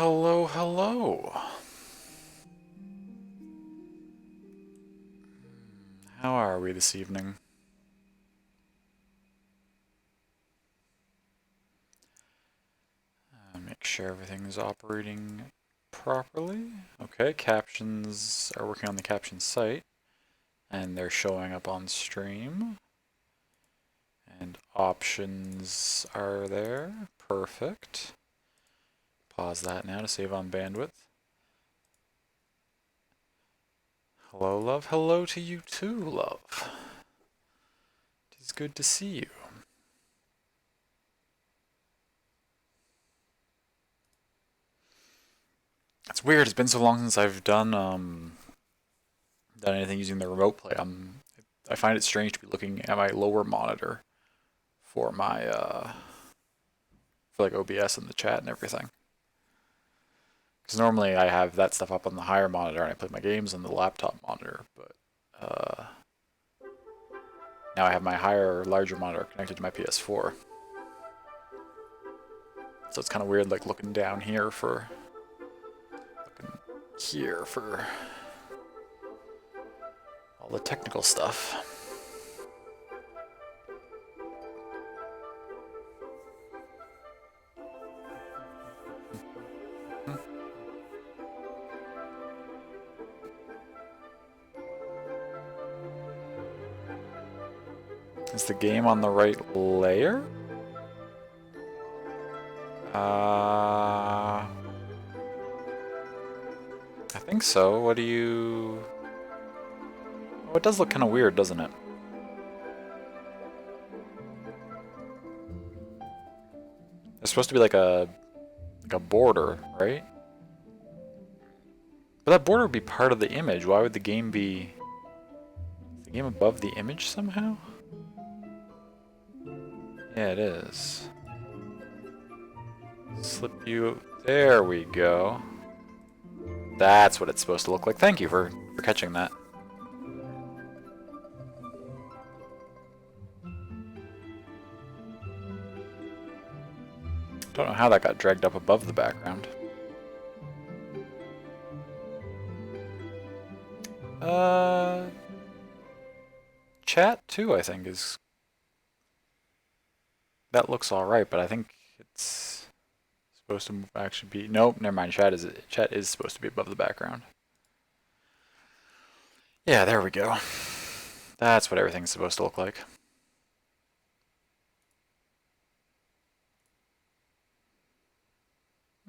Hello, hello. How are we this evening? Make sure everything is operating properly. Okay, captions are working on the caption site, and they're showing up on stream. And options are there. Perfect. Pause that now to save on bandwidth. Hello, love. Hello to you too, love. It is good to see you. It's weird. It's been so long since I've done anything using the remote play. I find it strange to be looking at my lower monitor for my for like OBS and the chat and everything. Because normally I have that stuff up on the higher monitor and I play my games on the laptop monitor, but now I have my larger monitor connected to my PS4. So it's kind of weird, like looking down here for all the technical stuff. Is the game on the right layer? I think so. What do you... Oh, it does look kind of weird, doesn't it? There's supposed to be like a border, right? But that border would be part of the image. Why would the game be... Is the game above the image somehow? Yeah, it is. Slip you... There we go. That's what it's supposed to look like. Thank you for catching that. Don't know how that got dragged up above the background. Chat too, I think, is... That looks alright, but I think it's supposed to actually be... Nope, never mind. Chat is supposed to be above the background. Yeah, there we go. That's what everything's supposed to look like.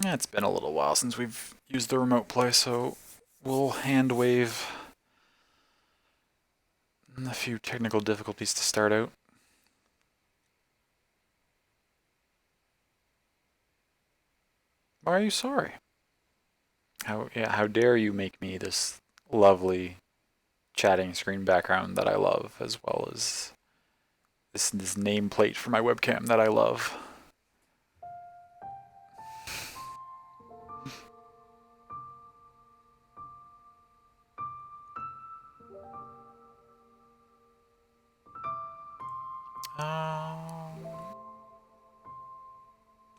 Yeah, it's been a little while since we've used the remote play, so we'll hand wave a few technical difficulties to start out. Why are you sorry? How dare you make me this lovely chatting screen background that I love, as well as this nameplate for my webcam that I love.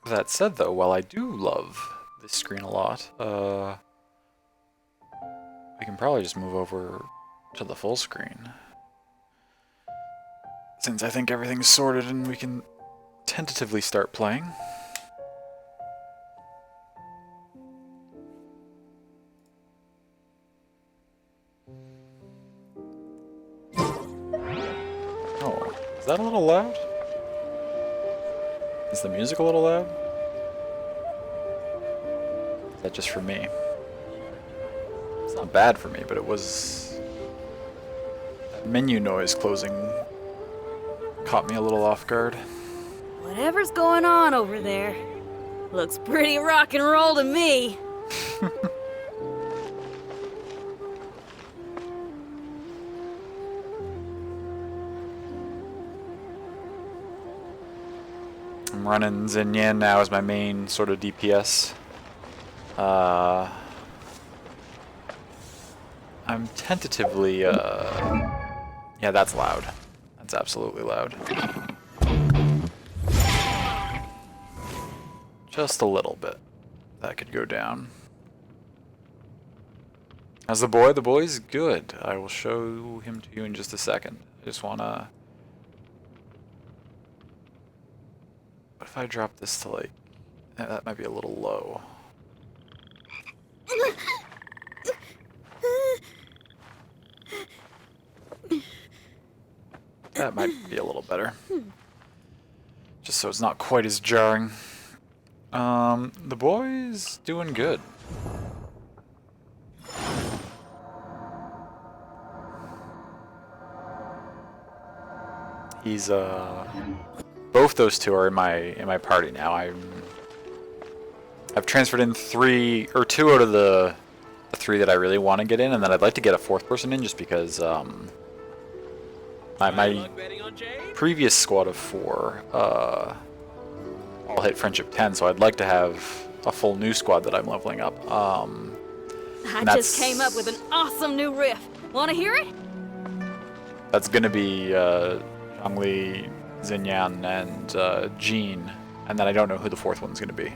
That said, though, while I do love this screen a lot, we can probably just move over to the full screen. Since I think everything's sorted and we can tentatively start playing. Oh, is that a little loud? Is the music a little loud? Is that just for me? It's not bad for me, but it was... That menu noise closing caught me a little off guard. Whatever's going on over there, looks pretty rock and roll to me. I'm running Zinyan now as my main sort of DPS. I'm tentatively, yeah, that's loud. That's absolutely loud. Just a little bit. that could go down. How's the boy? The boy's good. I will show him to you in just a second. I just wanna... What if I drop this to like... that might be a little low. That might be a little better. Just so it's not quite as jarring. The boy's doing good. He's both those two are in my party now. I've transferred in two out of the three that I really want to get in, and then I'd like to get a fourth person in just because my previous squad of 4 all hit friendship 10, so I'd like to have a full new squad that I'm leveling up. I just came up with an awesome new riff. Wanna hear it? That's gonna be Zhongli, Xinyan, and Jean, and then I don't know who the fourth one's gonna be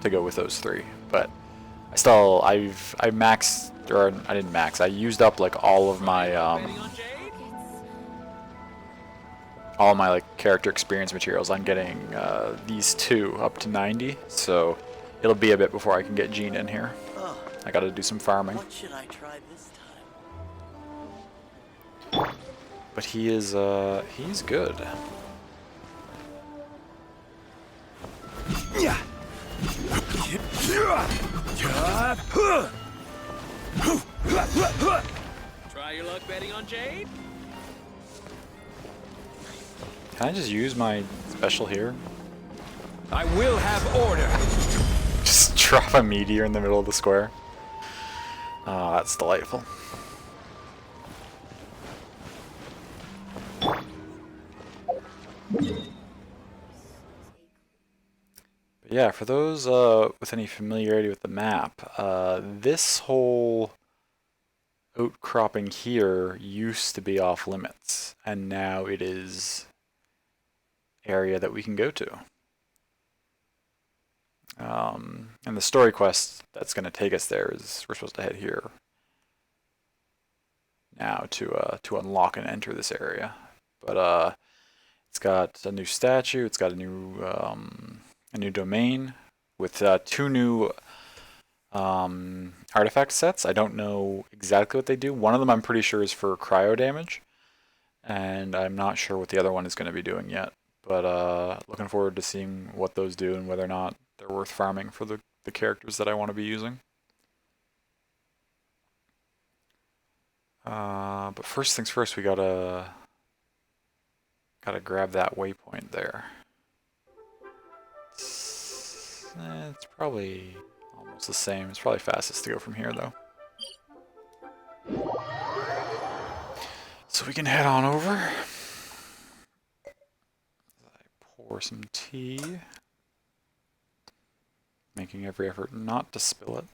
to go with those 3. But I maxed, or I didn't max. I used up like all my like character experience materials on getting these 2 up to 90. So it'll be a bit before I can get Jean in here. I got to do some farming. What should I try this time? But he's good. Try your luck betting on Jade? Can I just use my special here? I will have order. Just drop a meteor in the middle of the square. Oh, that's delightful. But yeah, for those with any familiarity with the map, this whole outcropping here used to be off limits, and now it is area that we can go to. And the story quest that's going to take us there is we're supposed to head here now to unlock and enter this area. But it's got a new statue. It's got a new domain with 2 new artifact sets. I don't know exactly what they do. One of them I'm pretty sure is for cryo damage, and I'm not sure what the other one is going to be doing yet. But looking forward to seeing what those do and whether or not they're worth farming for the characters that I want to be using. But first things first, we gotta grab that waypoint there. It's probably almost the same. It's probably fastest to go from here though. So we can head on over. Pour some tea, making every effort not to spill it.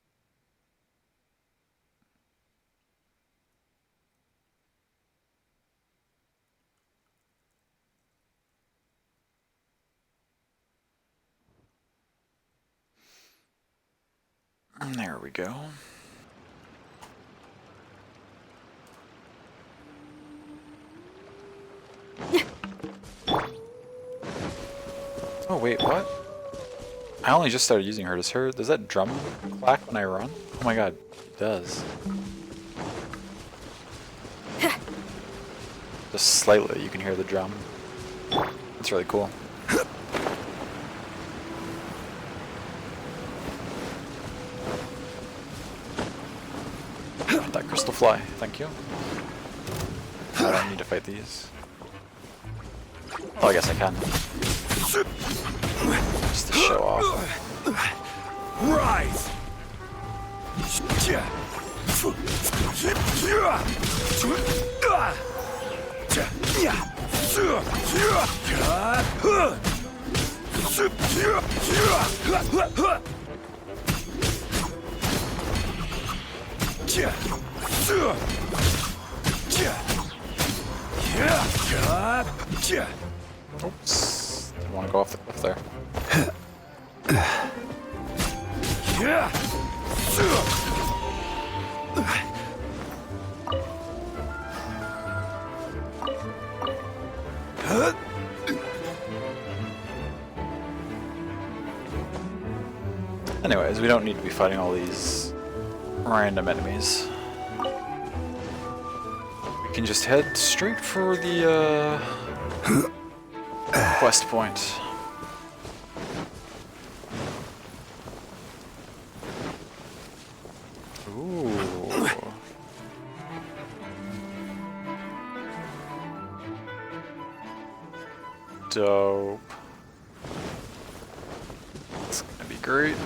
And there we go. Oh wait, what? I only just started using her. Does that drum clack when I run? Oh my god, it does. Just slightly, you can hear the drum. That's really cool. That crystal fly, thank you. I don't need to fight these. Oh, I guess I can. Just to show off. Rise! Oops. Didn't want to go off the cliff there. Anyways, we don't need to be fighting all these random enemies. We can just head straight for the quest point. Ooh. Dope. It's gonna be great.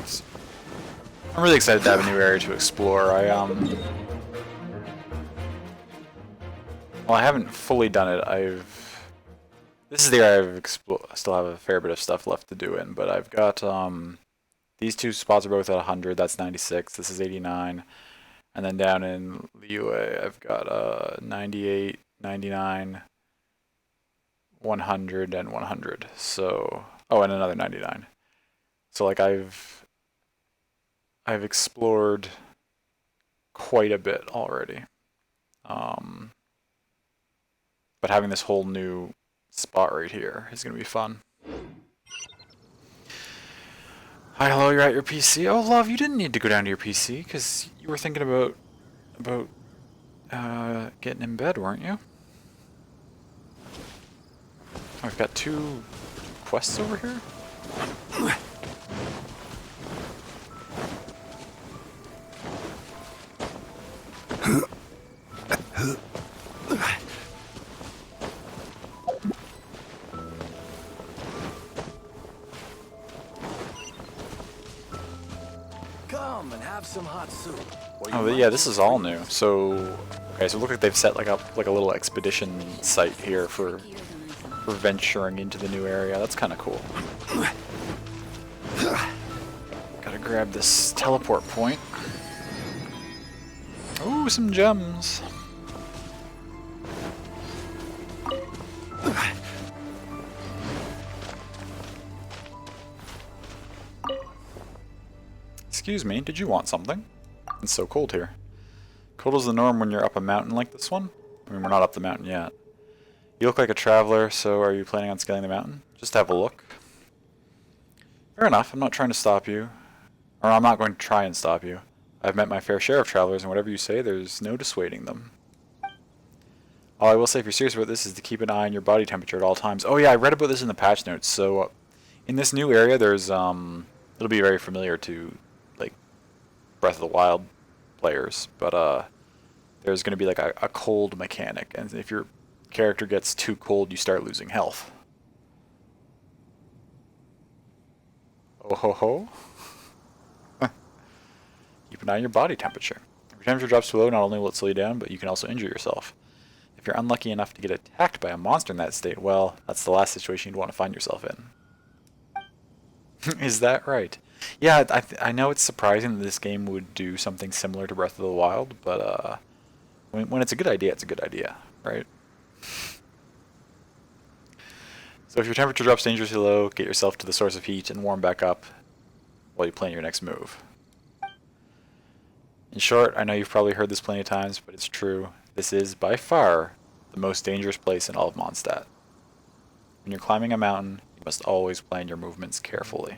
I'm really excited to have a new area to explore. Well, I haven't fully done it. This is the area I still have a fair bit of stuff left to do in, but I've got these two spots are both at 100. That's 96. This is 89, and then down in the UA, I've got 98, 99, 100, and 100. So, oh, and another 99. So like I've explored quite a bit already. But having this whole new spot right here is going to be fun. Hi, hello, you're at your PC. Oh, love, you didn't need to go down to your PC because you were thinking about getting in bed, weren't you? Oh, I've got 2 quests over here. Come and have some hot soup. Oh, yeah, this is all new. So, okay, so it looks like they've set like a little expedition site here for venturing into the new area. That's kind of cool. Gotta grab this teleport point. Ooh, some gems. Excuse me, did you want something? It's so cold here. Cold is the norm when you're up a mountain like this one. I mean, we're not up the mountain yet. You look like a traveler, so are you planning on scaling the mountain? Just have a look. Fair enough, I'm not trying to stop you. Or I'm not going to try and stop you. I've met my fair share of travelers, and whatever you say, there's no dissuading them. All I will say if you're serious about this is to keep an eye on your body temperature at all times. Oh yeah, I read about this in the patch notes. So, in this new area, there's, it'll be very familiar to, like, Breath of the Wild players, but, there's going to be, like, a cold mechanic, and if your character gets too cold, you start losing health. Oh ho ho. Keep an eye on your body temperature. If your temperature drops too low, not only will it slow you down, but you can also injure yourself. If you're unlucky enough to get attacked by a monster in that state, well, that's the last situation you'd want to find yourself in. Is that right? Yeah, I know it's surprising that this game would do something similar to Breath of the Wild, but when it's a good idea, it's a good idea, right? So if your temperature drops dangerously low, get yourself to the source of heat and warm back up while you plan your next move. In short, I know you've probably heard this plenty of times, but it's true. This is, by far, the most dangerous place in all of Mondstadt. When you're climbing a mountain, you must always plan your movements carefully.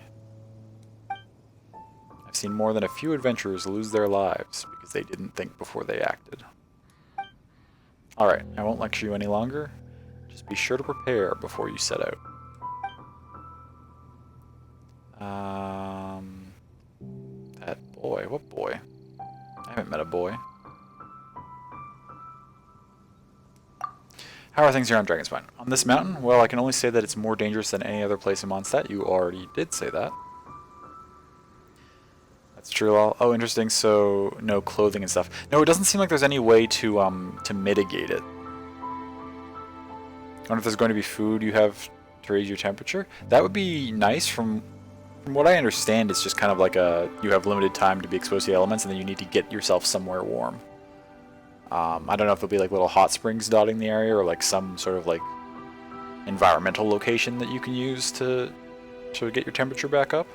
I've seen more than a few adventurers lose their lives because they didn't think before they acted. Alright, I won't lecture you any longer. Just be sure to prepare before you set out. That boy. What boy? I haven't met a boy. How are things here on Dragonspine? On this mountain? Well, I can only say that it's more dangerous than any other place in Mondstadt. You already did say that. That's true. Oh, interesting. So, no clothing and stuff. No, it doesn't seem like there's any way to mitigate it. I wonder if there's going to be food you have to raise your temperature. That would be nice. From what I understand, it's just kind of like you have limited time to be exposed to the elements, and then you need to get yourself somewhere warm. I don't know if there'll be like little hot springs dotting the area, or like some sort of like environmental location that you can use to get your temperature back up.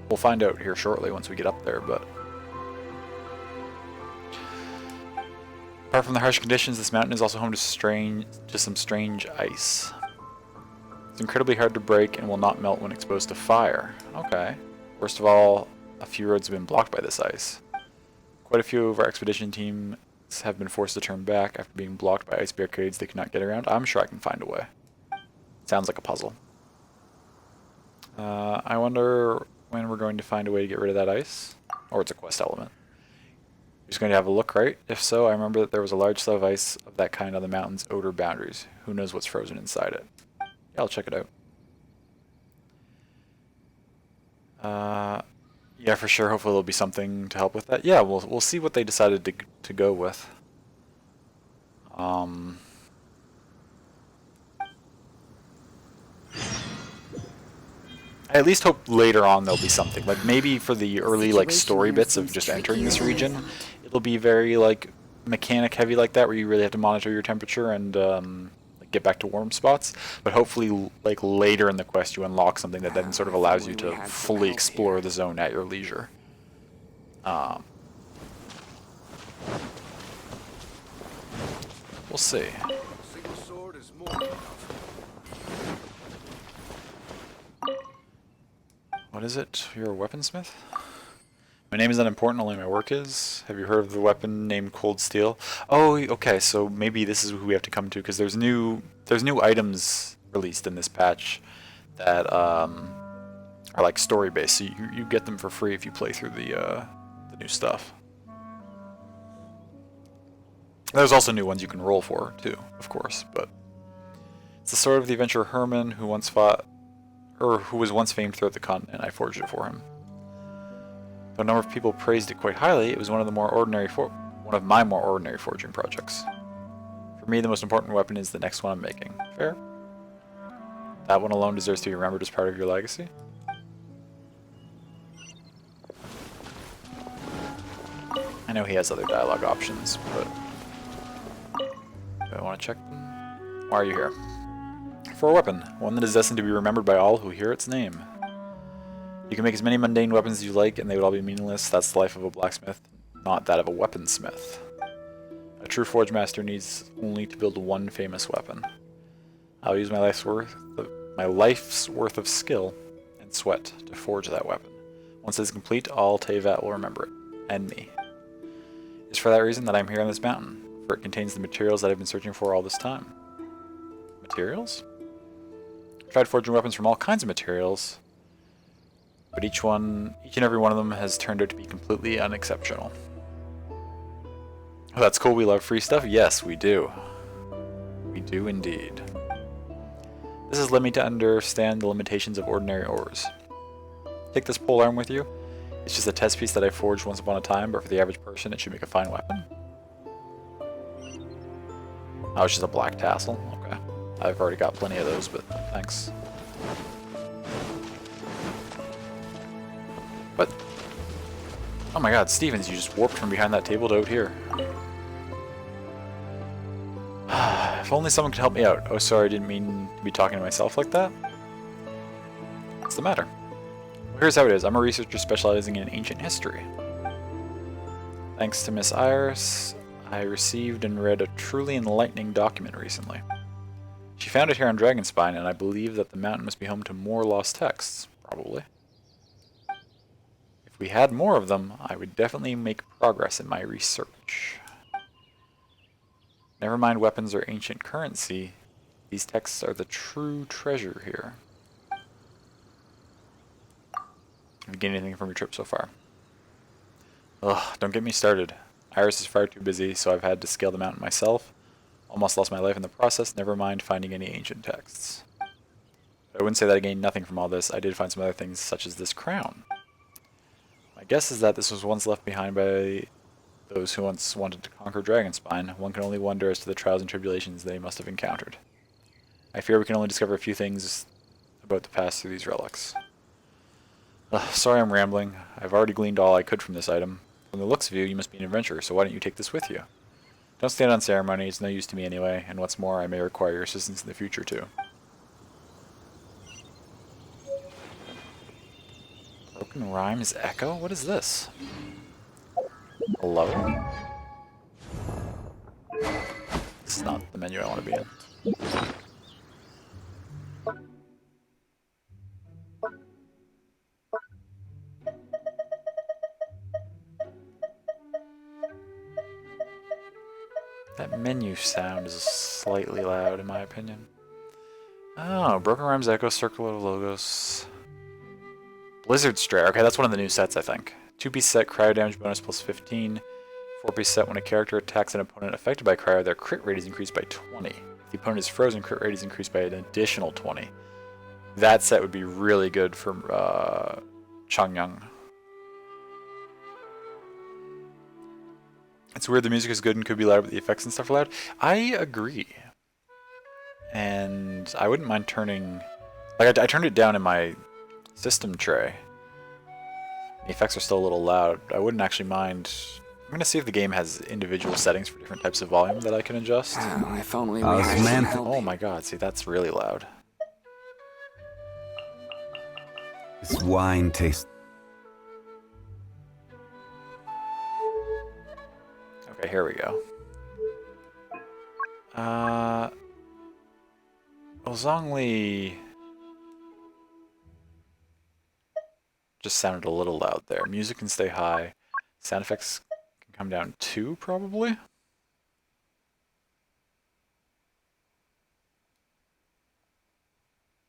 We'll find out here shortly once we get up there, but... Apart from the harsh conditions, this mountain is also home to some strange ice. It's incredibly hard to break and will not melt when exposed to fire. Okay. First of all, a few roads have been blocked by this ice. Quite a few of our expedition teams have been forced to turn back after being blocked by ice barricades they could not get around. I'm sure I can find a way. Sounds like a puzzle. I wonder when we're going to find a way to get rid of that ice. Or it's a quest element. Just going to have a look, right? If so, I remember that there was a large slab of ice of that kind on the mountain's outer boundaries. Who knows what's frozen inside it? Yeah, I'll check it out. Yeah, for sure. Hopefully there'll be something to help with that. Yeah, we'll see what they decided to go with. I at least hope later on there'll be something. Like maybe for the early like story bits of just entering this region, it'll be very like mechanic heavy like that, where you really have to monitor your temperature and like, get back to warm spots. But hopefully, like later in the quest, you unlock something that then sort of allows you to fully explore the zone at your leisure. We'll see. What is it? You're a weaponsmith? My name is unimportant, only my work is. Have you heard of the weapon named Cold Steel? Oh, okay, so maybe this is who we have to come to, because there's new items released in this patch that are like story-based, so you get them for free if you play through the new stuff. There's also new ones you can roll for, too, of course, but... It's the sword of the adventurer Herman, who was once famed throughout the continent. I forged it for him. Though a number of people praised it quite highly, it was one of my more ordinary forging projects. For me, the most important weapon is the next one I'm making. Fair? That one alone deserves to be remembered as part of your legacy. I know he has other dialogue options, but do I want to check them? Why are you here? For a weapon, one that is destined to be remembered by all who hear its name. You can make as many mundane weapons as you like, and they would all be meaningless. That's the life of a blacksmith, not that of a weaponsmith. A true forge master needs only to build one famous weapon. I'll use my life's worth of skill and sweat to forge that weapon. Once it is complete, all Teyvat will remember it, and me. It's for that reason that I'm here on this mountain, for it contains the materials that I've been searching for all this time. Materials? I've tried forging weapons from all kinds of materials, but each and every one of them has turned out to be completely unexceptional. Oh, that's cool. We love free stuff? Yes, we do. We do indeed. This has led me to understand the limitations of ordinary ores. Take this pole arm with you. It's just a test piece that I forged once upon a time, but for the average person it should make a fine weapon. Oh, it's just a black tassel? Okay. I've already got plenty of those, but thanks. What? Oh my god, Stevens, you just warped from behind that table to out here. If only someone could help me out. Oh, sorry, I didn't mean to be talking to myself like that. What's the matter? Well, here's how it is. I'm a researcher specializing in ancient history. Thanks to Miss Iris, I received and read a truly enlightening document recently. She found it here on Dragonspine, and I believe that the mountain must be home to more lost texts, probably. If we had more of them, I would definitely make progress in my research. Never mind weapons or ancient currency, these texts are the true treasure here. Have you gained anything from your trip so far? Ugh, don't get me started. Iris is far too busy, so I've had to scale the mountain myself. Almost lost my life in the process, never mind finding any ancient texts. But I wouldn't say that I gained nothing from all this. I did find some other things, such as this crown. My guess is that this was once left behind by those who once wanted to conquer Dragonspine. One can only wonder as to the trials and tribulations they must have encountered. I fear we can only discover a few things about the past through these relics. Sorry I'm rambling. I've already gleaned all I could from this item. From the looks of you, you must be an adventurer, so why don't you take this with you? Don't stand on ceremony, it's no use to me anyway, and what's more, I may require your assistance in the future too. Rhymes Echo? What is this? Hello? This is not the menu I want to be in. That menu sound is slightly loud in my opinion. Oh, Broken Rhymes Echo, Circle of Logos. Blizzard Stray. Okay, that's one of the new sets, I think. 2-piece set, cryo damage bonus plus 15. 4-piece set, when a character attacks an opponent affected by cryo, their crit rate is increased by 20. If the opponent is frozen, crit rate is increased by an additional 20. That set would be really good for Changyang. It's weird the music is good and could be loud, but the effects and stuff are loud. I agree. And I wouldn't mind turning... Like, I turned it down in my system tray. The effects are still a little loud. I wouldn't actually mind... I'm going to see if the game has individual settings for different types of volume that I can adjust. Oh, if only we had some help. Oh my god, see, that's really loud. This wine tastes... Okay, here we go. Well, Zhongli just sounded a little loud there. Music can stay high. Sound effects can come down too, probably.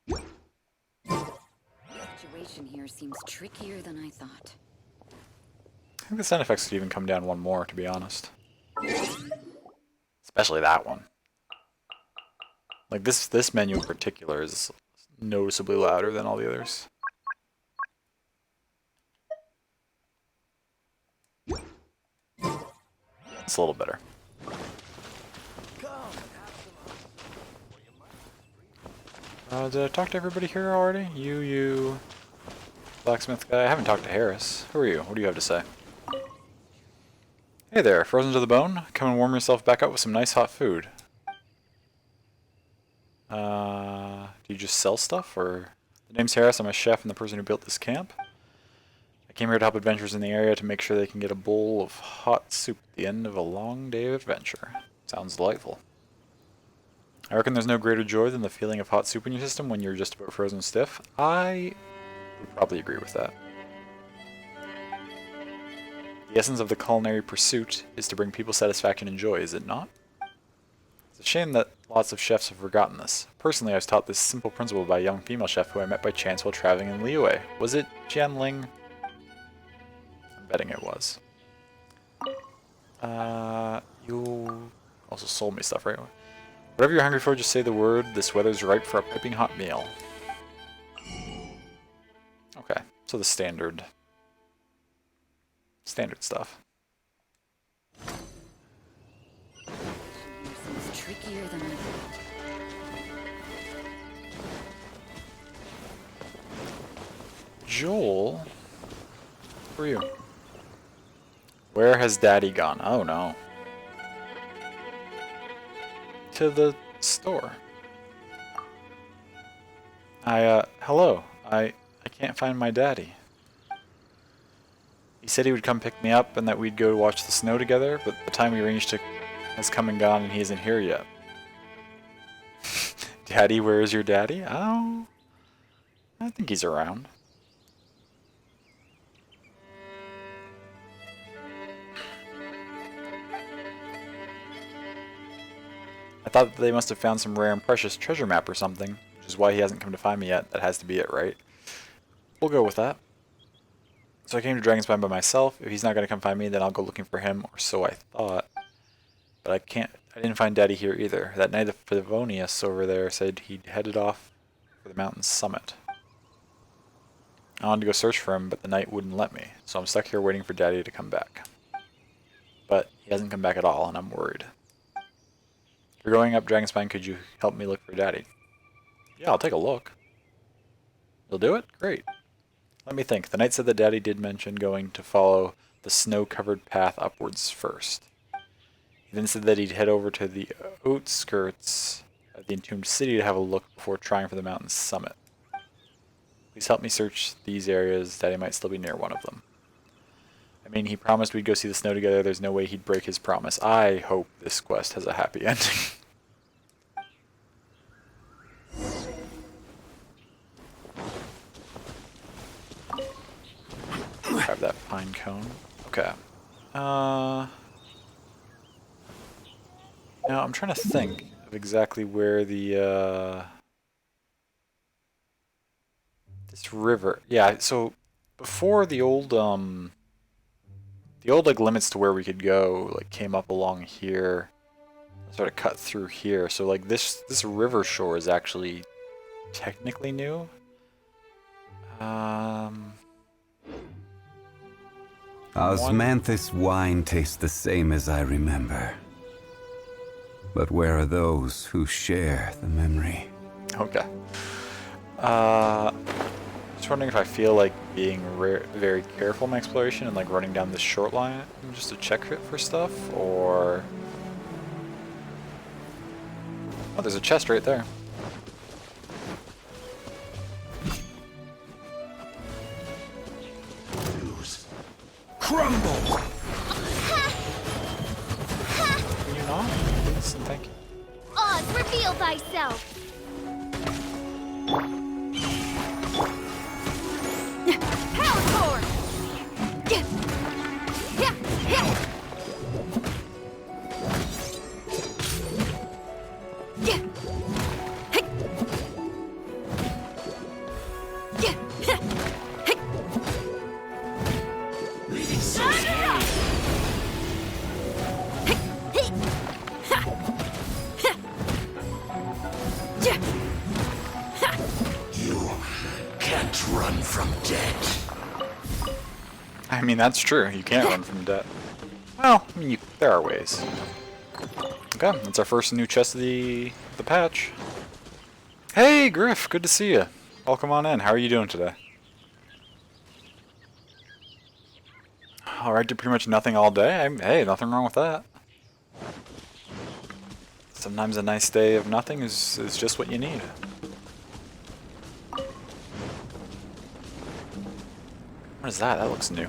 The situation here seems trickier than I thought. I think the sound effects could even come down one more, to be honest. Especially that one. Like this menu in particular is noticeably louder than all the others. It's a little better. Did I talk to everybody here already? You, blacksmith guy. I haven't talked to Harris. Who are you? What do you have to say? Hey there, frozen to the bone? Come and warm yourself back up with some nice hot food. Do you just sell stuff, or? The name's Harris, I'm a chef and the person who built this camp. I came here to help adventurers in the area to make sure they can get a bowl of hot soup at the end of a long day of adventure. Sounds delightful. I reckon there's no greater joy than the feeling of hot soup in your system when you're just about frozen stiff. I would probably agree with that. The essence of the culinary pursuit is to bring people satisfaction and joy, is it not? It's a shame that lots of chefs have forgotten this. Personally, I was taught this simple principle by a young female chef who I met by chance while traveling in Liyue. Was it Jianling? I'm betting it was. You also sold me stuff, right? Whatever you're hungry for, just say the word. This weather's ripe for a piping hot meal. Okay, so the standard stuff. Seems trickier than I thought. Joel? Who are you? Where has Daddy gone? Oh no. To the store. Hello. I can't find my daddy. He said he would come pick me up and that we'd go watch the snow together, but the time we arranged to has come and gone and he isn't here yet. Daddy, where is your daddy? Oh, I think he's around. I thought that they must have found some rare and precious treasure map or something, which is why he hasn't come to find me yet. That has to be it, right? We'll go with that. So I came to Dragonspine by myself. If he's not going to come find me, then I'll go looking for him, or so I thought. But I didn't find Daddy here either. That night the Favonius over there said he'd headed off for the mountain's summit. I wanted to go search for him, but the night wouldn't let me, so I'm stuck here waiting for Daddy to come back. But he hasn't come back at all, and I'm worried. If you're going up Dragonspine, could you help me look for Daddy? Yeah, I'll take a look. You'll do it? Great. Let me think. The knight said that Daddy did mention going to follow the snow-covered path upwards first. He then said that he'd head over to the outskirts of the entombed city to have a look before trying for the mountain's summit. Please help me search these areas. Daddy might still be near one of them. I mean, he promised we'd go see the snow together. There's no way he'd break his promise. I hope this quest has a happy ending. Grab that pine cone. Okay. Now I'm trying to think of exactly where the this river. Yeah, so before the old like limits to where we could go like came up along here, sort of cut through here. So like this river shore is actually technically new. Osmanthus wine tastes the same as I remember. But where are those who share the memory? Okay. Just wondering if I feel like being very careful in my exploration and like running down this short line just to check it for stuff, or... Oh, there's a chest right there. Crumble! Can you not? Please and thank you. Oz, reveal thyself! Power core! I mean, that's true. You can't run from death. Well, I mean, there are ways. Okay, that's our first new chest of the patch. Hey, Griff, good to see you. Welcome on in. How are you doing today? Alright, did pretty much nothing all day. Hey, nothing wrong with that. Sometimes a nice day of nothing is just what you need. What is that? That looks new.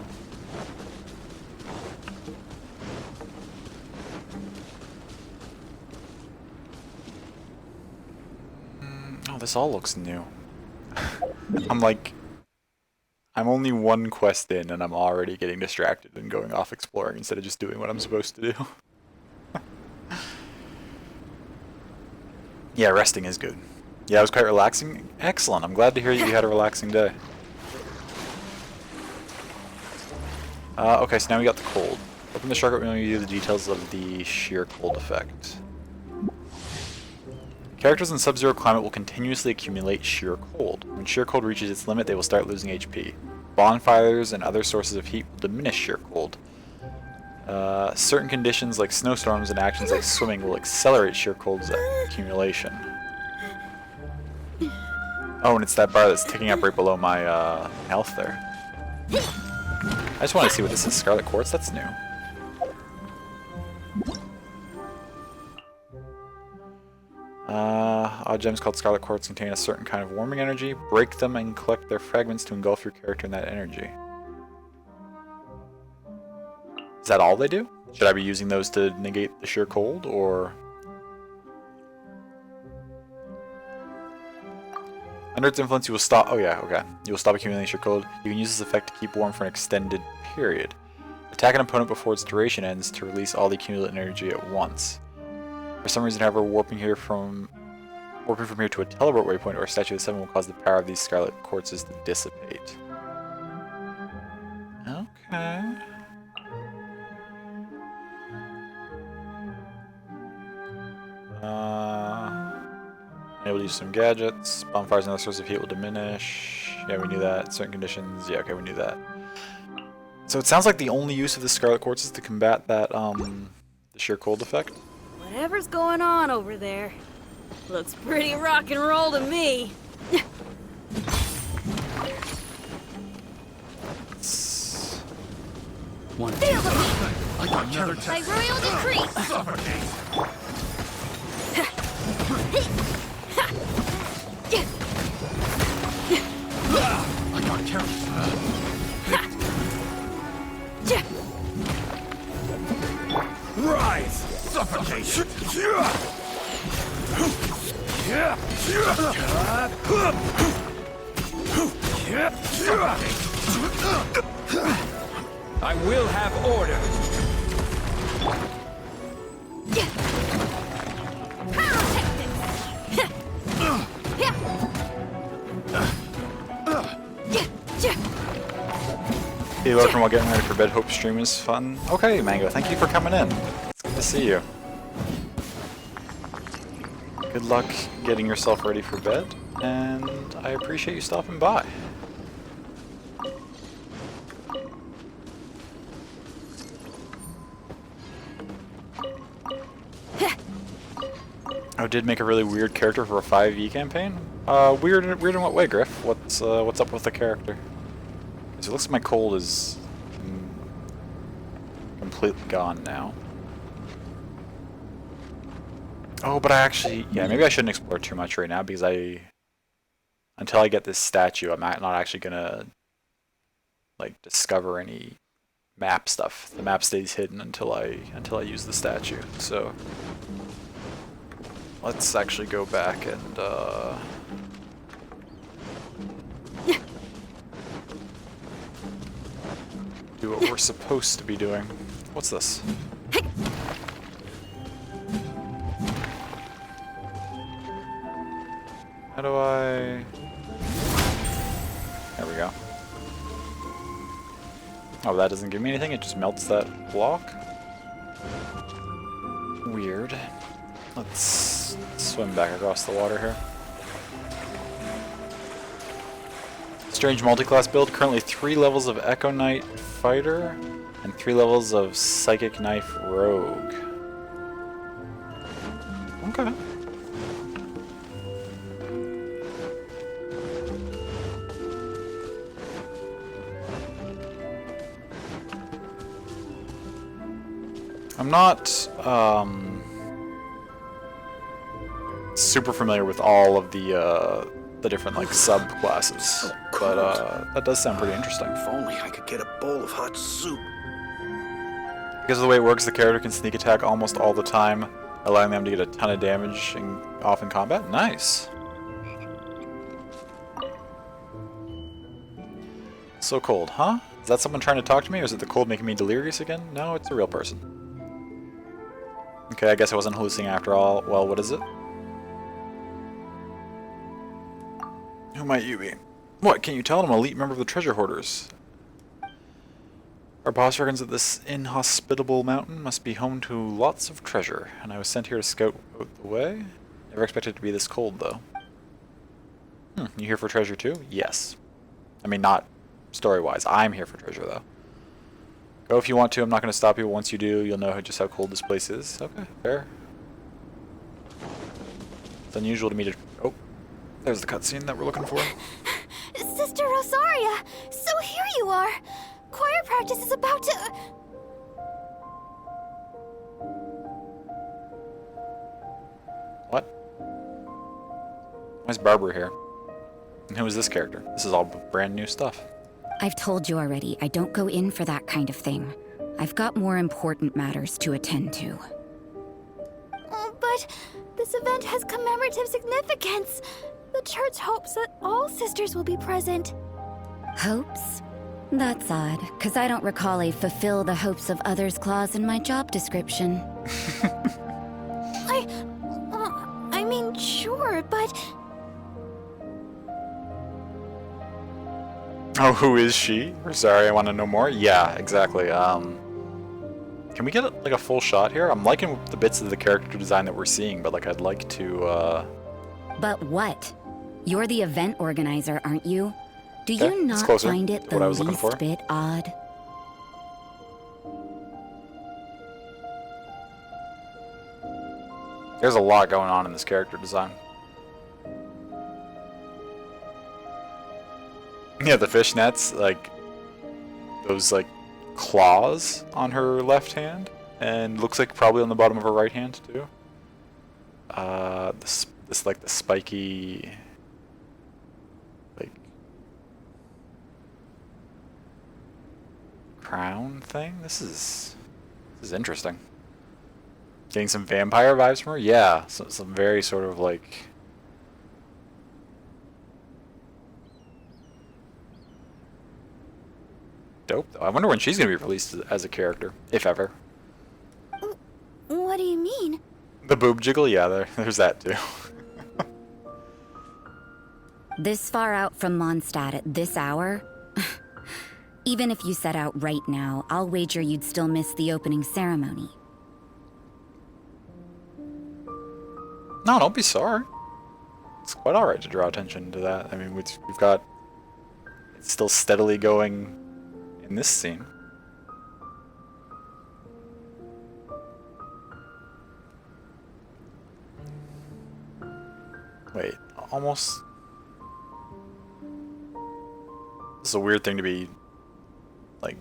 Oh, this all looks new. I'm only one quest in and I'm already getting distracted and going off exploring instead of just doing what I'm supposed to do. Yeah, resting is good. Yeah, it was quite relaxing. Excellent. I'm glad to hear you had a relaxing day. Okay, so now we got the cold. Open the shortcut menu to view the details of the sheer cold effect. Characters in sub-zero climate will continuously accumulate sheer cold. When sheer cold reaches its limit, they will start losing HP. Bonfires and other sources of heat will diminish sheer cold. Certain conditions like snowstorms and actions like swimming will accelerate sheer cold's accumulation. Oh, and it's that bar that's ticking up right below my health there. I just want to see what this is. Scarlet Quartz? That's new. Odd gems called Scarlet Quartz contain a certain kind of warming energy. Break them and collect their fragments to engulf your character in that energy. Is that all they do? Should I be using those to negate the sheer cold, or... Under its influence, you will stop... Oh yeah, okay. You will stop accumulating sheer cold. You can use this effect to keep warm for an extended period. Attack an opponent before its duration ends to release all the accumulated energy at once. For some reason, however, warping from here to a teleport waypoint or a Statue of the Seven will cause the power of these Scarlet Quartzes to dissipate. Okay. Able to use some gadgets. Bonfires and other sources of heat will diminish. Yeah, we knew that. Certain conditions. Yeah, okay, we knew that. So it sounds like the only use of the Scarlet Quartz is to combat that, the sheer cold effect. Whatever's going on over there. Looks pretty rock and roll to me. One, Feel the heat! I got another By test. royal decree! Suffocate! I will have order. Hey, lurking while getting ready for bed. Hope stream is fun. Okay, Mango, thank you for coming in. It's good to see you. Good luck getting yourself ready for bed, and I appreciate you stopping by. I did make a really weird character for a 5e campaign. Weird in what way, Griff? What's up with the character? Because it looks like my cold is completely gone now. Oh, but I actually, yeah, maybe I shouldn't explore too much right now because until I get this statue, I'm not actually gonna like discover any map stuff. The map stays hidden until I use the statue. So let's actually go back and do what we're supposed to be doing. What's this? How do I... There we go. Oh, that doesn't give me anything, it just melts that block? Weird. Let's swim back across the water here. Strange multi-class build, currently 3 levels of Echo Knight Fighter and 3 levels of Psychic Knife Rogue. Okay. I'm not super familiar with all of the different like subclasses, but that does sound pretty interesting. If only I could get a bowl of hot soup. Because of the way it works, the character can sneak attack almost all the time, allowing them to get a ton of damage off in combat. Nice. So cold, huh? Is that someone trying to talk to me, or is it the cold making me delirious again? No, it's a real person. Okay, I guess I wasn't hallucinating after all. Well, what is it? Who might you be? What, can you tell? I'm an elite member of the treasure hoarders. Our boss reckons that this inhospitable mountain must be home to lots of treasure, and I was sent here to scout out the way. Never expected it to be this cold, though. You here for treasure too? Yes. I mean, not story-wise. I'm here for treasure, though. Go if you want to. I'm not going to stop you. Once you do, you'll know just how cold this place is. Okay, fair. It's unusual to me to... Oh, there's the cutscene that we're looking for. Sister Rosaria! So here you are! Choir practice is about to... What? Why is Barbara here? And who is this character? This is all brand new stuff. I've told you already, I don't go in for that kind of thing. I've got more important matters to attend to. Oh, but this event has commemorative significance. The church hopes that all sisters will be present. Hopes? That's odd, because I don't recall a fulfill the hopes of others clause in my job description. I mean, sure, but... Oh, who is she? Sorry, I want to know more. Yeah, exactly. Can we get like a full shot here? I'm liking the bits of the character design that we're seeing, but like I'd like to. But what? You're the event organizer, aren't you? Do you it's not closer. find it That's the what I was looking least for. bit odd? There's a lot going on in this character design. Yeah, the fishnets, like those like claws on her left hand, and looks like probably on the bottom of her right hand too. This like the spiky, like crown thing. This is interesting. Getting some vampire vibes from her, yeah. Some very sort of like dope, though. I wonder when she's going to be released as a character, if ever. What do you mean? The boob jiggle? Yeah, there's that, too. This far out from Mondstadt at this hour? Even if you set out right now, I'll wager you'd still miss the opening ceremony. No, don't be sorry. It's quite alright to draw attention to that. I mean, we've got... It's still steadily going in this scene. Wait, almost... This is a weird thing to be, like,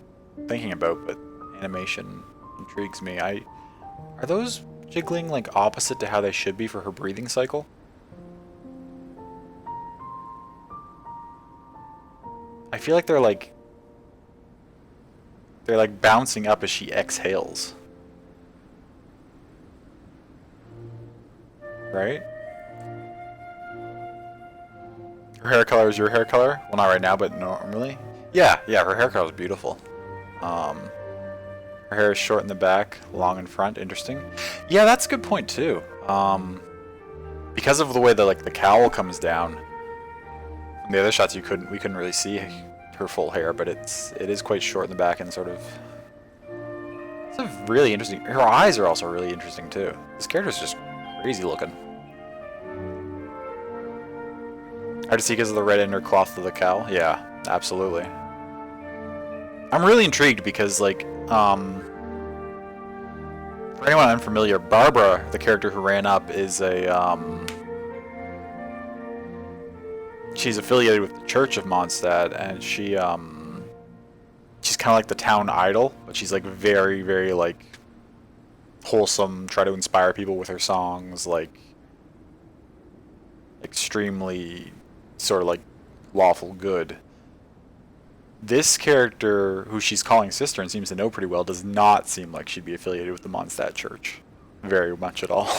thinking about, but animation intrigues me. Are those jiggling, like, opposite to how they should be for her breathing cycle? I feel like they're bouncing up as she exhales. Right? Her hair color is your hair color? Well, not right now, but normally. Yeah, her hair color is beautiful. Her hair is short in the back, long in front. Interesting. Yeah, that's a good point too. Because of the way the cowl comes down. From the other shots, we couldn't really see her full hair, but it is quite short in the back and sort of. It's a really interesting. Her eyes are also really interesting too. This character's just crazy looking. Hard to see because of the red inner cloth of the cowl. Yeah, absolutely. I'm really intrigued because, like, for anyone unfamiliar, Barbara, the character who ran up, is she's affiliated with the Church of Mondstadt, and she's kind of like the town idol, but she's like very, very like wholesome, try to inspire people with her songs, like extremely sort of like lawful good. This character, who she's calling sister and seems to know pretty well, does not seem like she'd be affiliated with the Mondstadt Church. Very much at all.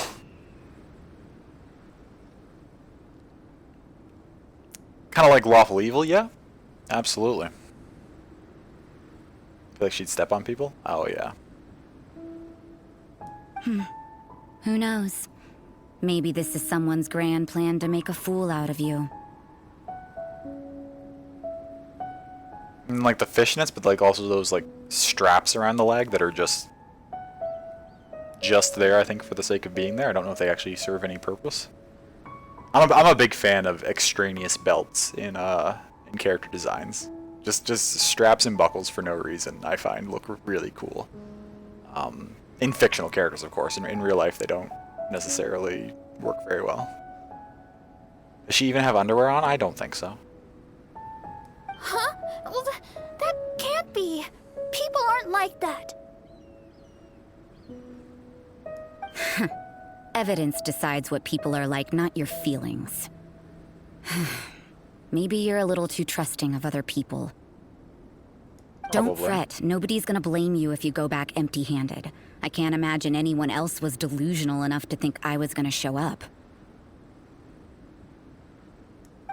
Kind of like lawful evil, yeah? Absolutely. Feel like she'd step on people? Oh, yeah. Who knows? Maybe this is someone's grand plan to make a fool out of you. And like the fishnets, but like also those like straps around the leg that are just there, I think, for the sake of being there. I don't know if they actually serve any purpose. I'm a big fan of extraneous belts in character designs. Just straps and buckles for no reason, I find look really cool. In fictional characters, of course. In real life, they don't necessarily work very well. Does she even have underwear on? I don't think so. Huh? Well, that can't be. People aren't like that. Evidence decides what people are like, not your feelings. Maybe you're a little too trusting of other people. Don't fret. Nobody's gonna blame you if you go back empty-handed. I can't imagine anyone else was delusional enough to think I was gonna show up.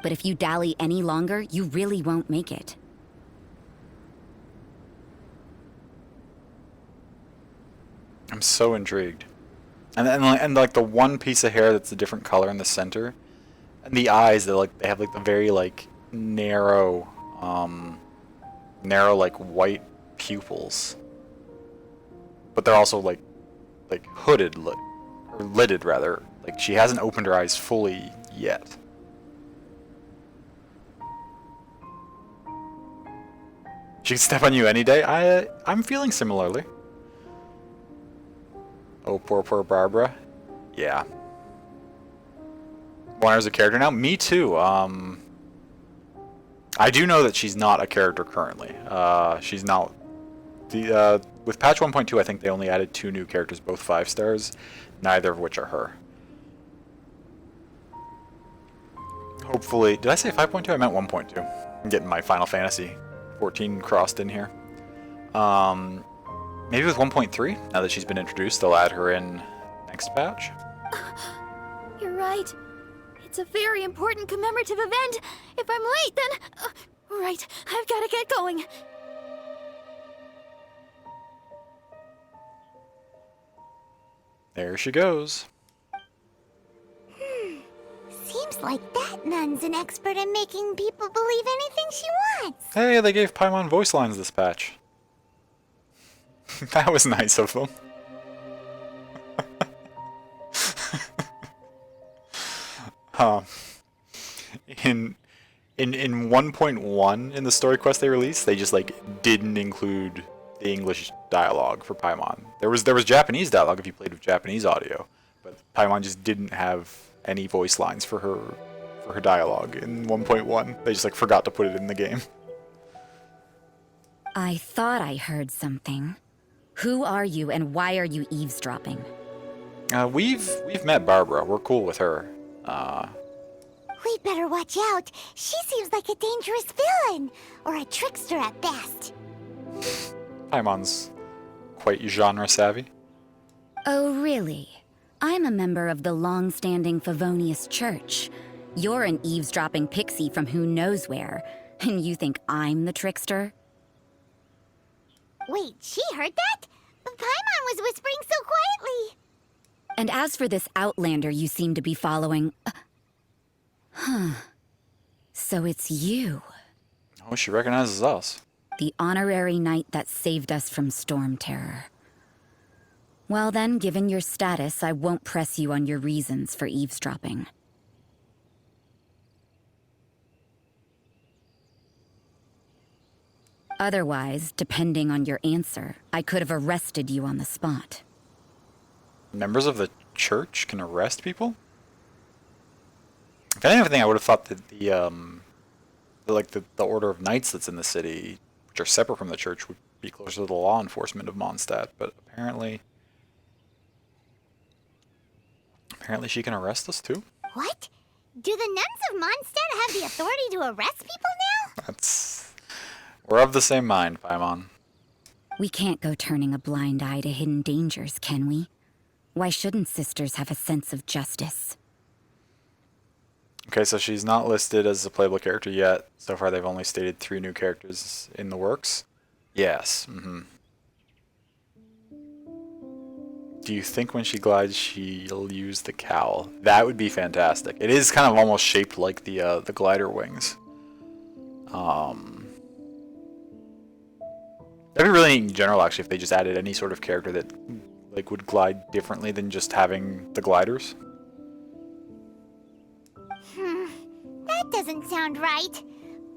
But if you dally any longer, you really won't make it. I'm so intrigued. And like the one piece of hair that's a different color in the center, and the eyes, they have like the very like narrow like white pupils, but they're also like hooded, or lidded rather. Like she hasn't opened her eyes fully yet. She can step on you any day. I'm feeling similarly. Oh, poor Barbara. Yeah. Want her as a character now? Me too. I do know that she's not a character currently. She's not. With patch 1.2, I think they only added 2 new characters, both 5 stars, neither of which are her. Hopefully, did I say 5.2? I meant 1.2. I'm getting my Final Fantasy 14 crossed in here. Maybe with 1.3, now that she's been introduced, they'll add her in next patch. You're right. It's a very important commemorative event. If I'm late, then... right, I've got to get going. There she goes. Seems like that nun's an expert in making people believe anything she wants. Hey, they gave Paimon voice lines this patch. That was nice of them. In 1.1 in the story quest they released, they just like didn't include the English dialogue for Paimon. There was Japanese dialogue if you played with Japanese audio, but Paimon just didn't have any voice lines for her dialogue in 1.1. They just like forgot to put it in the game. I thought I heard something. Who are you and why are you eavesdropping? We've met Barbara. We're cool with her. We better watch out. She seems like a dangerous villain, or a trickster at best. Paimon's quite genre savvy. Oh, really? I'm a member of the long-standing Favonius Church. You're an eavesdropping pixie from who knows where, and you think I'm the trickster? Wait, she heard that? Paimon was whispering so quietly. And as for this outlander you seem to be following... So it's you. Oh, she recognizes us. The honorary knight that saved us from storm terror. Well then, given your status, I won't press you on your reasons for eavesdropping. Otherwise, depending on your answer, I could have arrested you on the spot. Members of the church can arrest people? If anything, I would have thought that the order of knights that's in the city, which are separate from the church, would be closer to the law enforcement of Mondstadt. But apparently she can arrest us too. What? Do the nuns of Mondstadt have the authority to arrest people now? We're of the same mind, Paimon. We can't go turning a blind eye to hidden dangers, can we? Why shouldn't sisters have a sense of justice? Okay, so she's not listed as a playable character yet. So far, they've only stated 3 new characters in the works. Yes. Do you think when she glides, she'll use the cowl? That would be fantastic. It is kind of almost shaped like the glider wings. That'd be really neat in general, actually, if they just added any sort of character that like would glide differently than just having the gliders. That doesn't sound right.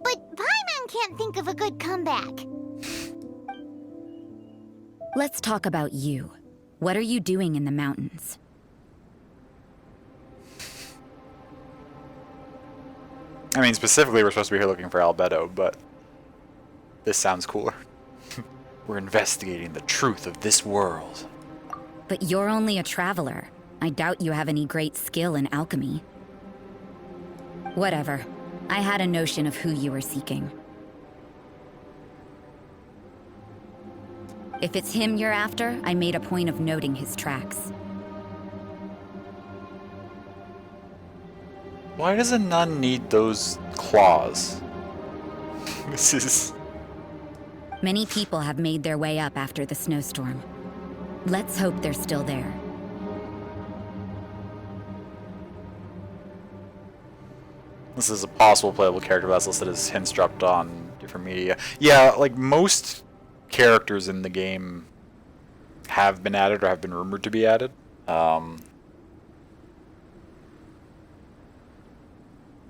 But Paimon can't think of a good comeback. Let's talk about you. What are you doing in the mountains? I mean, specifically, we're supposed to be here looking for Albedo, but this sounds cooler. We're investigating the truth of this world. But you're only a traveler. I doubt you have any great skill in alchemy. Whatever. I had a notion of who you were seeking. If it's him you're after, I made a point of noting his tracks. Why does a nun need those claws? This is... Many people have made their way up after the snowstorm. Let's hope they're still there. This is a possible playable character that's listed as hints dropped on different media. Yeah, like most characters in the game have been added or have been rumored to be added.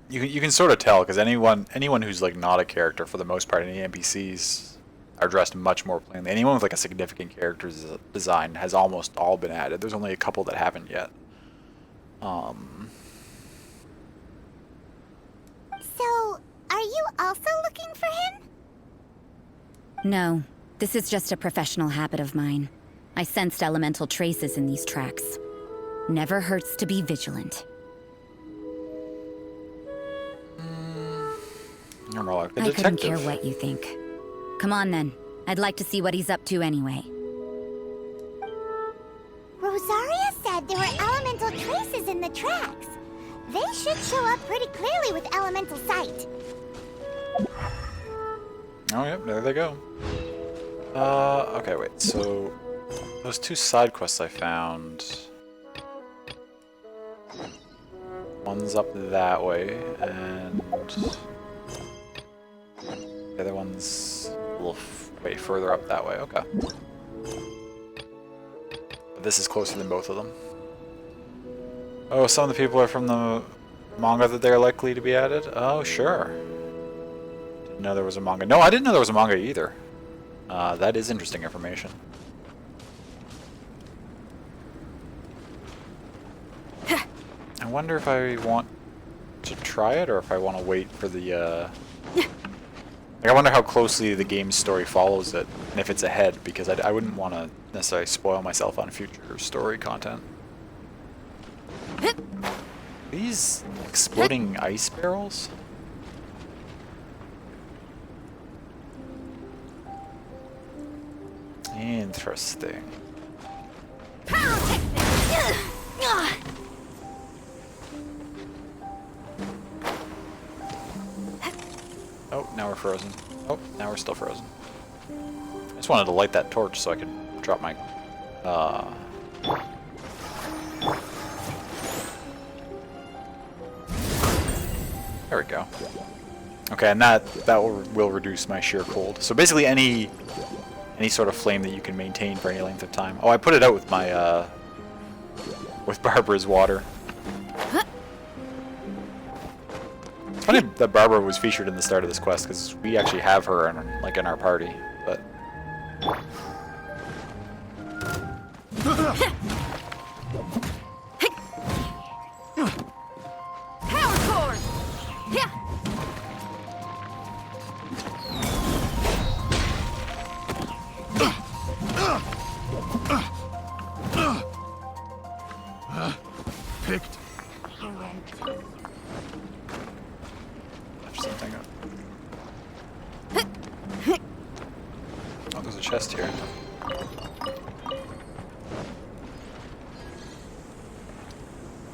You can sort of tell because anyone who's like not a character for the most part, any NPCs are dressed much more plainly. Anyone with like a significant character design has almost all been added. There's only a couple that haven't yet. So, are you also looking for him? No, this is just a professional habit of mine. I sensed elemental traces in these tracks. Never hurts to be vigilant. You're more like a I detective. couldn't care what you think. Come on then. I'd like to see what he's up to anyway. Rosaria said there were elemental traces in the tracks. They should show up pretty clearly with elemental sight. Oh, yep, there they go. Okay, wait, so those 2 side quests I found, One's up that way, and the other one's a little way further up that way. Okay. But this is closer than both of them. Oh, some of the people are from the manga that they're likely to be added? Oh, sure. Didn't know there was a manga. No, I didn't know there was a manga either. That is interesting information. I wonder if I want to try it or if I want to wait for the, like, I wonder how closely the game's story follows it, and if it's ahead, because I wouldn't want to necessarily spoil myself on future story content. These exploding ice barrels? Interesting. Oh, now we're frozen. Oh, now we're still frozen. I just wanted to light that torch so I could drop my... There we go. Okay, and that will reduce my sheer cold. So basically any sort of flame that you can maintain for any length of time. Oh, I put it out with my with Barbara's water. It's funny that Barbara was featured in the start of this quest because we actually have her in our party, but chest here.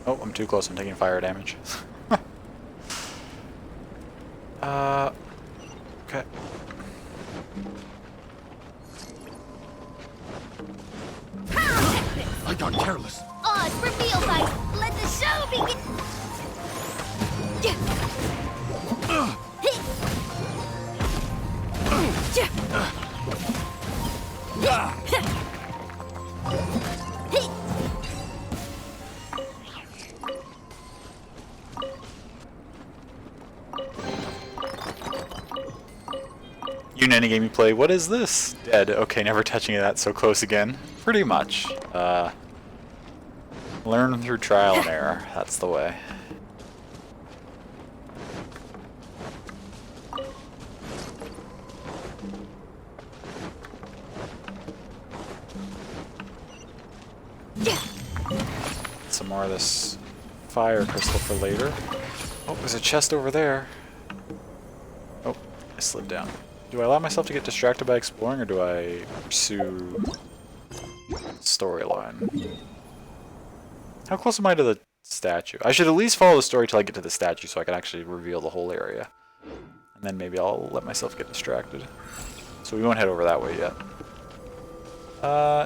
Oh, I'm too close. I'm taking fire damage. Okay. I got careless. Odds reveal fight. Let the show begin. You nanny game you play. What is this? Dead. Okay, never touching that so close again. Pretty much. Learn through trial and error. That's the way. Some more of this fire crystal for later. Oh, there's a chest over there. Oh, I slid down. Do I allow myself to get distracted by exploring, or do I pursue storyline? How close am I to the statue? I should at least follow the story till I get to the statue so I can actually reveal the whole area. And then maybe I'll let myself get distracted. So we won't head over that way yet.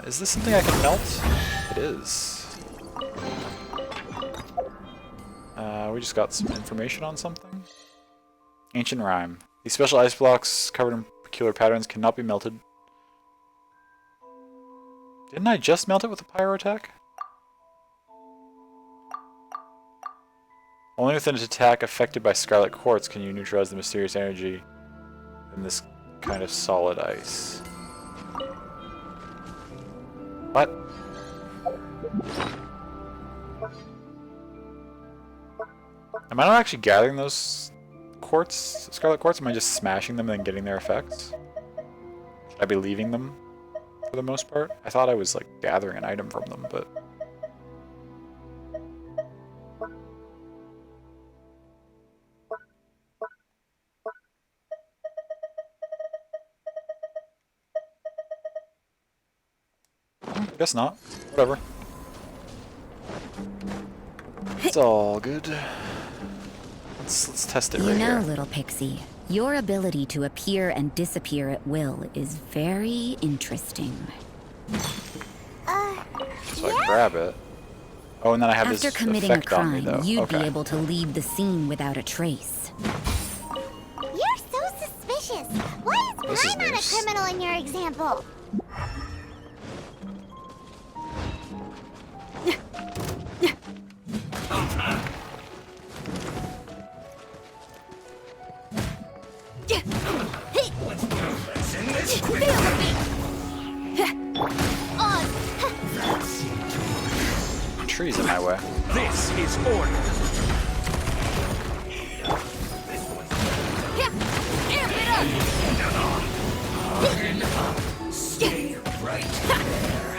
Is this something I can melt? It is. We just got some information on something. Ancient rhyme. These special ice blocks covered in peculiar patterns cannot be melted. Didn't I just melt it with a pyro attack? Only with an attack affected by scarlet quartz can you neutralize the mysterious energy in this kind of solid ice. What? Am I not actually gathering those quartz, scarlet quartz? Am I just smashing them and then getting their effects? Should I be leaving them for the most part? I thought I was like gathering an item from them, but... Guess not. Whatever. It's all good. Let's test it right here. You know, little pixie, your ability to appear and disappear at will is very interesting. So I grab it. Oh, and then I have After this committing a effect on me, crime, though. you'd Okay. be able to leave the scene without a trace. You're so suspicious. Why This is is crime not a news. criminal in your example? Trees in my way. This is order. Stay right there.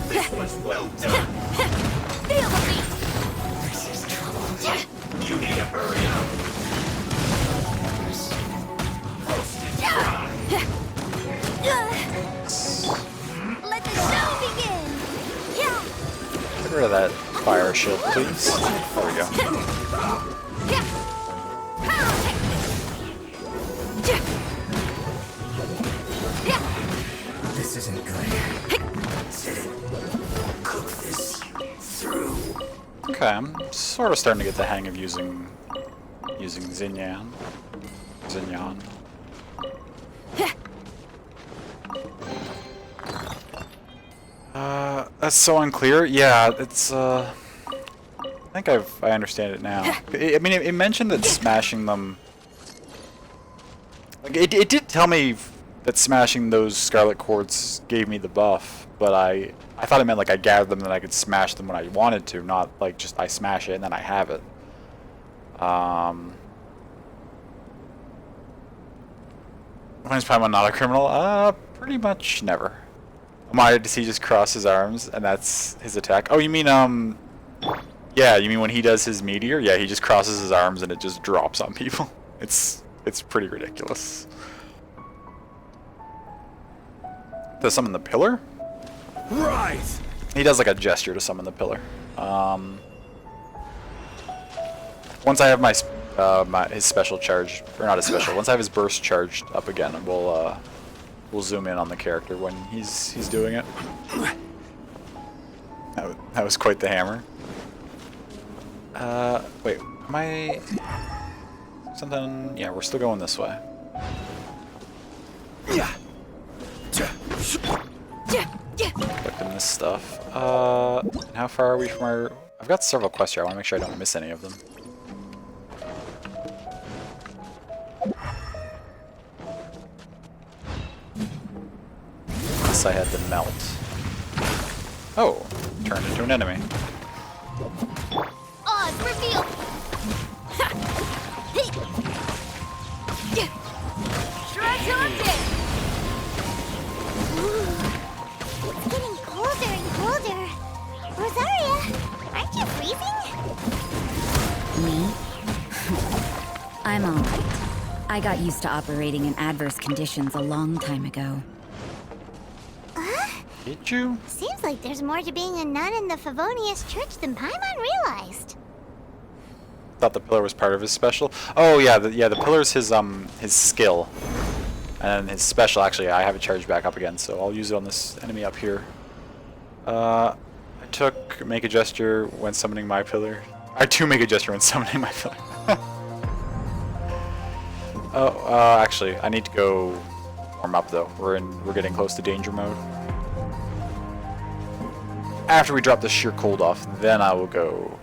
This was well done. This is trouble. You need to hurry up. Let the show begin! Yeah! Get rid of that fire shield, please. There we go. This isn't good. Cook this through. Okay, I'm sort of starting to get the hang of using Xinyan. Xinyan. That's so unclear. Yeah, it's I think I understand it now. I mean, it mentioned that smashing them. Like, it did tell me that smashing those scarlet quartz gave me the buff, but I thought it meant like I gathered them and I could smash them when I wanted to, not like just I smash it and then I have it. When is Paimon not a criminal? Pretty much never. Why does he just cross his arms and that's his attack? Oh, you mean yeah, you mean when he does his meteor? Yeah, he just crosses his arms and it just drops on people. It's pretty ridiculous. Does summon the pillar? Right. He does like a gesture to summon the pillar. Once I have my his special charge, or not his special. Once I have his burst charged up again, we'll zoom in on the character when he's doing it. That was quite the hammer. Wait, am I something? Yeah, we're still going this way. Yeah. Collecting this stuff. And how far are we from our? I've got several quests here. I want to make sure I don't miss any of them. Unless I had to melt. Oh, turned into an enemy. Oz, reveal! Try till I'm dead! It's getting colder and colder. Rosaria, aren't you freezing? Me? I'm alright. I got used to operating in adverse conditions a long time ago. Did you? Seems like there's more to being a nun in the Favonius Church than Paimon realized. Thought the pillar was part of his special. Oh yeah, the pillar's his skill, and his special. Actually, I have it charged back up again, so I'll use it on this enemy up here. I took make a gesture when summoning my pillar. I do make a gesture when summoning my pillar. Oh, actually, I need to go warm up though. We're getting close to danger mode. After we drop the sheer cold off, then I will go.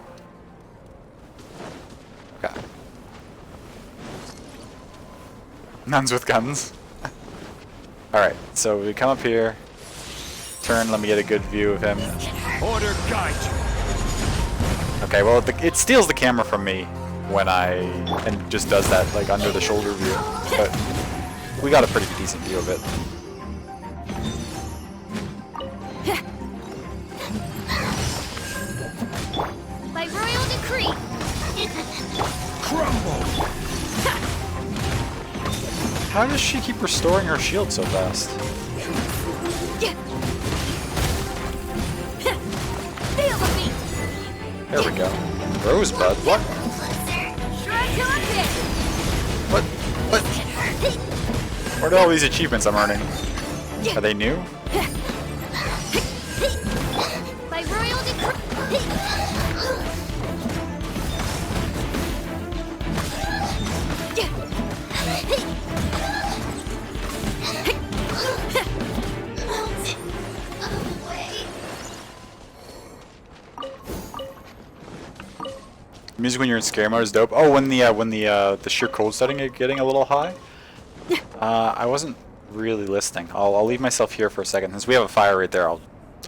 Okay. Nuns with guns. Alright, so we come up here. Turn, let me get a good view of him. Order guide you. Okay, well, it steals the camera from me when and just does that, like, under the shoulder view. But we got a pretty decent view of it. By royal decree. Crumble. How does she keep restoring her shield so fast? Feel the beat. There we go. Rosebud, what? Try till I'm dead. What? What? What are all these achievements I'm earning? Are they new? By royal decree. Music when you're in scare mode is dope. Oh, when the sheer cold setting is getting a little high. I wasn't really listening. I'll leave myself here for a second. Since we have a fire right there, I'll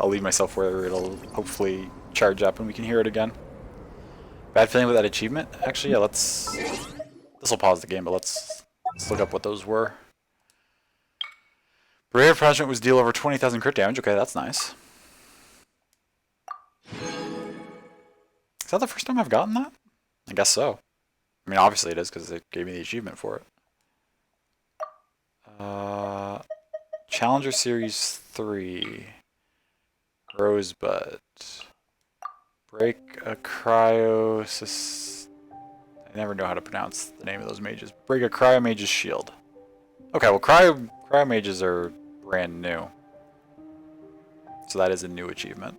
leave myself where it'll hopefully charge up and we can hear it again. Bad feeling with that achievement? Actually, yeah, let's... This will pause the game, but let's look up what those were. Barrier Project was deal over 20,000 crit damage. Okay, that's nice. Is that the first time I've gotten that? I guess so. I mean, obviously it is, because it gave me the achievement for it. Challenger Series 3. Rosebud. Break a cryo... I never know how to pronounce the name of those mages. Break a cryo mage's shield. Okay, well cryo mages are brand new. So that is a new achievement.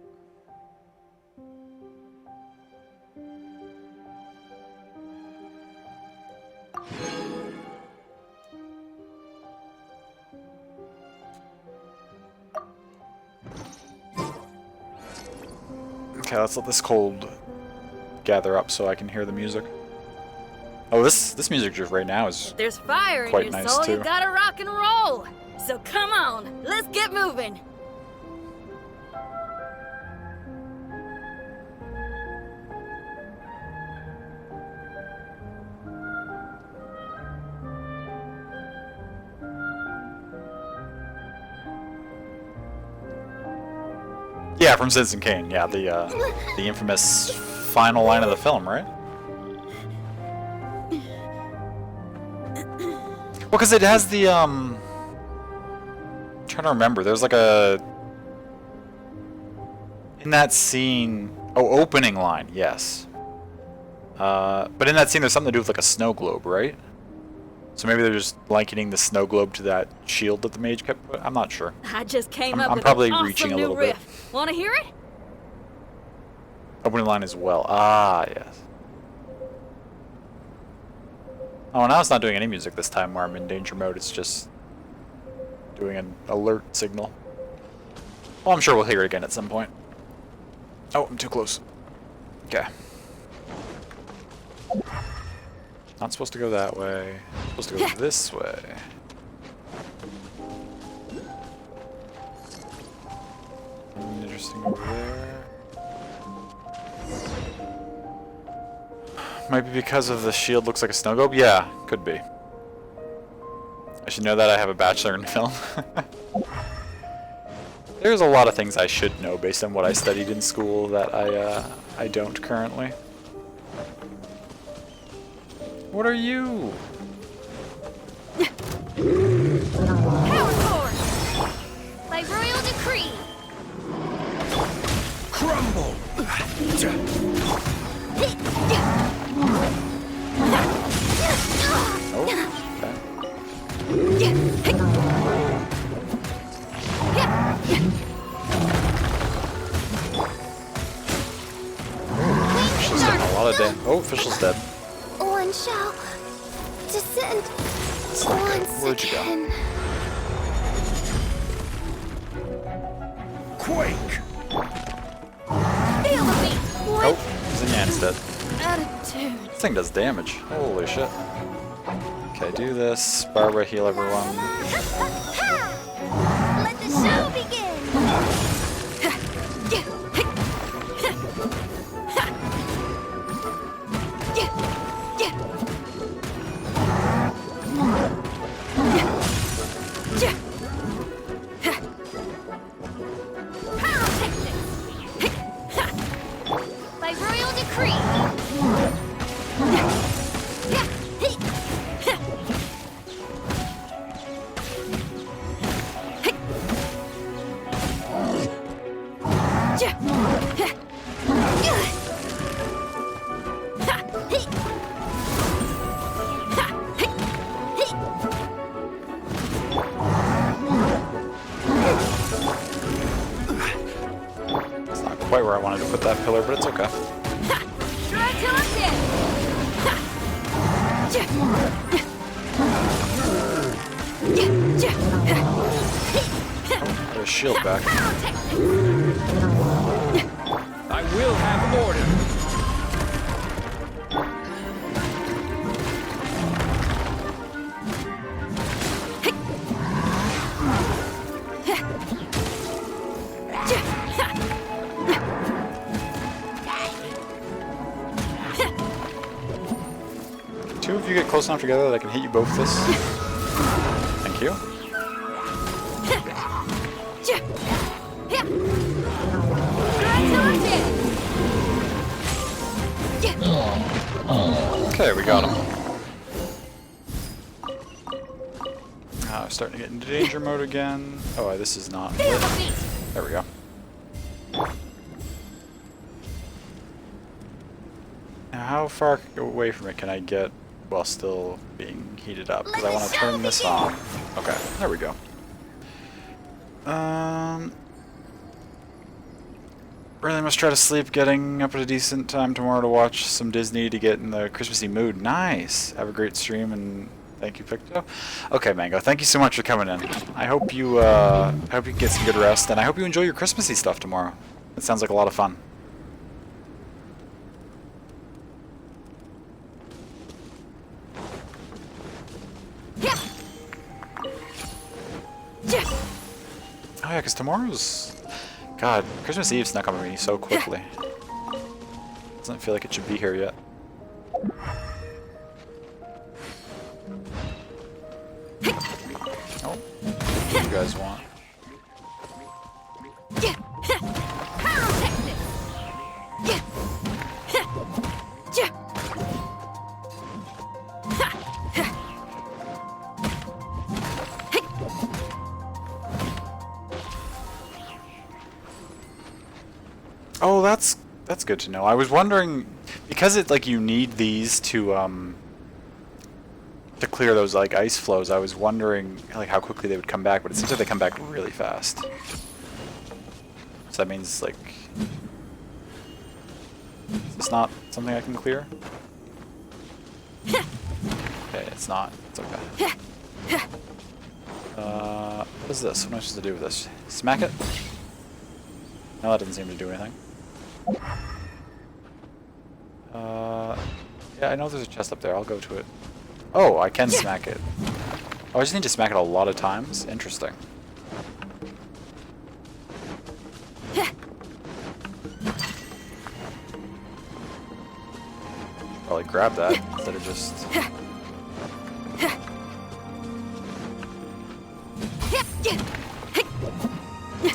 Okay, let's let this cold gather up so I can hear the music. Oh, this music just right now is There's fire in quite your nice soul, too. you gotta rock and roll. So come on, let's get moving. Yeah, from Citizen Kane. Yeah, the infamous final line of the film, right? Well, because it has the I'm trying to remember. There's like a in that scene. Oh, opening line. Yes. But in that scene, there's something to do with like a snow globe, right? So maybe they're just likening the snow globe to that shield that the mage kept. I'm not sure. I just came I'm up with probably an awesome reaching a new little bit. riff. Wanna hear it? Opening line as well. Ah, yes. Oh, now it's not doing any music this time where I'm in danger mode. It's just doing an alert signal. Well, I'm sure we'll hear it again at some point. Oh, I'm too close. Okay. Not supposed to go that way. Supposed to go this way. Something interesting over there. Might be because of the shield looks like a snow globe? Yeah, could be. I should know that I have a bachelor in film. There's a lot of things I should know based on what I studied in school that I don't currently. What are you? Power force. By royal decree. Crumble! She's done a lot of damage. Oh, official's dead. One shall descend once Where'd you go? again. Quake! Feel the beat. Oh, Zinyan's dead. Attitude. This thing does damage. Holy shit. Okay, do this. Barbara, heal everyone. Let the show begin. By royal decree. quite where I wanted to put that pillar, but it's okay. Try till I'm dead. Put a shield back. I will have order. Two of you get close enough together that I can hit you both this. Thank you. Okay, we got him. Starting to get into danger mode again. Oh, this is not. There we go. Now, how far away from it can I get while still being heated up? Because I want to turn this off. Okay, there we go. Really must try to sleep, getting up at a decent time tomorrow to watch some Disney to get in the Christmassy mood. Nice! Have a great stream and thank you, Picto. Okay, Mango, thank you so much for coming in. I hope you get some good rest, and I hope you enjoy your Christmassy stuff tomorrow. It sounds like a lot of fun. Oh yeah, because tomorrow's... God, Christmas Eve snuck up on me so quickly. Doesn't feel like it should be here yet. Oh, what do you guys want? Oh, that's good to know. I was wondering, because it like you need these to clear those like ice flows. I was wondering like how quickly they would come back, but it seems like they come back really fast. So that means like, is this not something I can clear? Okay, it's not. It's okay. What is this? What am I supposed to do with this? Smack it? No, that doesn't seem to do anything. Yeah, I know there's a chest up there. I'll go to it. Oh, I can smack it. Oh, I just need to smack it a lot of times? Interesting. Probably grab that instead of just...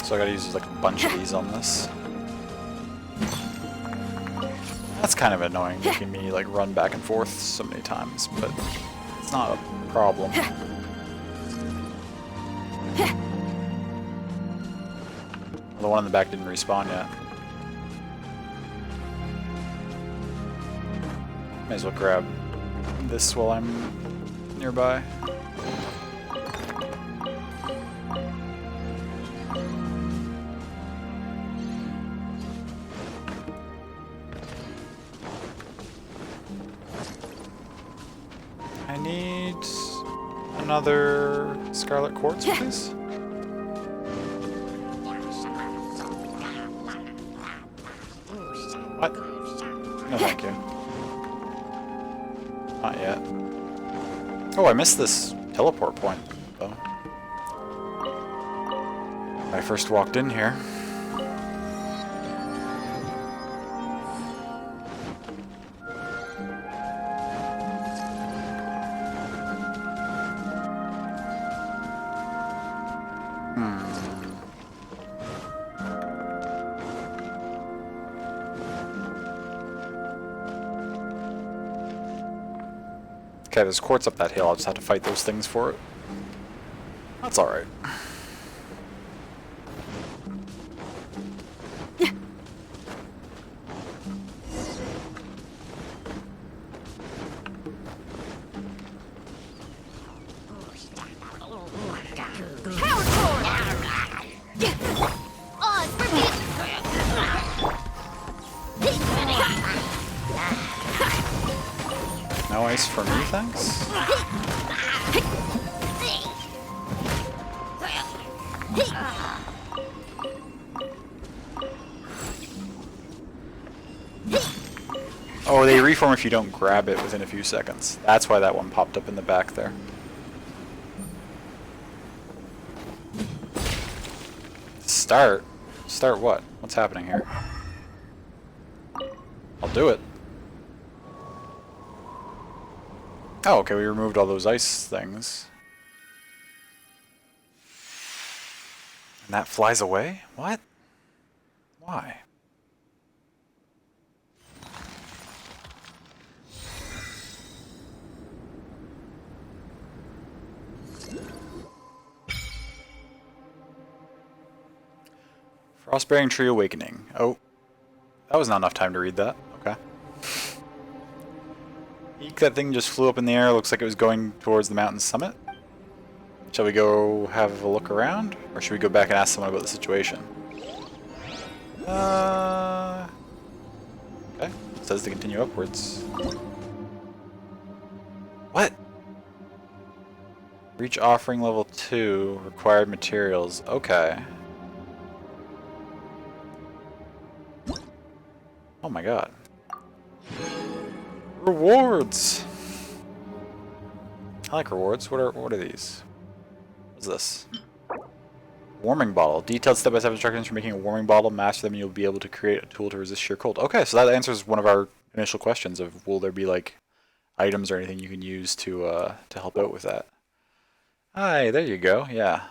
So I gotta use like a bunch of these on this. That's kind of annoying, making me like run back and forth so many times, but it's not a problem. The one in the back didn't respawn yet. May as well grab this while I'm nearby. I need another Scarlet Quartz, please. What? No, thank you. Not yet. Oh, I missed this teleport point, though. When I first walked in here. Okay, there's quartz up that hill. I'll just have to fight those things for it. That's alright. ice for me, thanks? Oh, they reform if you don't grab it within a few seconds. That's why that one popped up in the back there. Start? Start what? What's happening here? I'll do it. Oh, okay, we removed all those ice things. And that flies away? What? Why? Frostbearing Tree Awakening. Oh, that was not enough time to read that. Okay. Eek, that thing just flew up in the air. Looks like it was going towards the mountain summit. Shall we go have a look around? Or should we go back and ask someone about the situation? Okay. It says to continue upwards. What? Reach offering level 2. Required materials. Okay. Oh my god. Rewards! I like rewards. What are these? What's this? Warming bottle. Detailed step-by-step instructions for making a warming bottle. Master them and you'll be able to create a tool to resist sheer cold. Okay, so that answers one of our initial questions of will there be like items or anything you can use to help out with that. Hi, there you go. Yeah.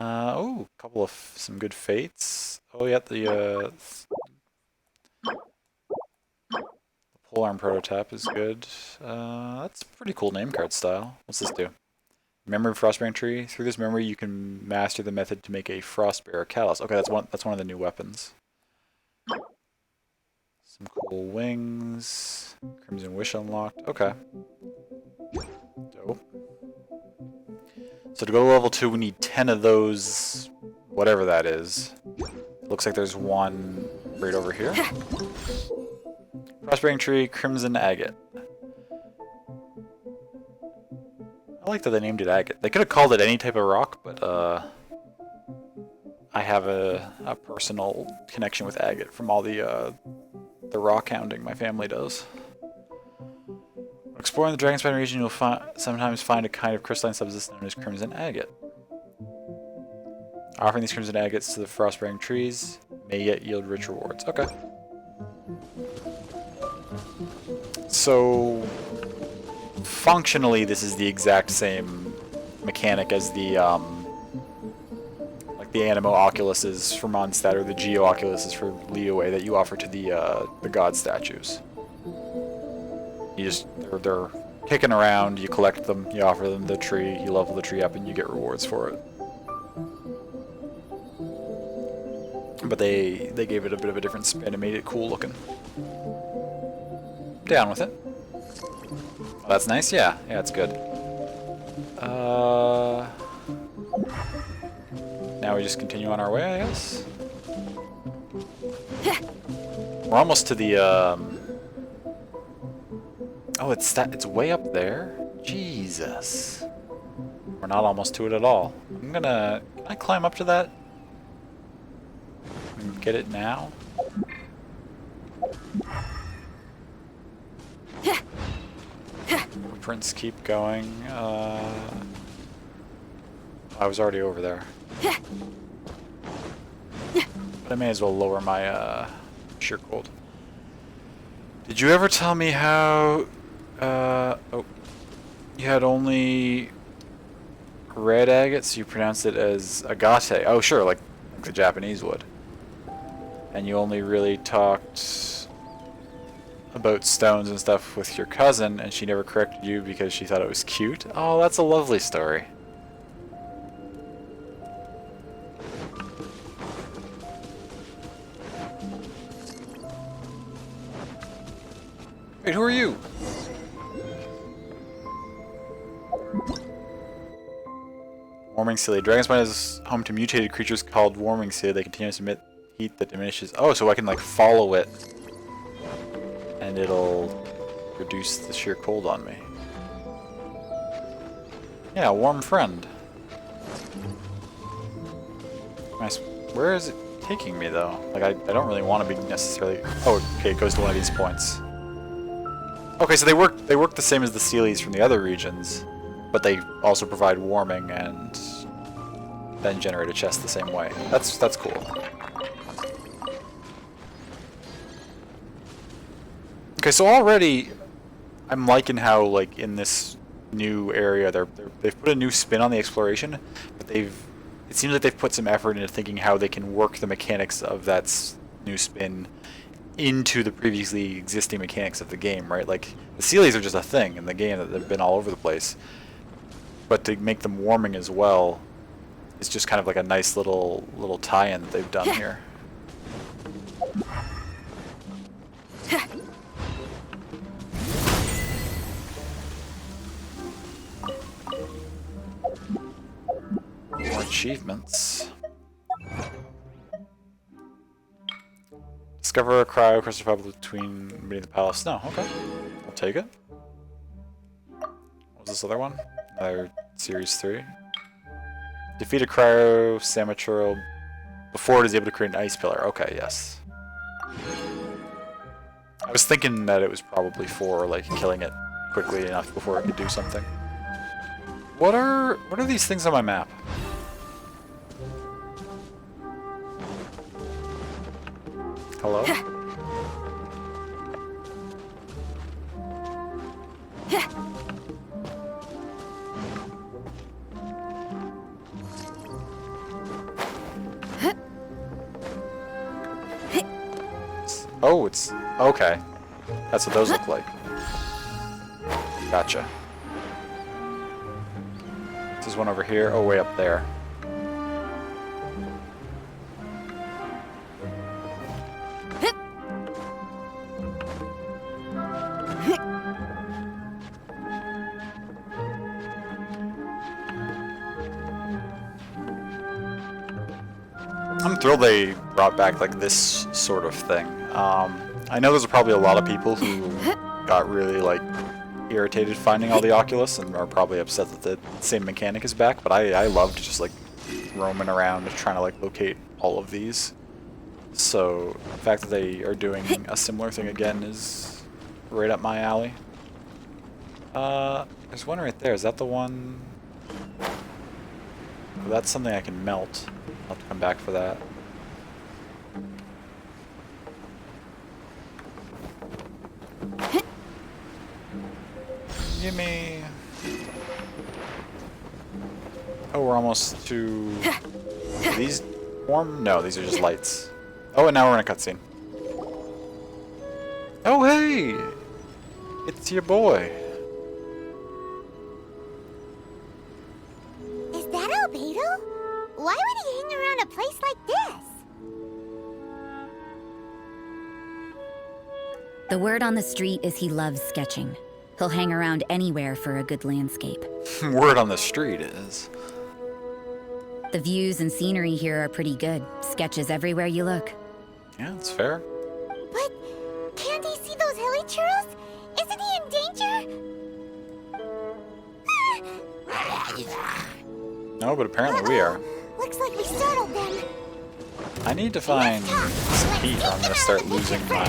Oh, a couple of some good fates. Oh yeah, the polearm prototype is good. That's a pretty cool name card style. What's this do? Memory of Frostbearing Tree. Through this memory, you can master the method to make a Frostbearer Callus. Okay, that's one of the new weapons. Some cool wings. Crimson Wish unlocked. Okay. Dope. So to go to level 2, we need 10 of those, whatever that is. Looks like there's one right over here. Frostbearing Tree, Crimson Agate. I like that they named it agate. They could have called it any type of rock, but I have a personal connection with agate from all the rock hounding my family does. Exploring the Dragonspine region, you'll sometimes find a kind of crystalline substance known as crimson agate. Offering these crimson agates to the frostbearing trees may yet yield rich rewards. Okay. So functionally, this is the exact same mechanic as the like the Animo Oculuses for Mondstadt or the Geo Oculuses for Liyue that you offer to the god statues. You just they're kicking around. You collect them. You offer them the tree. You level the tree up, and you get rewards for it. But they gave it a bit of a different spin and made it cool looking. Down with it. Oh, that's nice. Yeah, it's good. Now we just continue on our way, I guess. We're almost to the oh, it's way up there. Jesus. We're not almost to it at all. Can I climb up to that? Get it now? Footprints keep going. I was already over there. But I may as well lower my sheer cold. Did you ever tell me how oh, you had only red agates? You pronounced it as agate. Oh sure, like the Japanese would. And you only really talked about stones and stuff with your cousin, and she never corrected you because she thought it was cute. Oh, that's a lovely story. Wait, who are you? Warming Cilia. Dragonspine is home to mutated creatures called Warming Cilia. They continuously emit heat that diminishes. Oh, so I can like follow it, and it'll reduce the sheer cold on me. Yeah, warm friend. Nice. Where is it taking me though? Like I don't really want to be necessarily. Oh, okay, it goes to one of these points. Okay, so they work the same as the Sealies from the other regions, but they also provide warming and then generate a chest the same way. That's cool. Okay, so already I'm liking how like in this new area they've put a new spin on the exploration, but it seems like they've put some effort into thinking how they can work the mechanics of that new spin into the previously existing mechanics of the game, right? Like the Sealies are just a thing in the game that they've been all over the place, but to make them warming as well is just kind of like a nice little tie-in that they've done here. More achievements. Discover a cryo crystal fiber beneath the palace. No, okay. I'll take it. What was this other one? Another Series 3. Defeat a cryo Samaturil before it is able to create an ice pillar. Okay, yes. I was thinking that it was probably for like killing it quickly enough before it could do something. What are these things on my map? Hello? Oh, it's okay. That's what those look like. Gotcha. There's one over here. Oh, way up there. I'm thrilled they brought back like this sort of thing. I know there's probably a lot of people who got really like irritated finding all the Oculus and are probably upset that the same mechanic is back, but I loved just like roaming around trying to like locate all of these. So the fact that they are doing a similar thing again is right up my alley. There's one right there. Is that the one? Oh, that's something I can melt. I'll have to come back for that. Gimme. Oh, we're almost to. Are these warm? No, these are just lights. Oh, and now we're in a cutscene. Oh, hey! It's your boy. Is that Albedo? Why would he hang around a place like this? The word on the street is he loves sketching. He'll hang around anywhere for a good landscape. Word on the street is. The views and scenery here are pretty good. Sketches everywhere you look. Yeah, that's fair. But can't he see those hilly churros? Isn't he in danger? No, but apparently we are. Looks like we startled them. I need to find some heat or I'm gonna start losing my,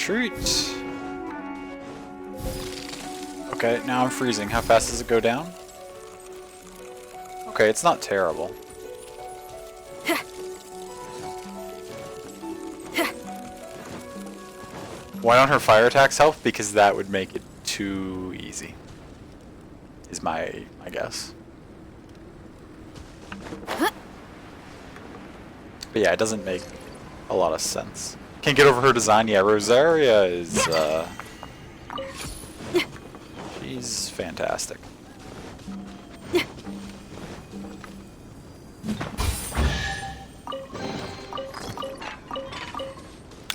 Retreat. Okay, now I'm freezing. How fast does it go down? Okay, it's not terrible. Why don't her fire attacks help? Because that would make it too easy. Is my guess. But yeah, it doesn't make a lot of sense. Can't get over her design. Yeah, Rosaria is, she's fantastic.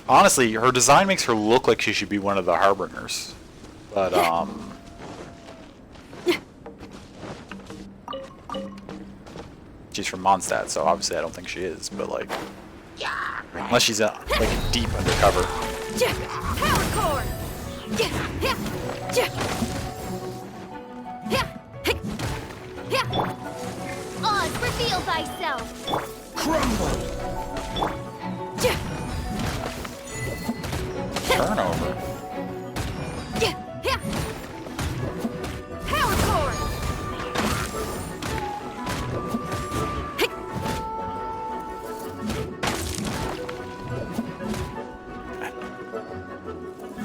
Honestly, her design makes her look like she should be one of the Harbingers. But, I She's from Mondstadt, so obviously I don't think she is, but like, unless she's like deep undercover. Power core! Oz, reveal thyself! Turnover. Power core!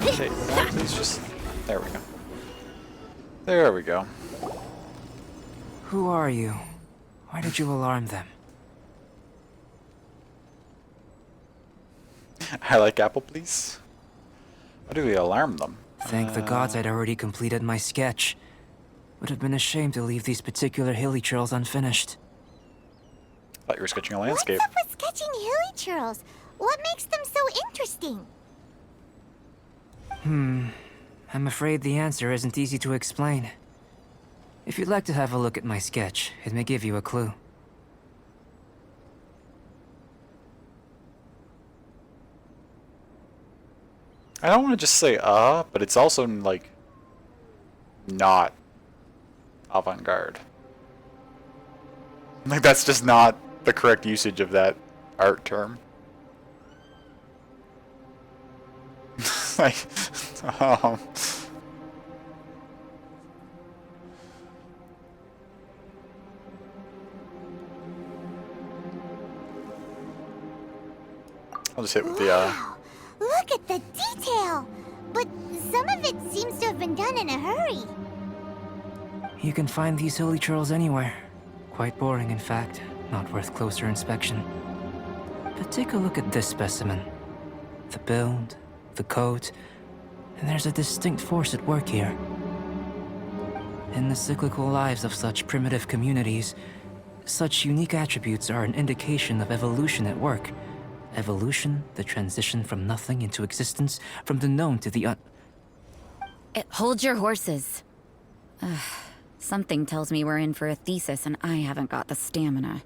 Okay, please just. There we go. There we go. Who are you? Why did you alarm them? I like apple, please. Why do we alarm them? Thank the gods I'd already completed my sketch. Would have been a shame to leave these particular hilly trails unfinished. Thought you were sketching a landscape. What's up with sketching hilly trails? What makes them so interesting? I'm afraid the answer isn't easy to explain. If you'd like to have a look at my sketch, it may give you a clue. I don't want to just say but it's also like not avant-garde. Like that's just not the correct usage of that art term. Like, um, I'll just hit with the Wow! Look at the detail! But some of it seems to have been done in a hurry. You can find these hilly trails anywhere. Quite boring, in fact. Not worth closer inspection. But take a look at this specimen. The build, the coat, and there's a distinct force at work here. In the cyclical lives of such primitive communities, such unique attributes are an indication of evolution at work. Evolution, the transition from nothing into existence, from the known to the Hold your horses. Something tells me we're in for a thesis and I haven't got the stamina.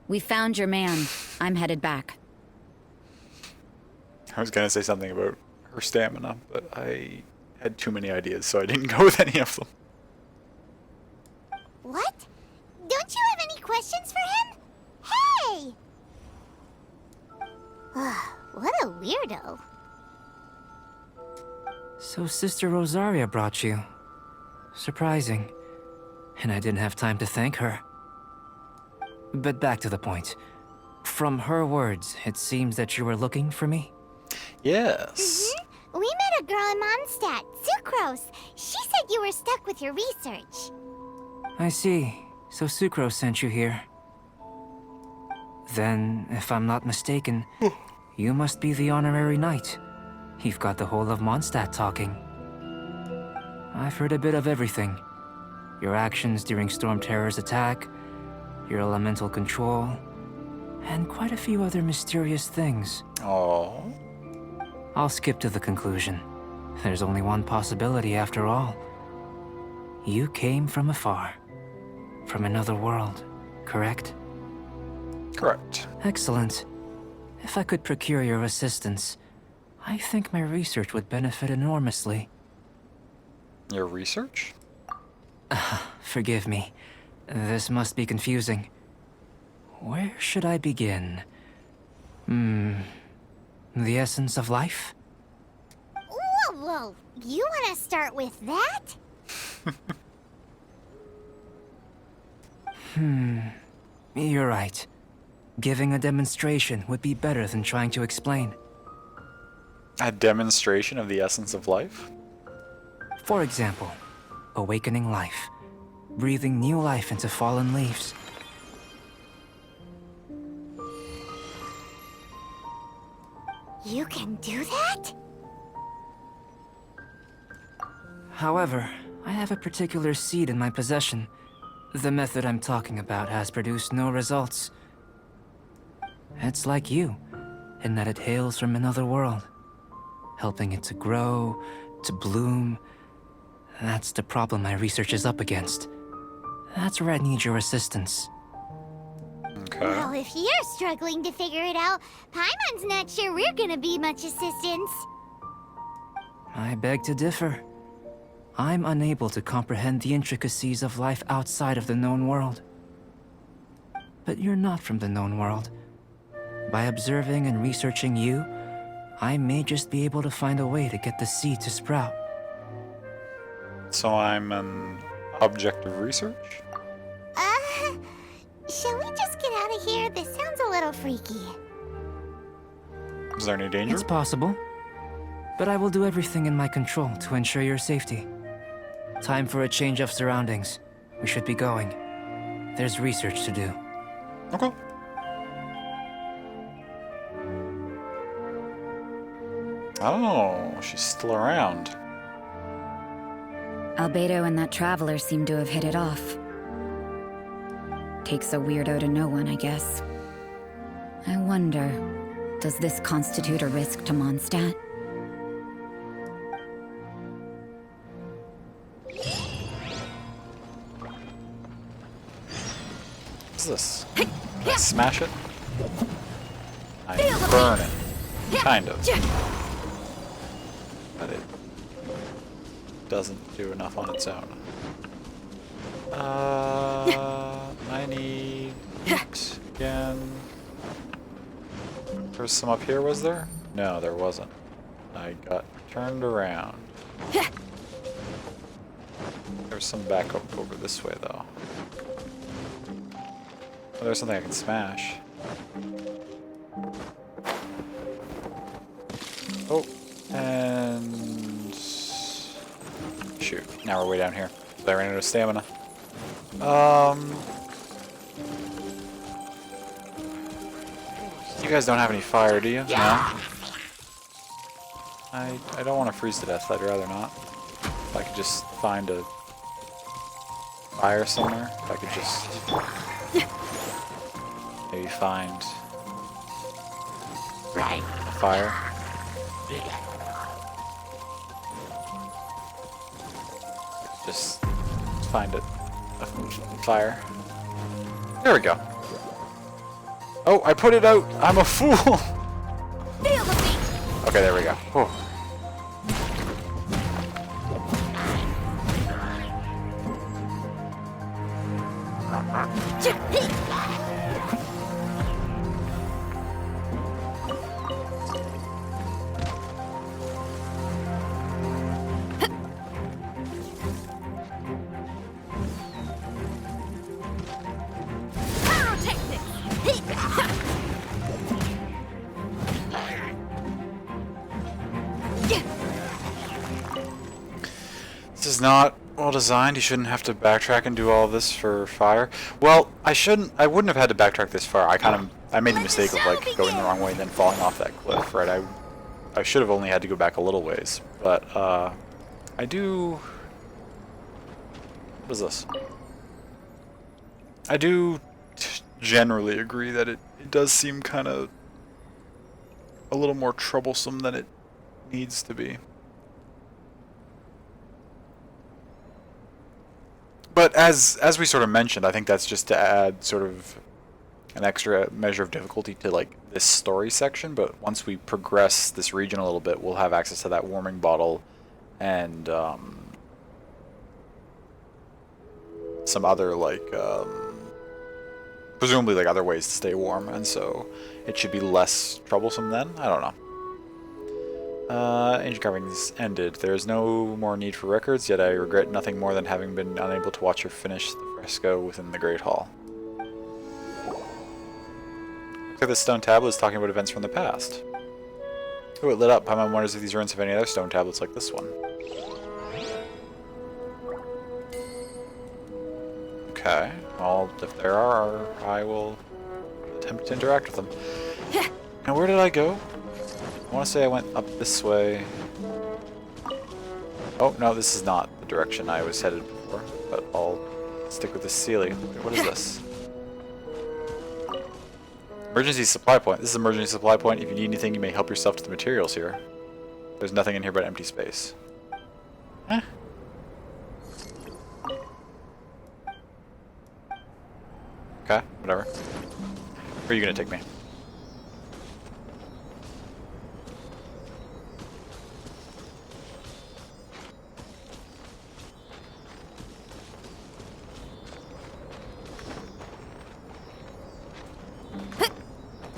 We found your man. I'm headed back. I was gonna say something about her stamina, but I had too many ideas, so I didn't go with any of them. What? Don't you have any questions for him? Hey! What a weirdo. So Sister Rosaria brought you. Surprising. And I didn't have time to thank her. But back to the point. From her words, it seems that you were looking for me? Yes. We met a girl in Mondstadt, Sucrose. She said you were stuck with your research. I see. So Sucrose sent you here. Then, if I'm not mistaken, you must be the honorary knight. You've got the whole of Mondstadt talking. I've heard a bit of everything. Your actions during Storm Terror's attack, your elemental control, and quite a few other mysterious things. Oh. I'll skip to the conclusion. There's only one possibility after all. You came from afar. From another world, correct? Correct. Excellent. If I could procure your assistance, I think my research would benefit enormously. Your research? Forgive me. This must be confusing. Where should I begin? The essence of life? Whoa. You want to start with that? You're right. Giving a demonstration would be better than trying to explain. A demonstration of the essence of life? For example, awakening life. Breathing new life into fallen leaves. You can do that? However, I have a particular seed in my possession. The method I'm talking about has produced no results. It's like you, in that it hails from another world, helping it to grow, to bloom, That's the problem my research is up against. That's where I need your assistance. Okay. Well, if you're struggling to figure it out, Paimon's not sure we're gonna be much assistance. I beg to differ. I'm unable to comprehend the intricacies of life outside of the known world. But you're not from the known world. By observing and researching you, I may just be able to find a way to get the seed to sprout. So I'm an object of research? Shall we just get out of here? This sounds a little freaky. Is there any danger? It's possible. But I will do everything in my control to ensure your safety. Time for a change of surroundings. We should be going. There's research to do. Okay. Oh, she's still around. Albedo and that traveler seem to have hit it off. Takes a weirdo to know one, I guess. I wonder, does this constitute a risk to Mondstadt? What's this? Can I smash it? I burn it. Kind of. But it doesn't do enough on its own. I need it again. There was some up here, was there? No, there wasn't. I got turned around. There's some back up over this way, though. Oh, there's something I can smash. Oh, and... shoot, now we're way down here. I ran out of stamina. You guys don't have any fire, do you? No? I don't want to freeze to death, I'd rather not. If I could just find a fire somewhere, if I could just maybe find a fire. Just find it. A fire. There we go. Oh, I put it out! I'm a fool! Okay, there we go. Whew. This is not well designed. You shouldn't have to backtrack and do all this for fire. Well, I wouldn't have had to backtrack this far. I made the mistake of like going the wrong way and then falling off that cliff, right? I should have only had to go back a little ways, but I do. What is this? I do generally agree that it does seem kind of a little more troublesome than it needs to be. But as we sort of mentioned, I think that's just to add sort of an extra measure of difficulty to like this story section. But once we progress this region a little bit, we'll have access to that warming bottle and some other like presumably like other ways to stay warm, and so it should be less troublesome then. I don't know. Ancient carvings ended. There is no more need for records, yet I regret nothing more than having been unable to watch her finish the fresco within the Great Hall. Look at this stone tablet is talking about events from the past. Oh, it lit up. Paimon wonders if these ruins have any other stone tablets like this one. Okay, well, if there are, I will attempt to interact with them. Now, where did I go? I want to say I went up this way. Oh, no, this is not the direction I was headed before, but I'll stick with the ceiling. What is this? Emergency supply point. This is an emergency supply point. If you need anything, you may help yourself to the materials here. There's nothing in here but empty space. Eh. Okay, whatever. Where are you gonna take me?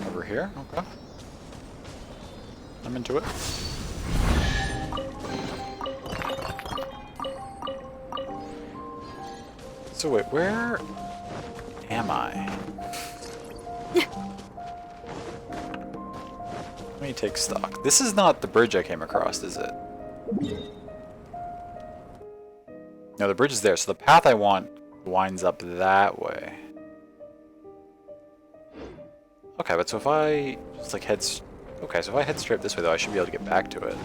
Over here? Okay. I'm into it. So wait, where am I? Let me take stock. This is not the bridge I came across, is it? No, the bridge is there, so the path I want winds up that way. Okay, but so if I just like head... Okay, so if I head straight this way though, I should be able to get back to it.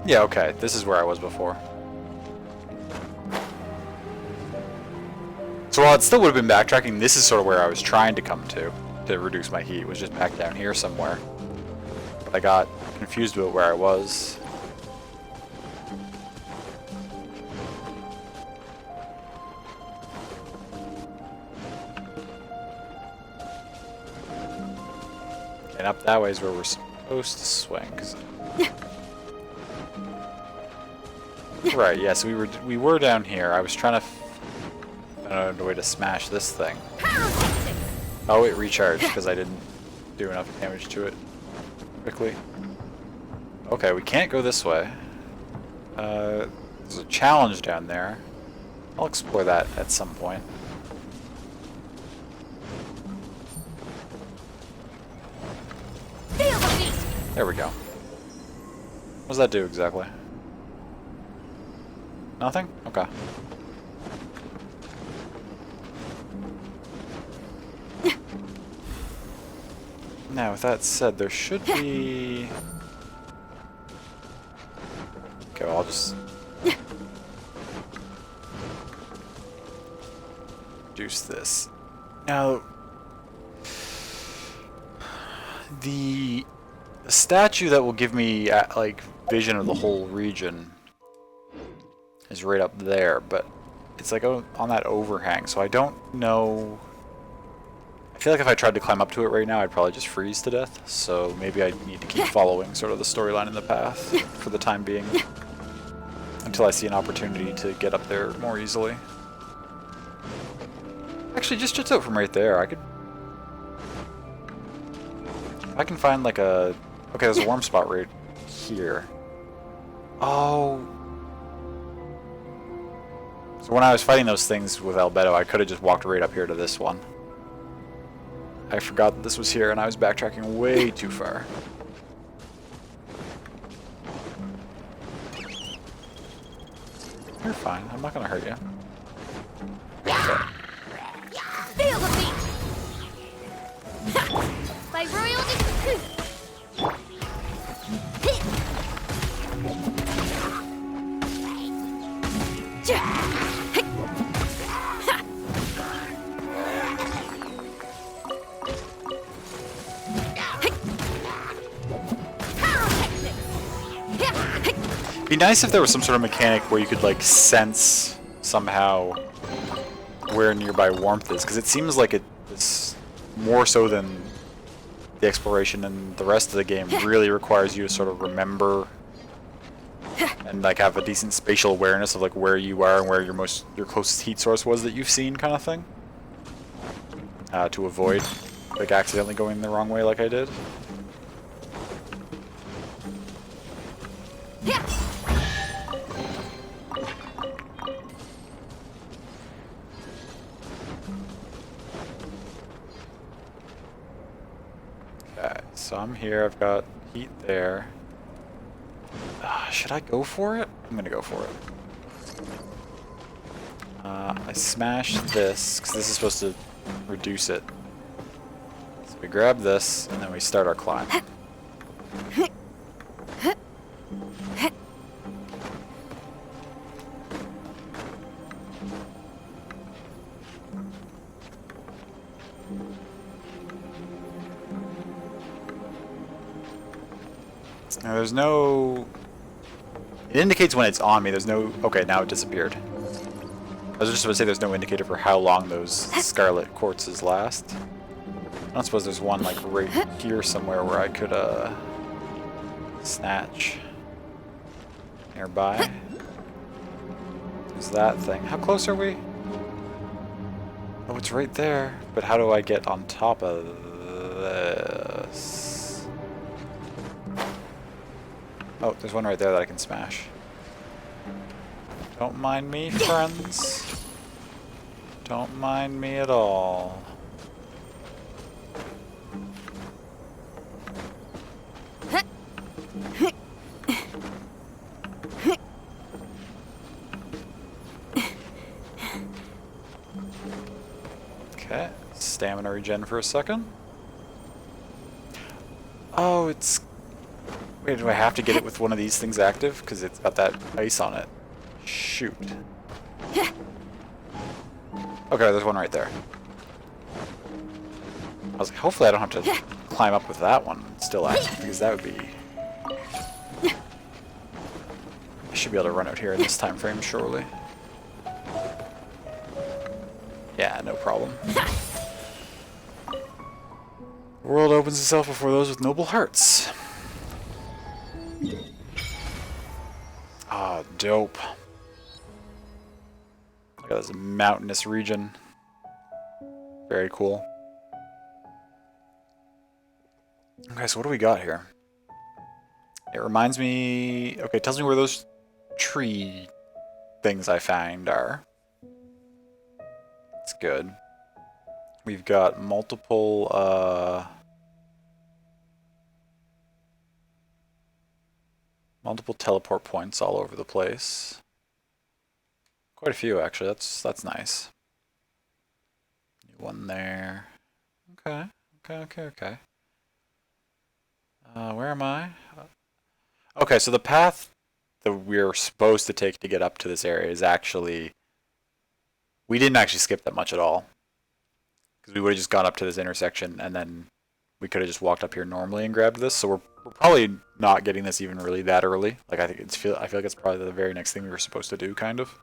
Yeah, okay, this is where I was before. So while it still would have been backtracking, this is sort of where I was trying to come to reduce my heat. It was just back down here somewhere. But I got confused about where I was. And up that way is where we're supposed to swing. Right, yeah, so we were down here. I was trying to find a way to smash this thing. Oh, it recharged because I didn't do enough damage to it quickly. Okay, we can't go this way. There's a challenge down there. I'll explore that at some point. There we go. What does that do exactly? Nothing? Okay. Now, with that said, there should be... Okay, well, I'll just... reduce this. Now... The statue that will give me, like, vision of the whole region is right up there, but it's like on that overhang, so I don't know. I feel like if I tried to climb up to it right now, I'd probably just freeze to death, so maybe I need to keep following sort of the storyline in the path for the time being, until I see an opportunity to get up there more easily. Actually, just out from right there, I can find like a... Okay, there's a warm spot right here. Oh... So when I was fighting those things with Albedo, I could have just walked right up here to this one. I forgot that this was here, and I was backtracking way too far. You're fine. I'm not gonna hurt you. Okay. Feel the beat! By royal decree! Be nice if there was some sort of mechanic where you could like sense somehow where nearby warmth is, because it seems like it's more so than the exploration and the rest of the game really requires you to sort of remember and like have a decent spatial awareness of like where you are and where your closest heat source was that you've seen, kind of thing, to avoid like accidentally going the wrong way like I did. Okay, so I'm here, I've got heat there. Should I go for it? I'm gonna go for it. I smash this, because this is supposed to reduce it. So we grab this, and then we start our climb. Now, there's no... It indicates when it's on me. There's no... Okay, now it disappeared. I was just about to say there's no indicator for how long those scarlet quartzes last. I don't suppose there's one like right here somewhere where I could snatch nearby. There's that thing. How close are we? Oh, it's right there. But how do I get on top of this? Oh, there's one right there that I can smash. Don't mind me, friends. Don't mind me at all. Okay, stamina regen for a second. Oh, it's... Wait, do I have to get it with one of these things active? Because it's got that ice on it. Shoot. Okay, there's one right there. I was like, hopefully I don't have to climb up with that one still active, because that would be... I should be able to run out here in this time frame, surely. Yeah, no problem. The world opens itself before those with noble hearts. Ah, dope. Look at this mountainous region. Very cool. Okay, so what do we got here? It reminds me... Okay, it tells me where those tree things I found are. That's good. We've got multiple, multiple teleport points all over the place. Quite a few, actually. That's nice. New one there. Okay. Where am I? Okay, so the path that we're supposed to take to get up to this area is actually... We didn't actually skip that much at all. Because we would have just gone up to this intersection and then we could have just walked up here normally and grabbed this. So we're probably not getting this even really that early. Like I feel like it's probably the very next thing we were supposed to do, kind of.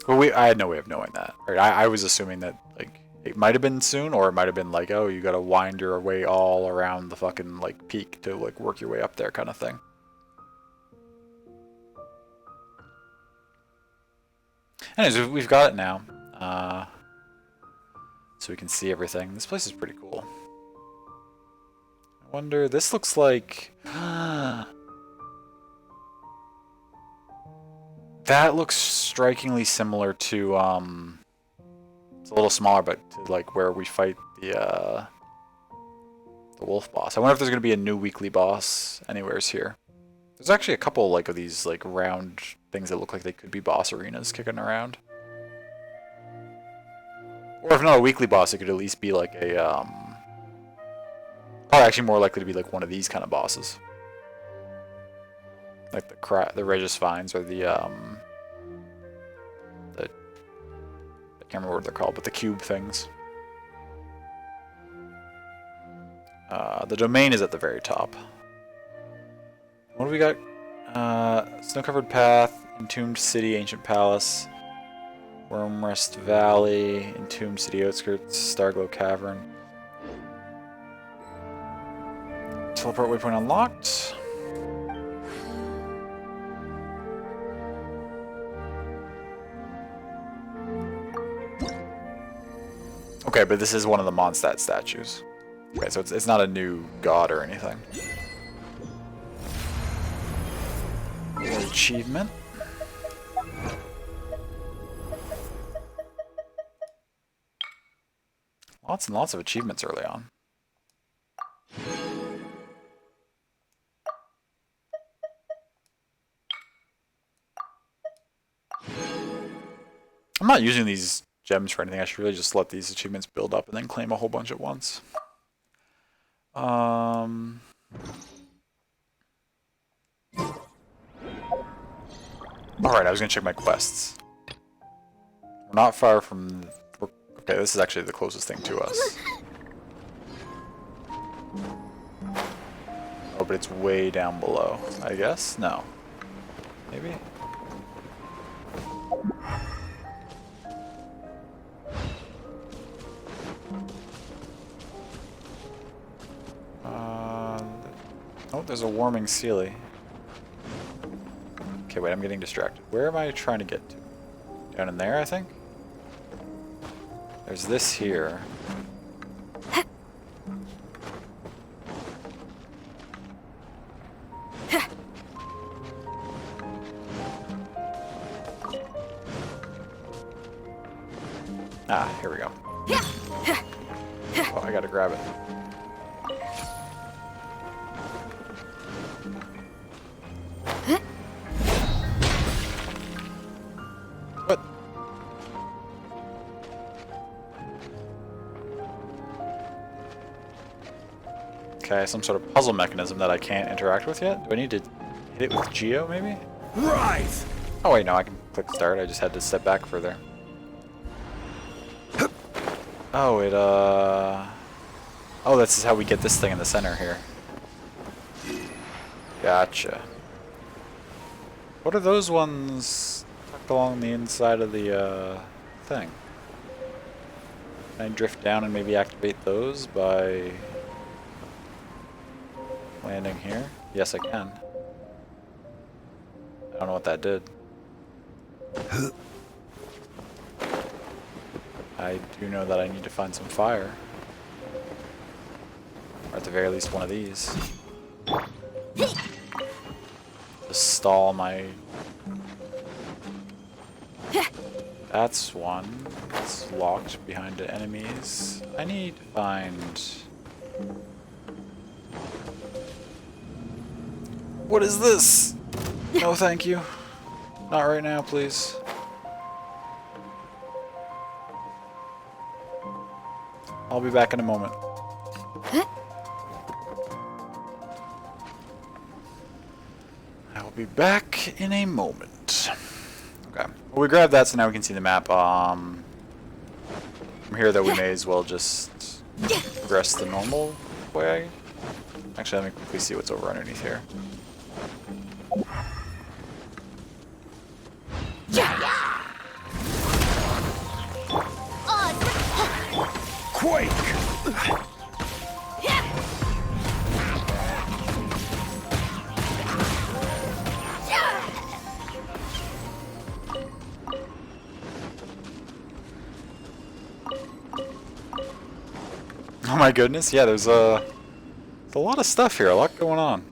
Well, I had no way of knowing that. Right? I was assuming that like it might have been soon, or it might have been like, oh, you gotta wind your way all around the fucking like peak to like work your way up there, kind of thing. Anyways, we've got it now, so we can see everything. This place is pretty cool. I wonder, this looks like... That looks strikingly similar to, it's a little smaller, but to like where we fight the wolf boss. I wonder if there's going to be a new weekly boss anywheres here. There's actually a couple like of these like round things that look like they could be boss arenas kicking around. Or if not a weekly boss, it could at least be like a, probably actually more likely to be like one of these kind of bosses. Like the Regis Vines or the I can't remember what they're called, but the cube things. The domain is at the very top. What do we got? Snow-covered path, entombed city, ancient palace, Wormrest Valley, entombed city outskirts, Starglow Cavern. Teleport waypoint unlocked. Okay, but this is one of the Mondstadt statues. Okay, so it's not a new god or anything. Achievement. Lots and lots of achievements early on. I'm not using these gems for anything. I should really just let these achievements build up and then claim a whole bunch at once. Alright, I was gonna check my quests. We're not far from... We're Okay, this is actually the closest thing to us. Oh, but it's way down below, I guess? No. Maybe? Oh, there's a warming Sealy. Okay, wait, I'm getting distracted. Where am I trying to get to? Down in there, I think? There's this here. Ah, here we go. Oh, I gotta grab it. What? Okay, some sort of puzzle mechanism that I can't interact with yet? Do I need to hit it with Geo, maybe? Rise! Oh wait, no, I can click start. I just had to step back further. Oh, it, oh, this is how we get this thing in the center here. Gotcha. What are those ones tucked along the inside of the, thing? Can I drift down and maybe activate those by landing here? Yes, I can. I don't know what that did. I do know that I need to find some fire. Or at the very least one of these. To stall my... That's one. It's locked behind the enemies. I need to find... What is this? No, thank you. Not right now, please. I'll be back in a moment. I will be back in a moment. Okay. Well, we grabbed that, so now we can see the map. From here, though, we may as well just progress the normal way. Actually, let me quickly see what's over underneath here. Quake! Oh my goodness, yeah, there's a lot of stuff here, a lot going on.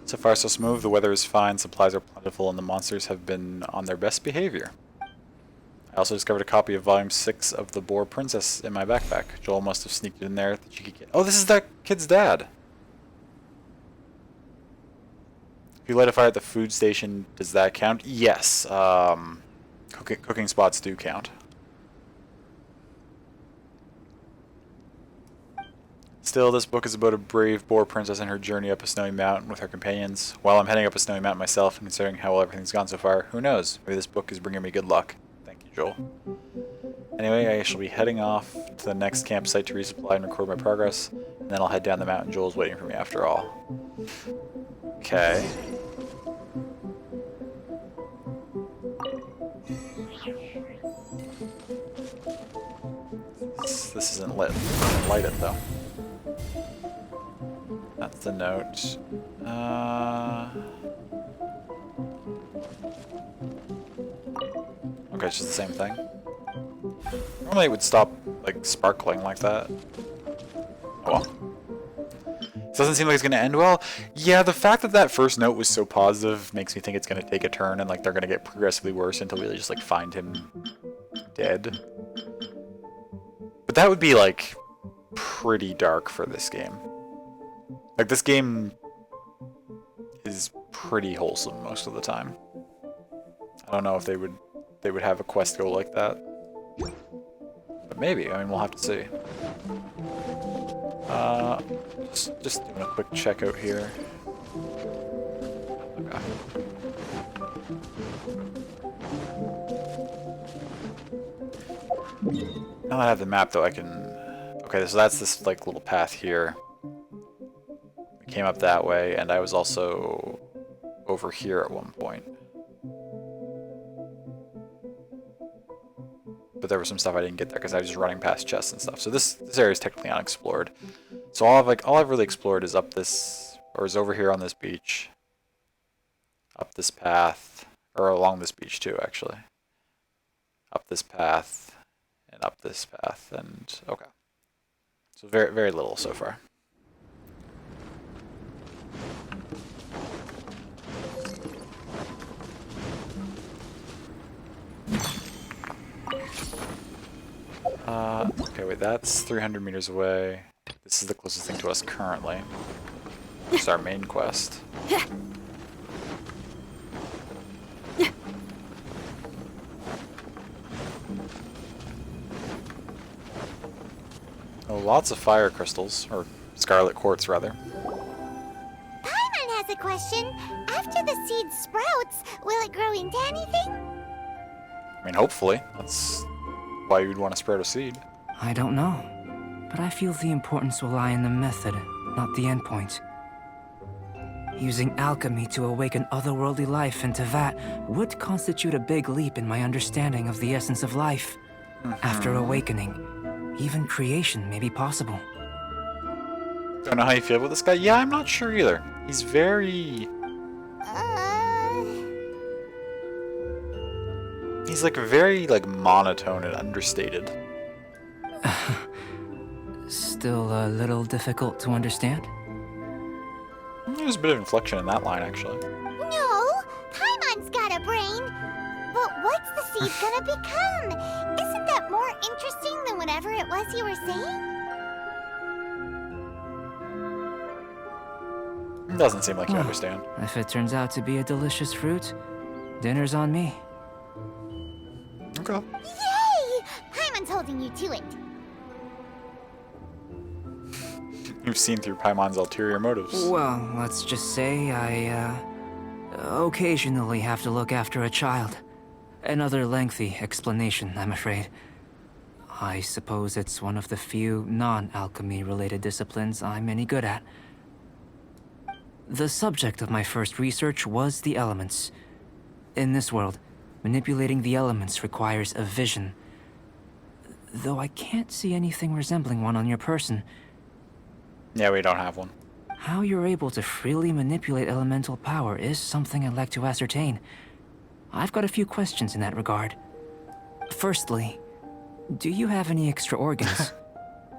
So far so smooth, the weather is fine, supplies are plentiful, and the monsters have been on their best behavior. I also discovered a copy of Volume 6 of The Boar Princess in my backpack. Joel must have sneaked it in there that you could get... Oh, this is that kid's dad! If you light a fire at the food station, does that count? Yes. Cooking spots do count. Still, this book is about a brave boar princess and her journey up a snowy mountain with her companions. While I'm heading up a snowy mountain myself, and considering how well everything's gone so far, who knows? Maybe this book is bringing me good luck. Thank you, Joel. Anyway, I shall be heading off to the next campsite to resupply and record my progress, and then I'll head down the mountain. Joel's waiting for me after all. Okay. This isn't lit. I can light it, though. That's the note. Okay, it's just the same thing. Normally it would stop, like, sparkling like that. Oh well. This doesn't seem like it's gonna end well. Yeah, the fact that that first note was so positive makes me think it's gonna take a turn and, like, they're gonna get progressively worse until we just, like, find him dead. But that would be, like, pretty dark for this game. Like, this game is pretty wholesome most of the time. I don't know if they would have a quest go like that. But maybe, I mean, we'll have to see. Just doing a quick check out here. Okay. Now that I have the map, though, I can... Okay, so that's this, like, little path here. We came up that way, and I was also over here at one point. But there was some stuff I didn't get there because I was just running past chests and stuff. So this area is technically unexplored. So all I've really explored is up this, or is over here on this beach, up this path, or along this beach too, actually. Up this path, and up this path, and okay. So very, very little so far. Okay, wait, that's 300 meters away. This is the closest thing to us currently. It's our main quest. Oh, lots of fire crystals, or scarlet quartz rather. Paimon has a question. After the seed sprouts, will it grow into anything? I mean, hopefully. That's why you'd want to spread a seed. I don't know, but I feel the importance will lie in the method, not the endpoint. Using alchemy to awaken otherworldly life into that would constitute a big leap in my understanding of the essence of life. After awakening, even creation may be possible. Don't know how you feel about this guy? Yeah, I'm not sure either. He's very... He's like very monotone and understated. Still a little difficult to understand? There's a bit of inflection in that line, actually. No, Paimon's got a brain. But what's the seed gonna become? Isn't that more interesting than whatever it was you were saying? Doesn't seem like you understand. If it turns out to be a delicious fruit, dinner's on me. Okay. Yay! Paimon's holding you to it. You've seen through Paimon's ulterior motives. Well, let's just say I, occasionally have to look after a child. Another lengthy explanation, I'm afraid. I suppose it's one of the few non-alchemy related disciplines I'm any good at. The subject of my first research was the elements. In this world, manipulating the elements requires a vision. Though I can't see anything resembling one on your person. Yeah, we don't have one. How you're able to freely manipulate elemental power is something I'd like to ascertain. I've got a few questions in that regard. Firstly, do you have any extra organs?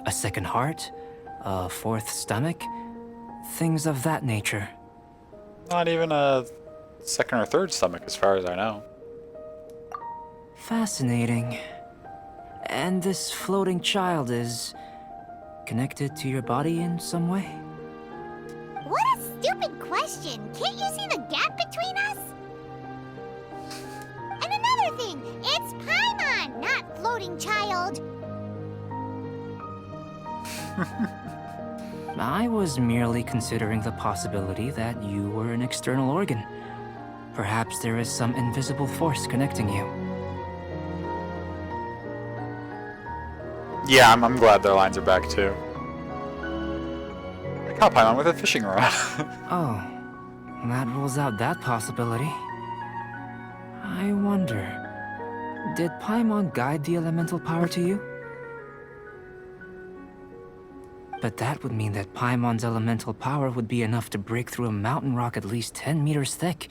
A second heart? A fourth stomach? Things of that nature. Not even a second or third stomach, as far as I know. Fascinating. And this floating child is connected to your body in some way? What a stupid question! Can't you see the gap between us? And another thing, it's Paimon, not floating child. I was merely considering the possibility that you were an external organ. Perhaps there is some invisible force connecting you. Yeah, I'm glad their lines are back too. I caught Paimon with a fishing rod. Oh, that rules out that possibility. I wonder, did Paimon guide the elemental power to you? But that would mean that Paimon's elemental power would be enough to break through a mountain rock at least 10 meters thick,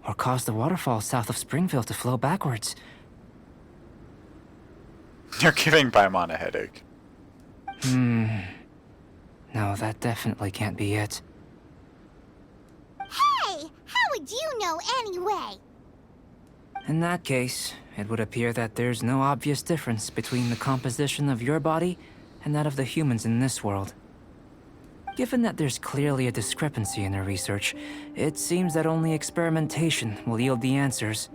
or cause the waterfall south of Springfield to flow backwards. You're giving Paimon a headache. No, that definitely can't be it. Hey, how would you know anyway? In that case, it would appear that there's no obvious difference between the composition of your body and that of the humans in this world. Given that there's clearly a discrepancy in their research, it seems that only experimentation will yield the answers.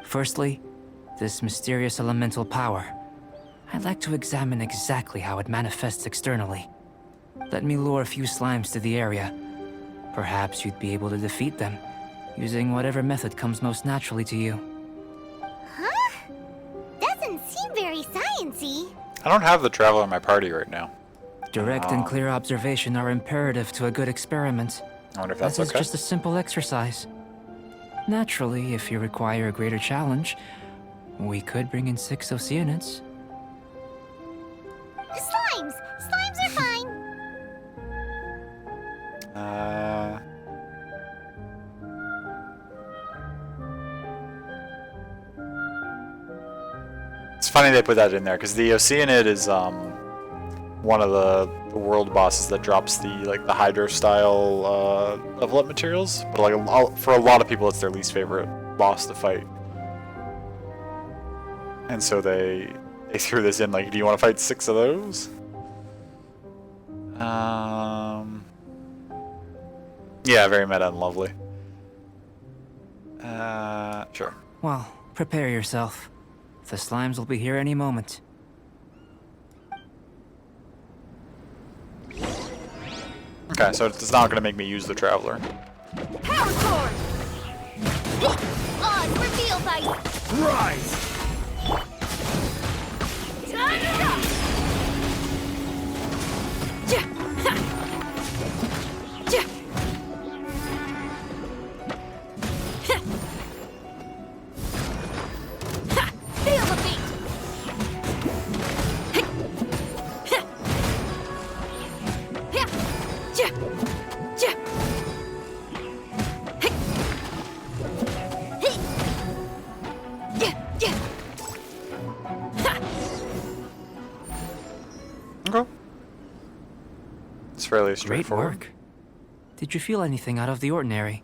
Firstly, this mysterious elemental power. I'd like to examine exactly how it manifests externally. Let me lure a few slimes to the area. Perhaps you'd be able to defeat them, using whatever method comes most naturally to you. Huh? Doesn't doesn't seem very sciencey. I don't have the Traveler in my party right now. Direct and clear observation are imperative to a good experiment. I wonder if that's This is okay. just a simple exercise. Naturally, if you require a greater challenge, we could bring in 6 Oceanids. Slimes! Slimes are fine. It's funny they put that in there because the Oceanid is one of the world bosses that drops the Hydro style level up materials, but for a lot of people it's their least favorite boss to fight. And so they threw this in like, do you want to fight 6 of those? Yeah, very meta and lovely. Sure. Well, prepare yourself. The slimes will be here any moment. Okay, so it's not going to make me use the Traveler. Power cord! On, reveal fight! Rise! Time to rock! Ja! Ha! Ja! Ha! Ha! Feel the beat! Hey! Ha! Ja! Ja! Ja! Hey! Hey! Ja! Ja! Ha! Okay. It's fairly Great straightforward. work. Did you feel anything out of the ordinary?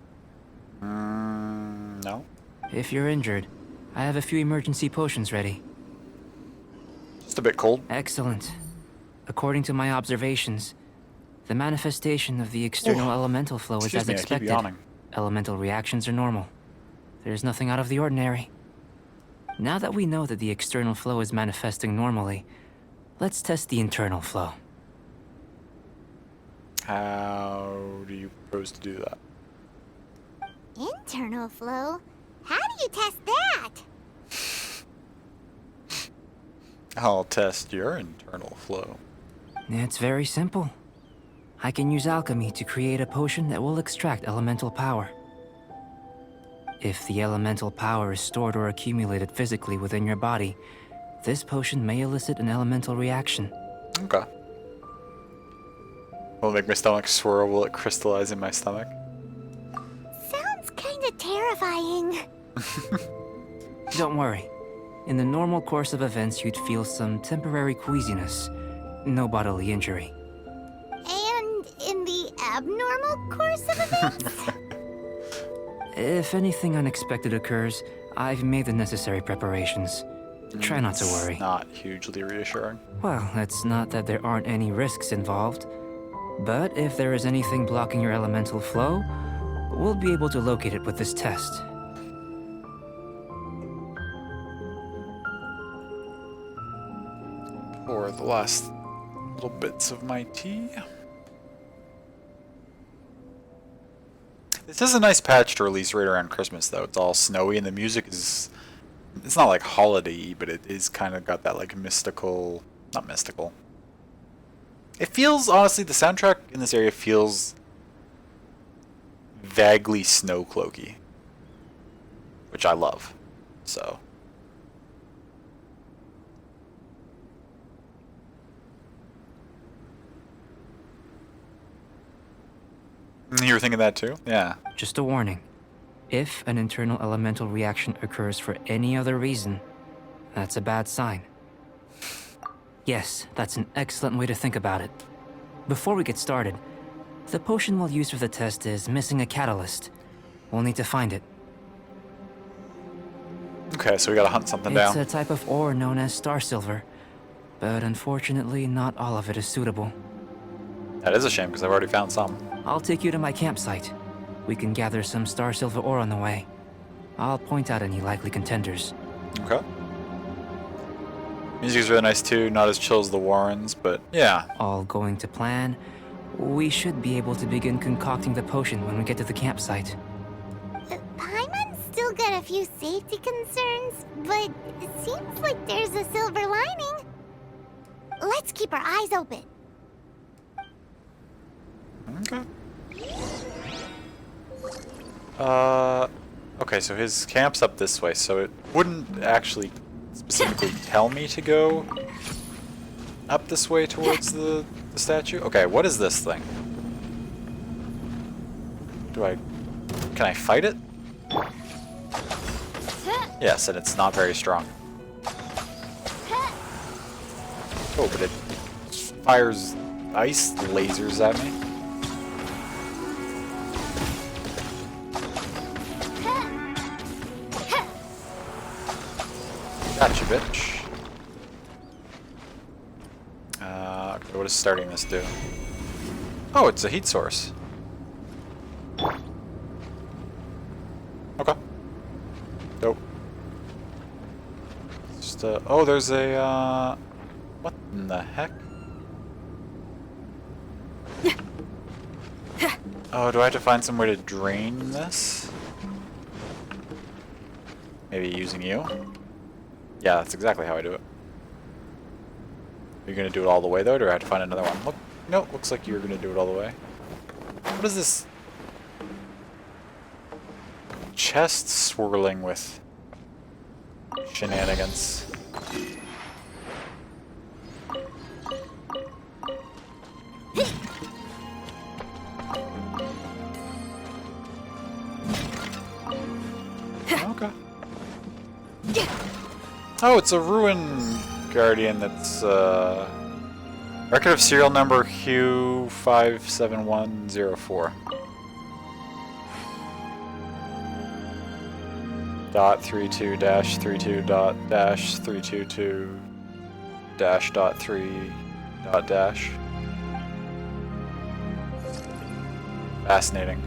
No. If you're injured, I have a few emergency potions ready. Just a bit cold. Excellent. According to my observations, the manifestation of the external elemental flow is Excuse as me, I keep expected. yawning. Elemental reactions are normal. There's nothing out of the ordinary. Now that we know that the external flow is manifesting normally, let's test the internal flow. How do you propose to do that? Internal flow? How do you test that? I'll test your internal flow. It's very simple. I can use alchemy to create a potion that will extract elemental power. If the elemental power is stored or accumulated physically within your body, this potion may elicit an elemental reaction. Okay. Will it make my stomach swirl? Will it crystallize in my stomach? Sounds kinda terrifying. Don't worry. In the normal course of events, you'd feel some temporary queasiness. No bodily injury. And in the abnormal course of events? If anything unexpected occurs, I've made the necessary preparations. Try not to worry. Not hugely reassuring. Well, it's not that there aren't any risks involved. But if there is anything blocking your elemental flow, we'll be able to locate it with this test. Pour the last little bits of my tea. This is a nice patch to release right around Christmas, though. It's all snowy, and the music is... It's not like holiday-y, but it is kind of got that, like, mystical... Not mystical. It feels, honestly, the soundtrack in this area feels vaguely snow-cloaky. Which I love. So... You were thinking that too? Yeah. Just a warning. If an internal elemental reaction occurs for any other reason, that's a bad sign. Yes, that's an excellent way to think about it. Before we get started, the potion we'll use for the test is missing a catalyst. We'll need to find it. Okay, so we gotta hunt something It's down. a type of ore known as star silver, but unfortunately not all of it is suitable. That is a shame, because I've already found some. I'll take you to my campsite. We can gather some star silver ore on the way. I'll point out any likely contenders. Okay. Music's really nice too, not as chill as the Warrens, but yeah. All going to plan, we should be able to begin concocting the potion when we get to the campsite. Paimon's still got a few safety concerns, but it seems like there's a silver lining. Let's keep our eyes open. Okay. Okay, so his camp's up this way, so it wouldn't actually specifically tell me to go up this way towards the statue. Okay, what is this thing? Can I fight it? Yes, and it's not very strong. Oh, but it fires ice lasers at me. Gotcha, bitch. Okay, what does starting this do? Oh, it's a heat source. Okay. Dope. Just, oh, there's a, what in the heck? Oh, do I have to find some way to drain this? Maybe using you? Yeah, that's exactly how I do it. Are you gonna do it all the way though, or do I have to find another one? Look, no, looks like you're gonna do it all the way. What is this? Chest swirling with shenanigans. Okay. Oh, it's a ruin guardian that's record of serial number Q57104. .32-32.-322-3 . Fascinating.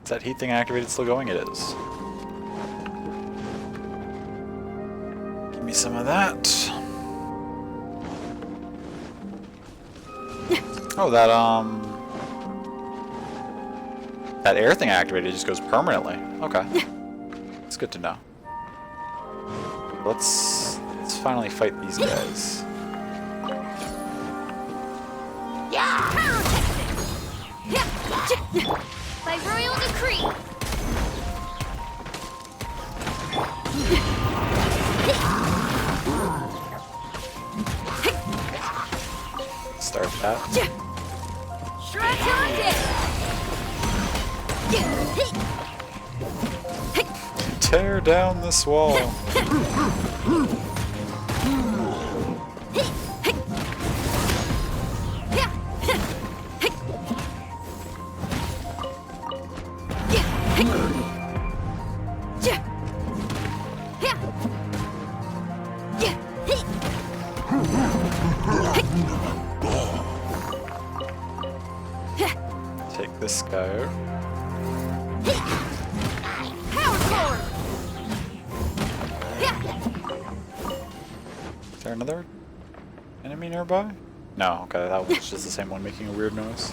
Is that heat thing activated still going? It is. Give me some of that. Oh, that air thing activated just goes permanently. Okay. It's good to know. Let's finally fight these guys. By royal decree. Start that. Tear down this wall. Take this guy out. Is there another enemy nearby? No, okay, that was just the same one making a weird noise.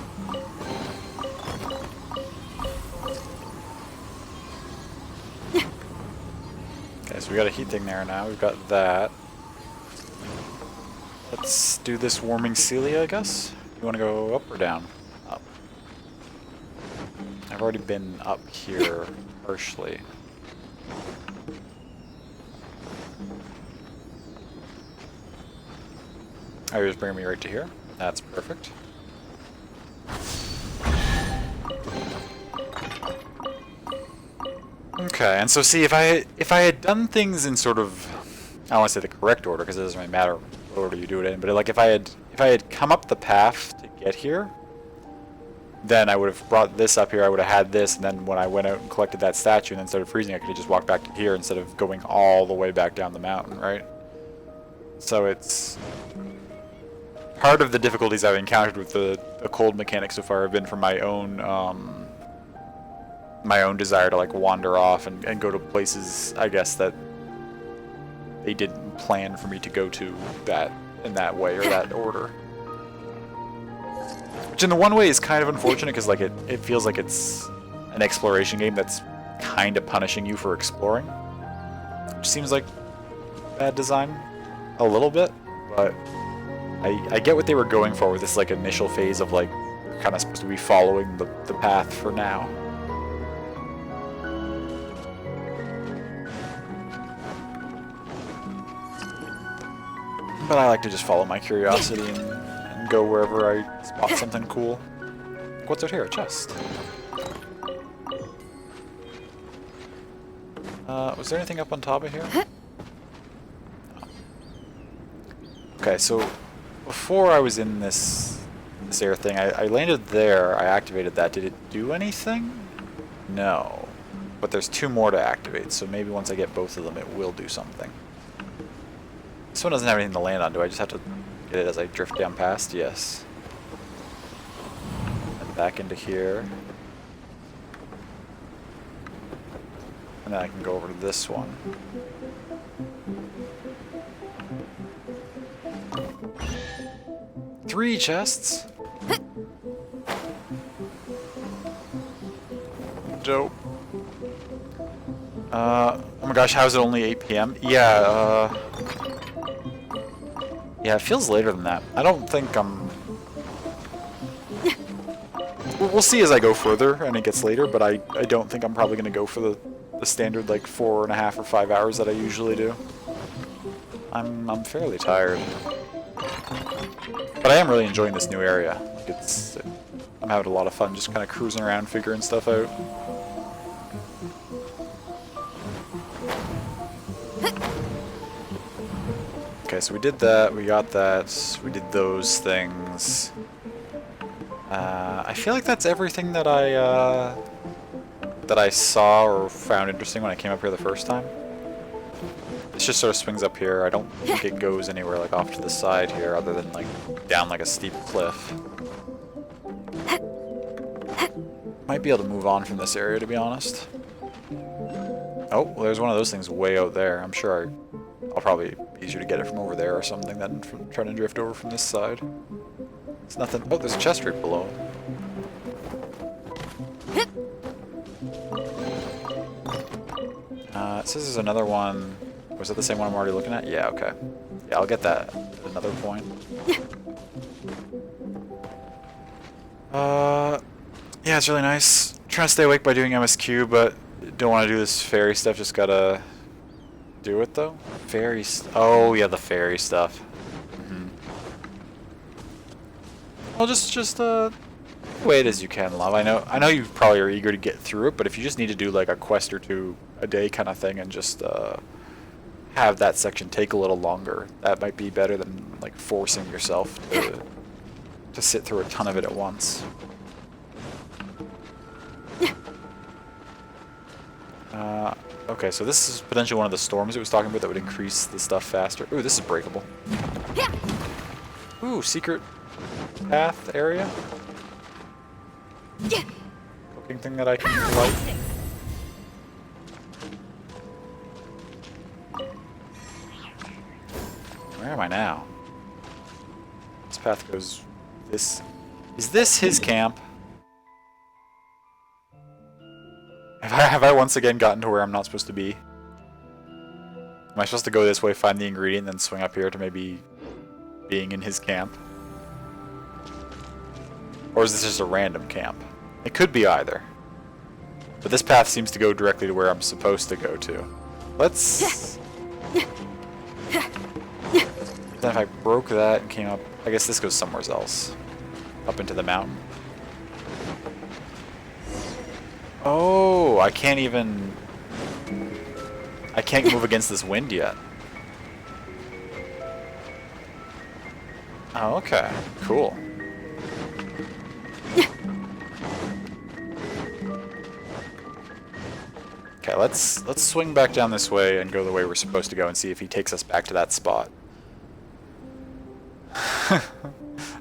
Okay, so we got a heat thing there now. We've got that. Let's do this warming Celia, I guess. You want to go up or down? Up. I've already been up here partially. Oh, you're just bringing me right to here? That's perfect. Okay, and so see, if I had done things in sort of, I don't want to say the correct order because it doesn't really matter what order you do it in, but like if I had come up the path to get here, then I would have brought this up here, I would have had this, and then when I went out and collected that statue and then started freezing, I could have just walked back to here instead of going all the way back down the mountain, right? So it's part of the difficulties I've encountered with the cold mechanic so far have been from my own my own desire to like wander off and go to places, I guess, that they didn't plan for me to go to that in that way or that order. Which in the one way is kind of unfortunate because like it feels like it's an exploration game that's kind of punishing you for exploring. Which seems like bad design a little bit, but I get what they were going for with this like initial phase of like kind of supposed to be following the path for now. But I like to just follow my curiosity and go wherever I spot something cool. What's out here? A chest. Was there anything up on top of here? No. Okay, so before I was in this air thing, I landed there, I activated that. Did it do anything? No. But there's 2 more to activate, so maybe once I get both of them it will do something. This one doesn't have anything to land on. Do I just have to get it as I drift down past? Yes. And back into here. And then I can go over to this one. Three chests? Dope. Oh my gosh, how is it only 8 p.m.? Yeah, yeah, it feels later than that. I don't think I'm... We'll see as I go further and it gets later, but I don't think I'm probably going to go for the standard like 4.5 or 5 hours that I usually do. I'm fairly tired. But I am really enjoying this new area. Like I'm having a lot of fun just kind of cruising around, figuring stuff out. Okay, so we did that, we got that, we did those things. I feel like that's everything that I saw or found interesting when I came up here the first time. This just sort of swings up here. I don't think it goes anywhere like off to the side here other than like down like a steep cliff. Might be able to move on from this area, to be honest. Oh, well, there's one of those things way out there. I'm sure I'll probably be easier to get it from over there or something than from trying to drift over from this side. It's nothing. Oh, there's a chest right below. It says there's another one. Was that the same one I'm already looking at? Yeah, okay. Yeah, I'll get that at another point. Yeah, it's really nice. Trying to stay awake by doing MSQ, but don't want to do this fairy stuff. Just gotta do it though. Oh yeah, the fairy stuff. Well, just wait as you can, love. I know you probably are eager to get through it, but if you just need to do like a quest or 2 a day kind of thing and just have that section take a little longer, that might be better than like forcing yourself to sit through a ton of it at once. Okay, so this is potentially one of the storms it was talking about that would increase the stuff faster. Ooh, this is breakable. Ooh, secret path area. Cooking thing that I can light. Where am I now? This path goes this. Is this his camp? Have I once again gotten to where I'm not supposed to be? Am I supposed to go this way, find the ingredient, then swing up here to maybe being in his camp? Or is this just a random camp? It could be either. But this path seems to go directly to where I'm supposed to go to. Let's... Then if I broke that and came up... I guess this goes somewhere else. Up into the mountain. Oh, I can't even... I can't move against this wind yet. Oh, okay. Cool. Okay, let's swing back down this way and go the way we're supposed to go and see if he takes us back to that spot.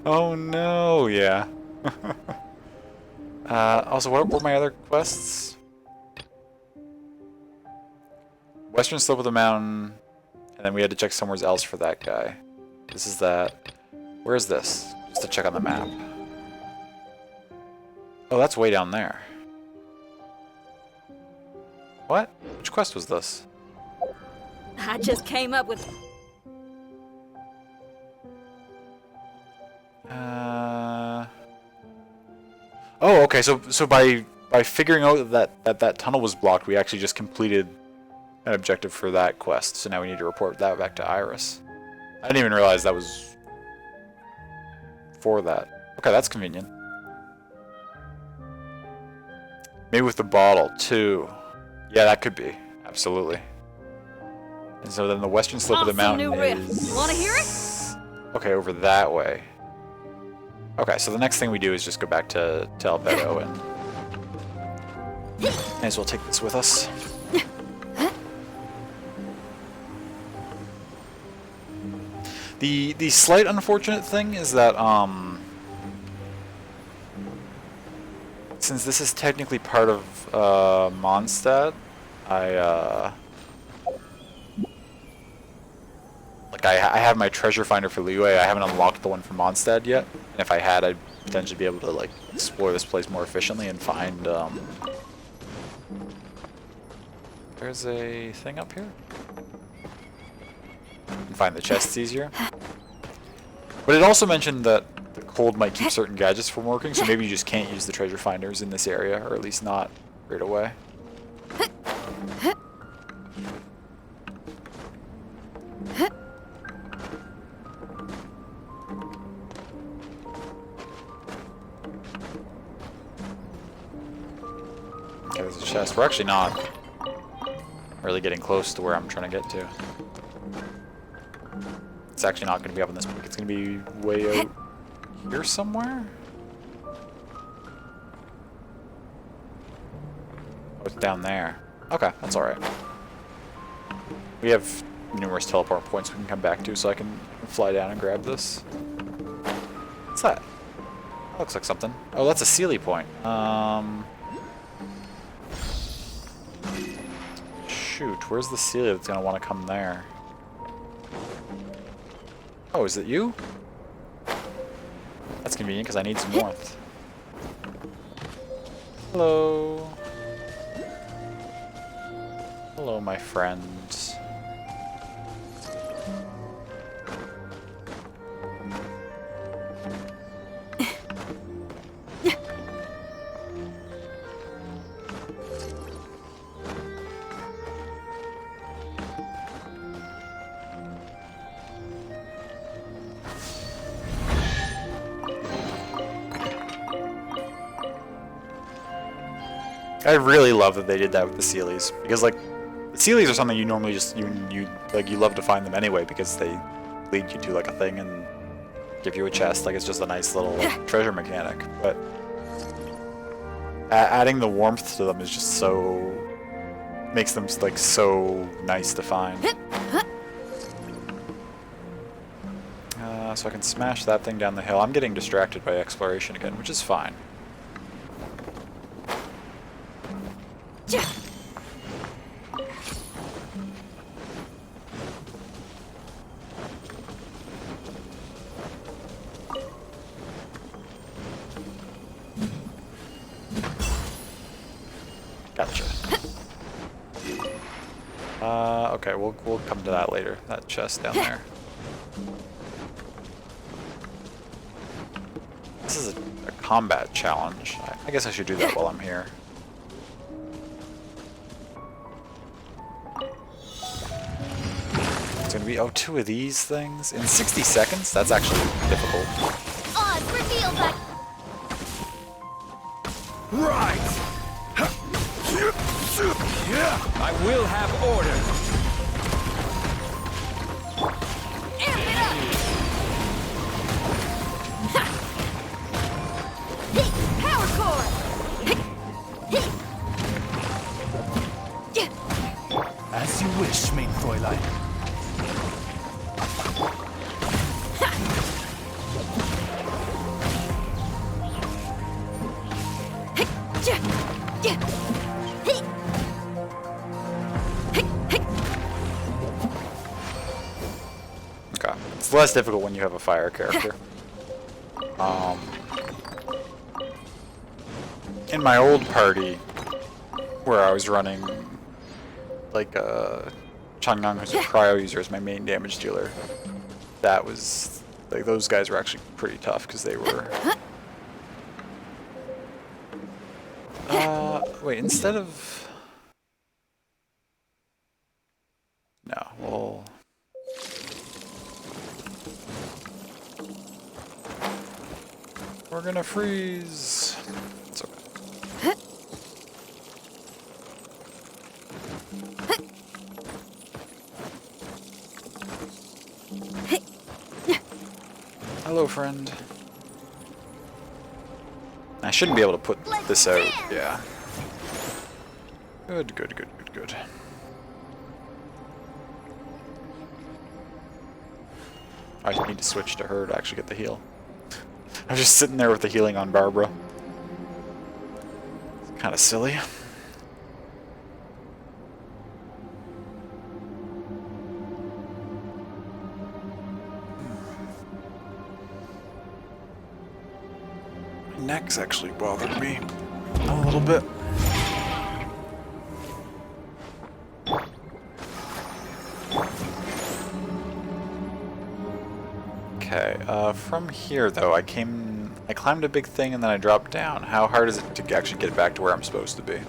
Oh no, yeah. Also, what were my other quests? Western slope of the mountain, and then we had to check somewhere else for that guy. This is that. Where is this? Just to check on the map. Oh, that's way down there. What? Which quest was this? I just came up with... Oh, okay. So by figuring out that tunnel was blocked, we actually just completed an objective for that quest. So now we need to report that back to Iris. I didn't even realize that was for that. Okay, that's convenient. Maybe with the bottle too. Yeah, that could be. Absolutely. And so then the western slope of the mountain is... Wanna hear it? Okay, over that way. Okay, so the next thing we do is just go back to Albedo and... May as well take this with us. The slight unfortunate thing is that, since this is technically part of Mondstadt, I have my treasure finder for Liyue. I haven't unlocked the one for Mondstadt yet, and if I had, I'd potentially be able to like explore this place more efficiently and find. There's a thing up here. And find the chests easier. But it also mentioned that the cold might keep certain gadgets from working, so maybe you just can't use the treasure finders in this area, or at least not right away. Okay, there's a chest. We're actually not really getting close to where I'm trying to get to. It's actually not going to be up in this peak. It's going to be way out here somewhere? Oh, it's down there. Okay, that's alright. We have numerous teleport points we can come back to, so I can fly down and grab this. What's that? That looks like something. Oh, that's a Sealy point. Shoot, where's the Sealy that's going to want to come there? Oh, is it you? That's convenient because I need some warmth. Hello. Hello, my friends. I really love that they did that with the Sealies, because like the Sealies are something you normally just you love to find them anyway because they lead you to like a thing and give you a chest. Like it's just a nice little like, treasure mechanic. But adding the warmth to them is just so makes them like so nice to find. So I can smash that thing down the hill. I'm getting distracted by exploration again, which is fine. Gotcha. Okay, we'll come to that later. That chest down there. This is a combat challenge. I guess I should do that while I'm here. It's gonna be, oh, 2 of these things in 60 seconds? That's actually difficult. Oz, reveal that. Right! I will have order! Amp it up! Power core! As you wish, mein Fräulein. less difficult when you have a fire character. In my old party, where I was running, like, Changnam, who's a cryo user, as my main damage dealer, that was, like, those guys were actually pretty tough, because they were... wait, instead of... No, well... We're gonna freeze. It's okay. Hello, friend. I shouldn't be able to put this out. Yeah. Good, good, good, good, good. I just need to switch to her to actually get the heal. I was just sitting there with the healing on Barbara. It's kind of silly. My neck's actually bothering me a little bit. Okay, from here though, I climbed a big thing and then I dropped down. How hard is it to actually get back to where I'm supposed to be?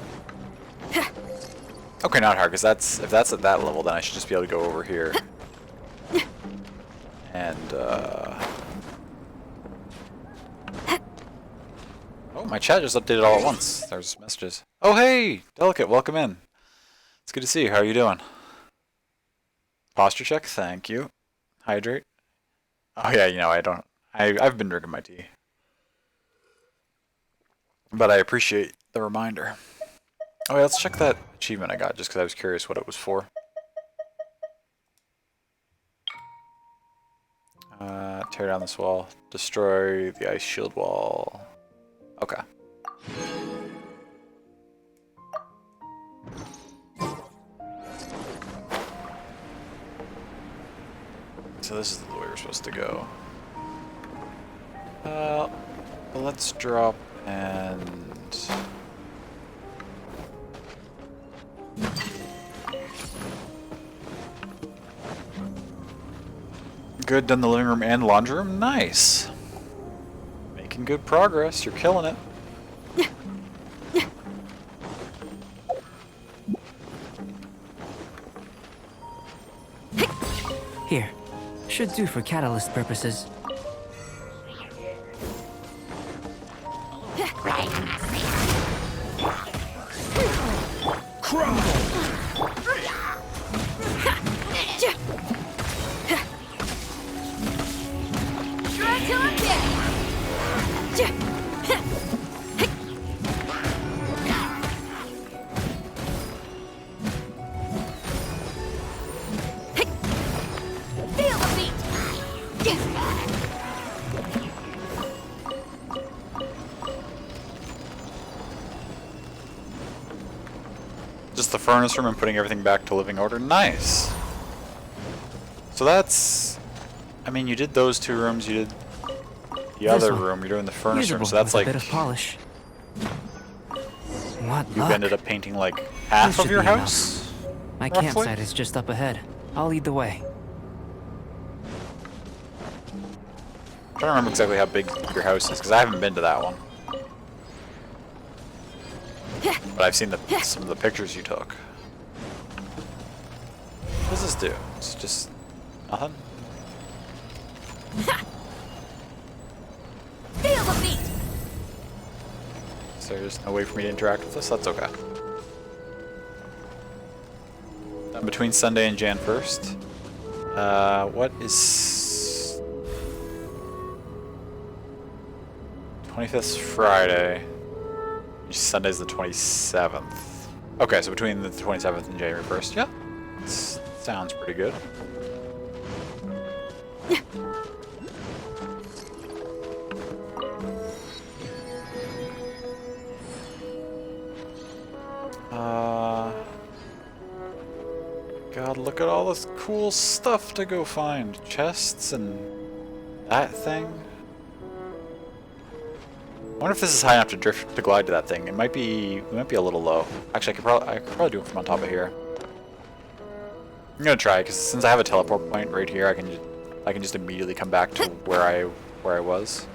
Okay, not hard, because if that's at that level, then I should just be able to go over here. And, oh, my chat just updated all at once. There's messages. Oh, hey! Delicate, welcome in. It's good to see you. How are you doing? Posture check, thank you. Hydrate. Oh yeah, you know, I've been drinking my tea. But I appreciate the reminder. Oh yeah, let's check that achievement I got, just because I was curious what it was for. Tear down this wall. Destroy the ice shield wall. Okay. So this is the way we're supposed to go. Let's drop and... Good, done the living room and laundry room? Nice! Making good progress, you're killing it. Here. Should do for catalyst purposes. Just the furnace room and putting everything back to living order. Nice! So that's... I mean, you did those two rooms, you did the other room, you're doing the furnace room, so that's like... a bit of polish. What You've luck. ended up painting like half of your house? My roughly? campsite is just up ahead. I'll lead the way. I'm trying to remember exactly how big your house is, because I haven't been to that one. But I've seen some of the pictures you took. What does this do? It's just nothing? Feel the beat! Is there just no way for me to interact with this? That's okay. Done between Sunday and Jan 1st. What is... 25th Friday. Sunday's the 27th. Okay, so between the 27th and January 1st. Yeah. Sounds pretty good. God, look at all this cool stuff to go find. Chests and that thing. I wonder if this is high enough to glide to that thing. It might be a little low. Actually, I could probably do it from on top of here. I'm gonna try because since I have a teleport point right here, I can just immediately come back to where I was.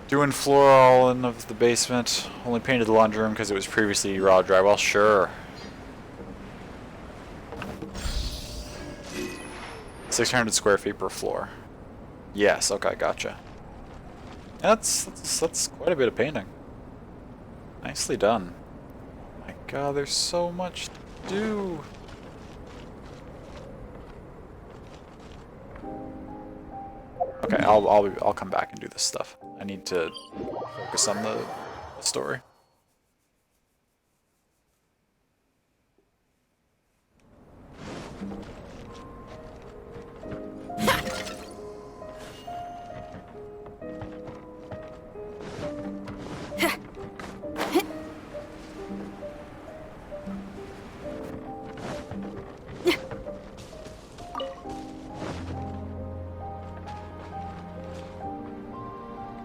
Doing floor all in of the basement. Only painted the laundry room because it was previously raw drywall. Sure. 600 square feet per floor. Yes. Okay. Gotcha. That's quite a bit of painting. Nicely done. Oh my God, there's so much to do. Okay, I'll come back and do this stuff. I need to focus on the story.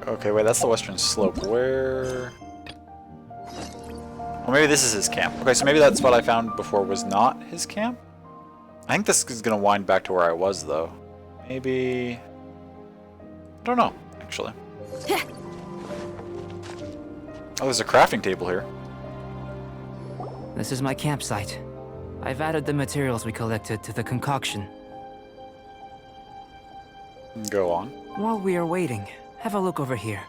Okay, wait, that's the western slope. Where... Well, maybe this is his camp. Okay, so maybe that spot I found before was not his camp? I think this is going to wind back to where I was, though. Maybe... I don't know, actually. Oh, there's a crafting table here. This is my campsite. I've added the materials we collected to the concoction. Go on. While we are waiting, have a look over here.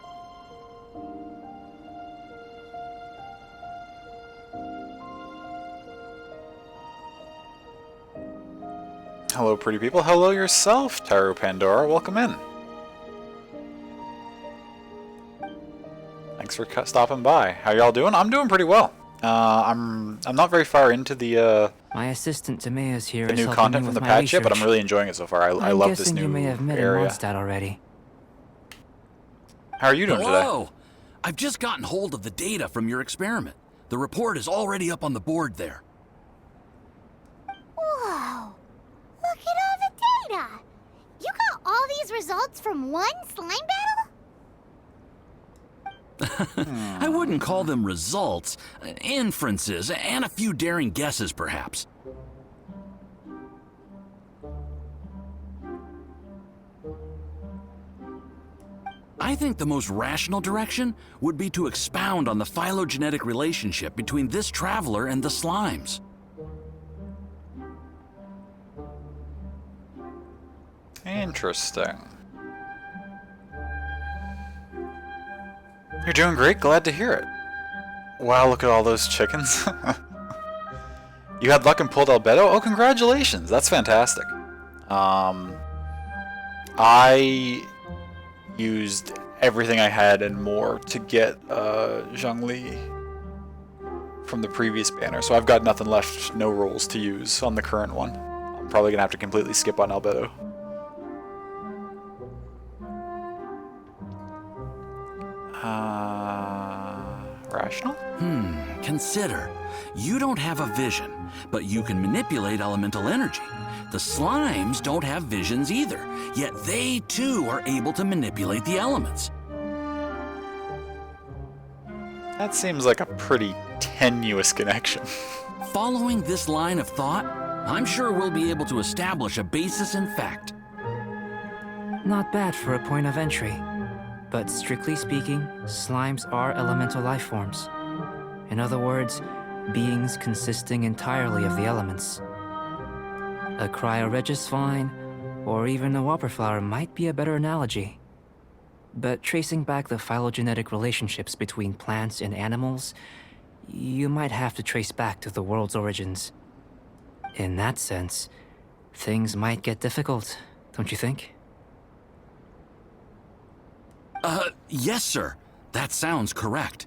Hello, pretty people. Hello yourself, Taru Pandora. Welcome in. Thanks for stopping by. How y'all doing? I'm doing pretty well. I'm not very far into the my assistant Timaeus here the is new helping content me from with the my patch yet, but I'm research. really enjoying it so far. I I'm love this guessing new you may have met area. in Mondstadt already. How are you doing today? Hello! I've just gotten hold of the data from your experiment. The report is already up on the board there. Whoa! Look at all the data! You got all these results from one slime battle? I wouldn't call them results, inferences, and a few daring guesses, perhaps. I think the most rational direction would be to expound on the phylogenetic relationship between this traveler and the slimes. Interesting. You're doing great. Glad to hear it. Wow, look at all those chickens. You had luck and pulled Albedo? Oh, congratulations. That's fantastic. I used everything I had and more to get Zhongli from the previous banner, so I've got nothing left, no rolls to use on the current one. I'm probably going to have to completely skip on Albedo. Rational? Consider. You don't have a vision, but you can manipulate elemental energy. The slimes don't have visions either, yet they too are able to manipulate the elements. That seems like a pretty tenuous connection. Following this line of thought, I'm sure we'll be able to establish a basis in fact. Not bad for a point of entry. But strictly speaking, slimes are elemental life forms. In other words, beings consisting entirely of the elements. A cryoregisvine, or even a whopper flower might be a better analogy. But tracing back the phylogenetic relationships between plants and animals, you might have to trace back to the world's origins. In that sense, things might get difficult, don't you think? Yes, sir. That sounds correct.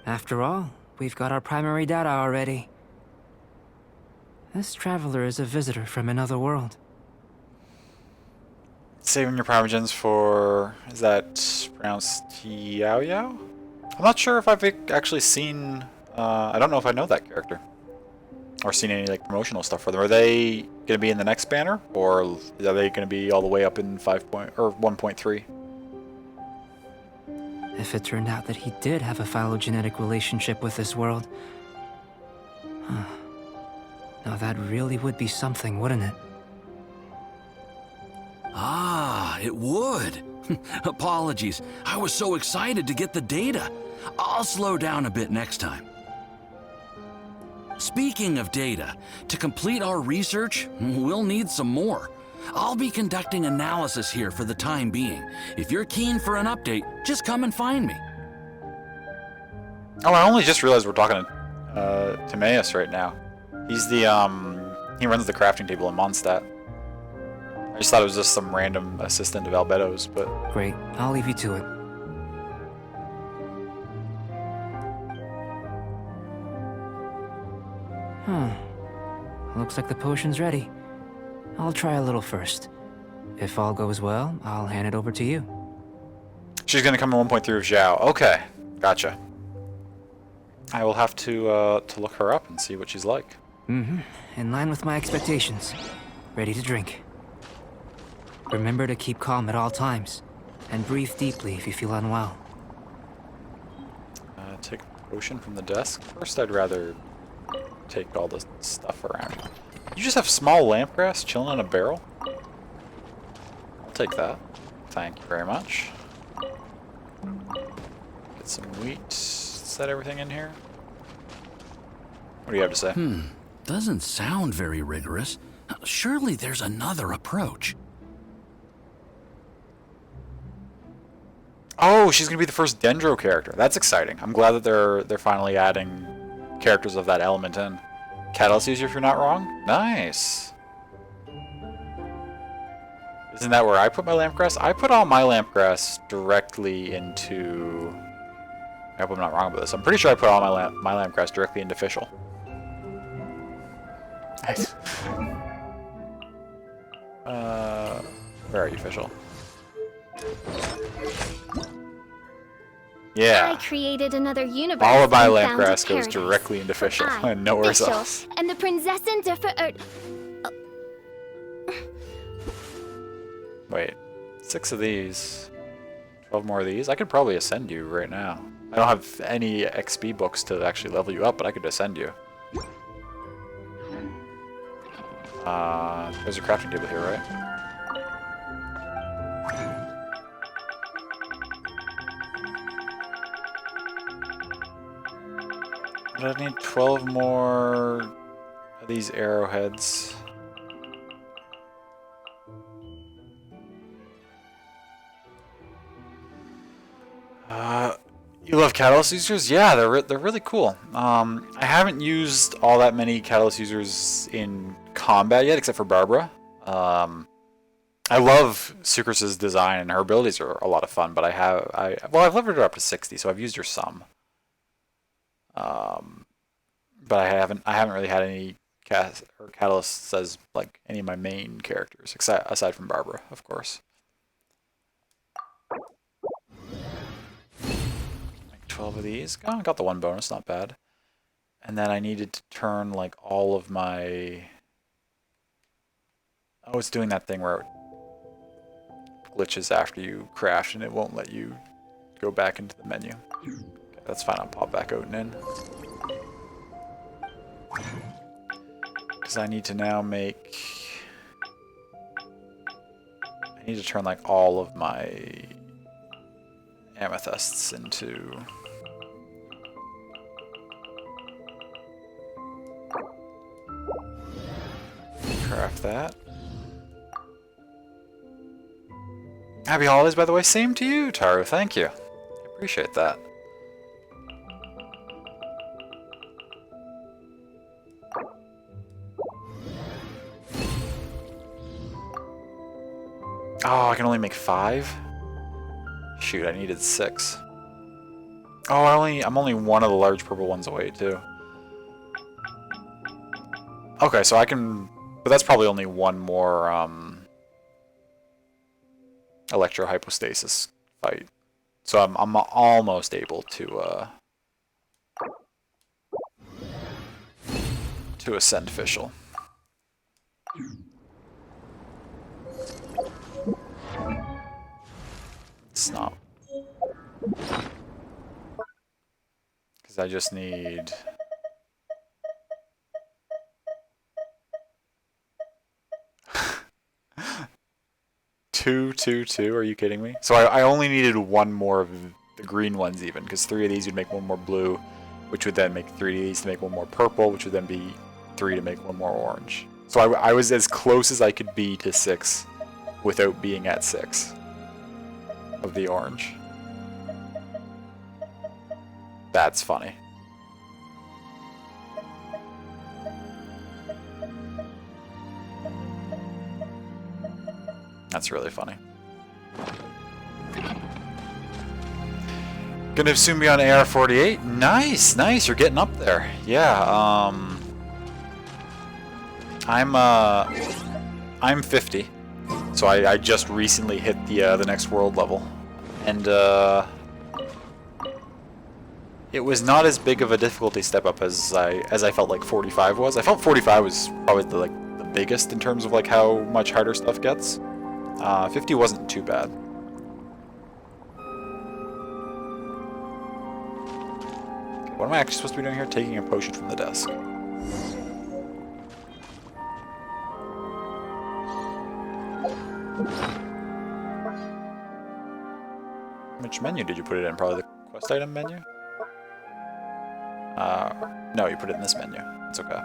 After all, we've got our primary data already. This traveler is a visitor from another world. Saving your Primogens for... is that pronounced Yao Yao? I'm not sure if I've actually seen... I don't know if I know that character. or seen any like promotional stuff for them. Are they gonna be in the next banner, or are they gonna be all the way up in 1.3? If it turned out that he did have a phylogenetic relationship with this world, now that really would be something, wouldn't it? Ah, it would. Apologies. I was so excited to get the data. I'll slow down a bit next time. Speaking of data, to complete our research, we'll need some more. I'll be conducting analysis here for the time being. If you're keen for an update, just come and find me. Oh, I only just realized we're talking to Timaeus right now. He's the he runs the crafting table in Mondstadt. I just thought it was just some random assistant of Albedo's, but Great, I'll leave you to it. Looks like the potion's ready. I'll try a little first. If all goes well, I'll hand it over to you. she's gonna come in 1.3 of Zhao. Okay, gotcha. I will have to look her up and see what she's like. In line with my expectations. Ready to drink. Remember to keep calm at all times, and breathe deeply if you feel unwell. Take a potion from the desk. First, I'd rather take all the stuff around. You just have small lampgrass chilling in a barrel? I'll take that. Thank you very much. Get some wheat. Set everything in here. What do you have to say? Doesn't sound very rigorous. Surely there's another approach. Oh, she's gonna be the first Dendro character. That's exciting. I'm glad that they're finally adding characters of that element in. Catalyst user, if you're not wrong. Nice. Isn't that where I put my lampgrass? I put all my lampgrass directly into. I hope I'm not wrong about this. I'm pretty sure I put all my lampgrass directly into Fischl. Nice. Where are you, Fischl? Yeah. I created another universe. All of my and found a lampgrass goes paradise. directly into Fischl I, and nowhere Fischl, else. And the Prinzessin Wait, 6 of these, 12 more of these. I could probably ascend you right now. I don't have any XP books to actually level you up, but I could ascend you. There's a crafting table here, right? But I need 12 more of these arrowheads. You love catalyst users? Yeah, they're really cool. I haven't used all that many catalyst users in combat yet, except for Barbara. I love Sucrus's design, and her abilities are a lot of fun. But I've leveled her up to 60, so I've used her some. But I haven't really had any catalysts as like any of my main characters, aside from Barbara, of course. 12 of these. Oh, I got the one bonus, not bad. And then I needed to turn like all of my... Oh, it's doing that thing where it glitches after you crash and it won't let you go back into the menu. Okay, that's fine, I'll pop back out and in. Because I need to now make... I need to turn like all of my amethysts into... Craft that. Happy holidays, by the way. Same to you, Taru. Thank you. I appreciate that. Oh, I can only make 5? Shoot, I needed 6. Oh, I'm only one of the large purple ones away, too. Okay, so I can... But that's probably only one more, electrohypostasis fight. So I'm almost able to to ascend official. It's not. Because I just need... two. Are you kidding me? So I only needed one more of the green ones even, because 3 of these would make one more blue, which would then make 3 of these to make one more purple, which would then be 3 to make one more orange. So I was as close as I could be to 6 without being at 6 of the orange. That's funny. That's really funny. Gonna soon be on AR-48. Nice, nice. You're getting up there. Yeah. I'm 50, so I just recently hit the next world level, and it was not as big of a difficulty step up as I felt like 45 was. I felt 45 was probably the biggest in terms of like how much harder stuff gets. 50 wasn't too bad. Okay, what am I actually supposed to be doing here? Taking a potion from the desk. Which menu did you put it in? Probably the quest item menu? No, you put it in this menu. It's okay.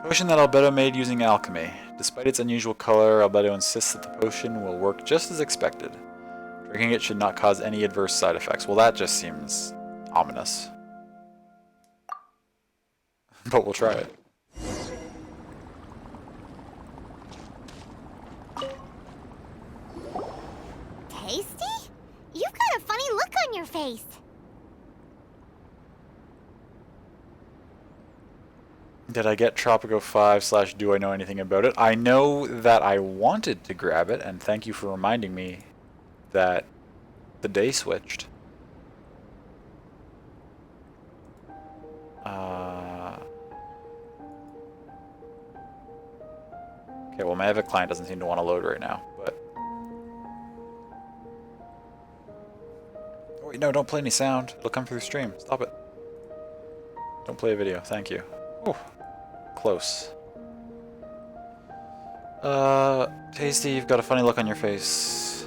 Potion that Albedo made using alchemy. Despite its unusual color, Albedo insists that the potion will work just as expected. Drinking it should not cause any adverse side effects. Well, that just seems ominous. But we'll try it. Tasty? You've got a funny look on your face. Did I get Tropico 5 / do I know anything about it? I know that I wanted to grab it, and thank you for reminding me that the day switched. Okay, well, my Epic client doesn't seem to want to load right now, but... Oh, wait, no, don't play any sound. It'll come through the stream. Stop it. Don't play a video. Thank you. Ooh. Close. Tasty, you've got a funny look on your face.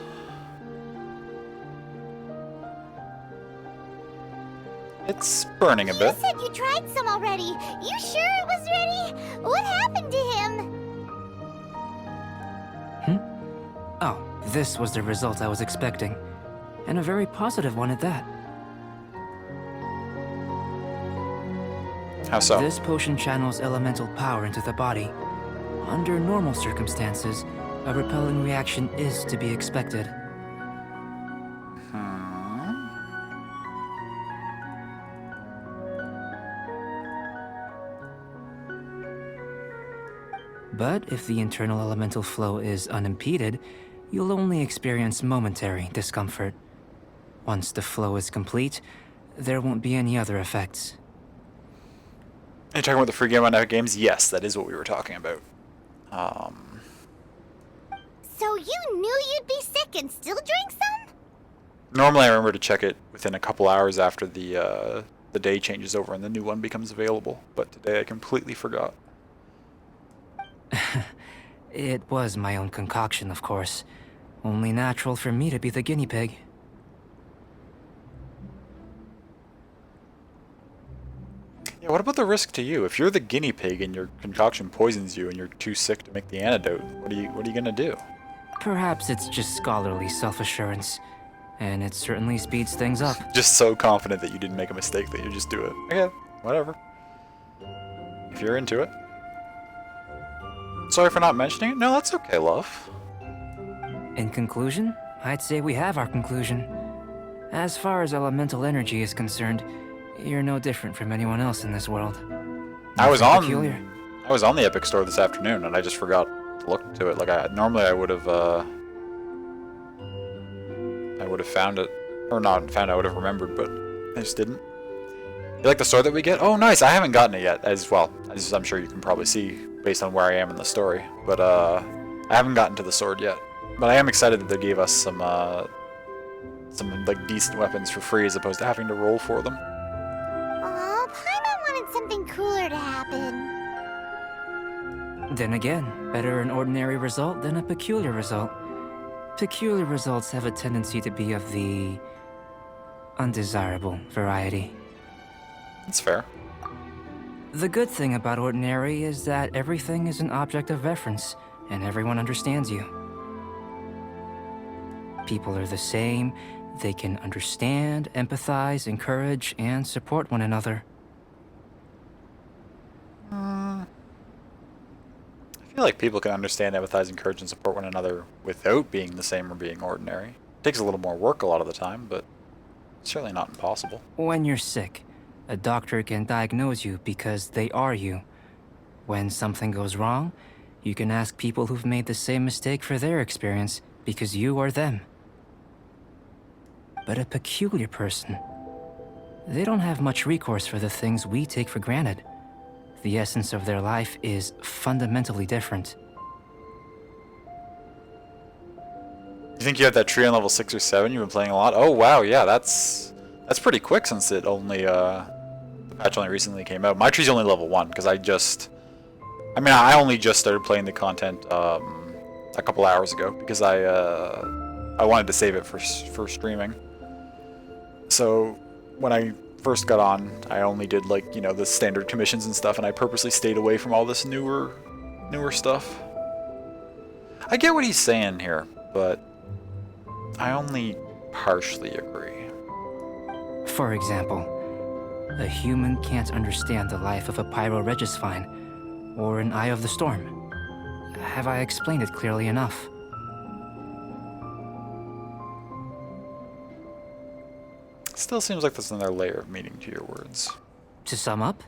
It's burning a bit. You said you tried some already. You sure it was ready? What happened to him? Oh, this was the result I was expecting. And a very positive one at that. How so? This potion channels elemental power into the body. Under normal circumstances, a repelling reaction is to be expected. But if the internal elemental flow is unimpeded, you'll only experience momentary discomfort. Once the flow is complete, there won't be any other effects. Are you talking about the free game on Epic Games? Yes, that is what we were talking about. So you knew you'd be sick and still drink some? Normally I remember to check it within a couple hours after the day changes over and the new one becomes available, but today I completely forgot. It was my own concoction, of course. Only natural for me to be the guinea pig. Yeah, what about the risk to you? If you're the guinea pig and your concoction poisons you and you're too sick to make the antidote, what are you gonna do? Perhaps it's just scholarly self-assurance, and it certainly speeds things up. Just so confident that you didn't make a mistake that you just do it. Okay, whatever. If you're into it. Sorry for not mentioning it. No, that's okay, love. In conclusion, I'd say we have our conclusion. As far as elemental energy is concerned, you're no different from anyone else in this world. I was Nothing on peculiar. I was on the Epic Store this afternoon and I just forgot to look into it. Like normally I would have found it, or not found, I would have remembered, but I just didn't. You like the sword that we get? Oh, nice. I haven't gotten it yet, as well, as I'm sure you can probably see based on where I am in the story. But I haven't gotten to the sword yet. But I am excited that they gave us some like decent weapons for free as opposed to having to roll for them. Aw, Paimon wanted something cooler to happen. Then again, better an ordinary result than a peculiar result. Peculiar results have a tendency to be of the undesirable variety. That's fair. The good thing about ordinary is that everything is an object of reference, and everyone understands you. People are the same. They can understand, empathize, encourage, and support one another. I feel like people can understand, empathize, encourage, and support one another without being the same or being ordinary. It takes a little more work a lot of the time, but it's certainly not impossible. When you're sick, a doctor can diagnose you because they are you. When something goes wrong, you can ask people who've made the same mistake for their experience because you are them. But a peculiar person, they don't have much recourse for the things we take for granted. The essence of their life is fundamentally different. You think you have that tree on level 6 or 7? You've been playing a lot? Oh wow, yeah, that's pretty quick since it only the patch only recently came out. My tree's only level 1 because I only just started playing the content a couple hours ago because I wanted to save it for streaming. So when I first got on, I only did like, the standard commissions and stuff, and I purposely stayed away from all this newer stuff. I get what he's saying here, but I only partially agree. For example, a human can't understand the life of a Pyro-Regisvine or an Eye of the Storm. Have I explained it clearly enough? Still seems like there's another layer of meaning to your words. To sum up,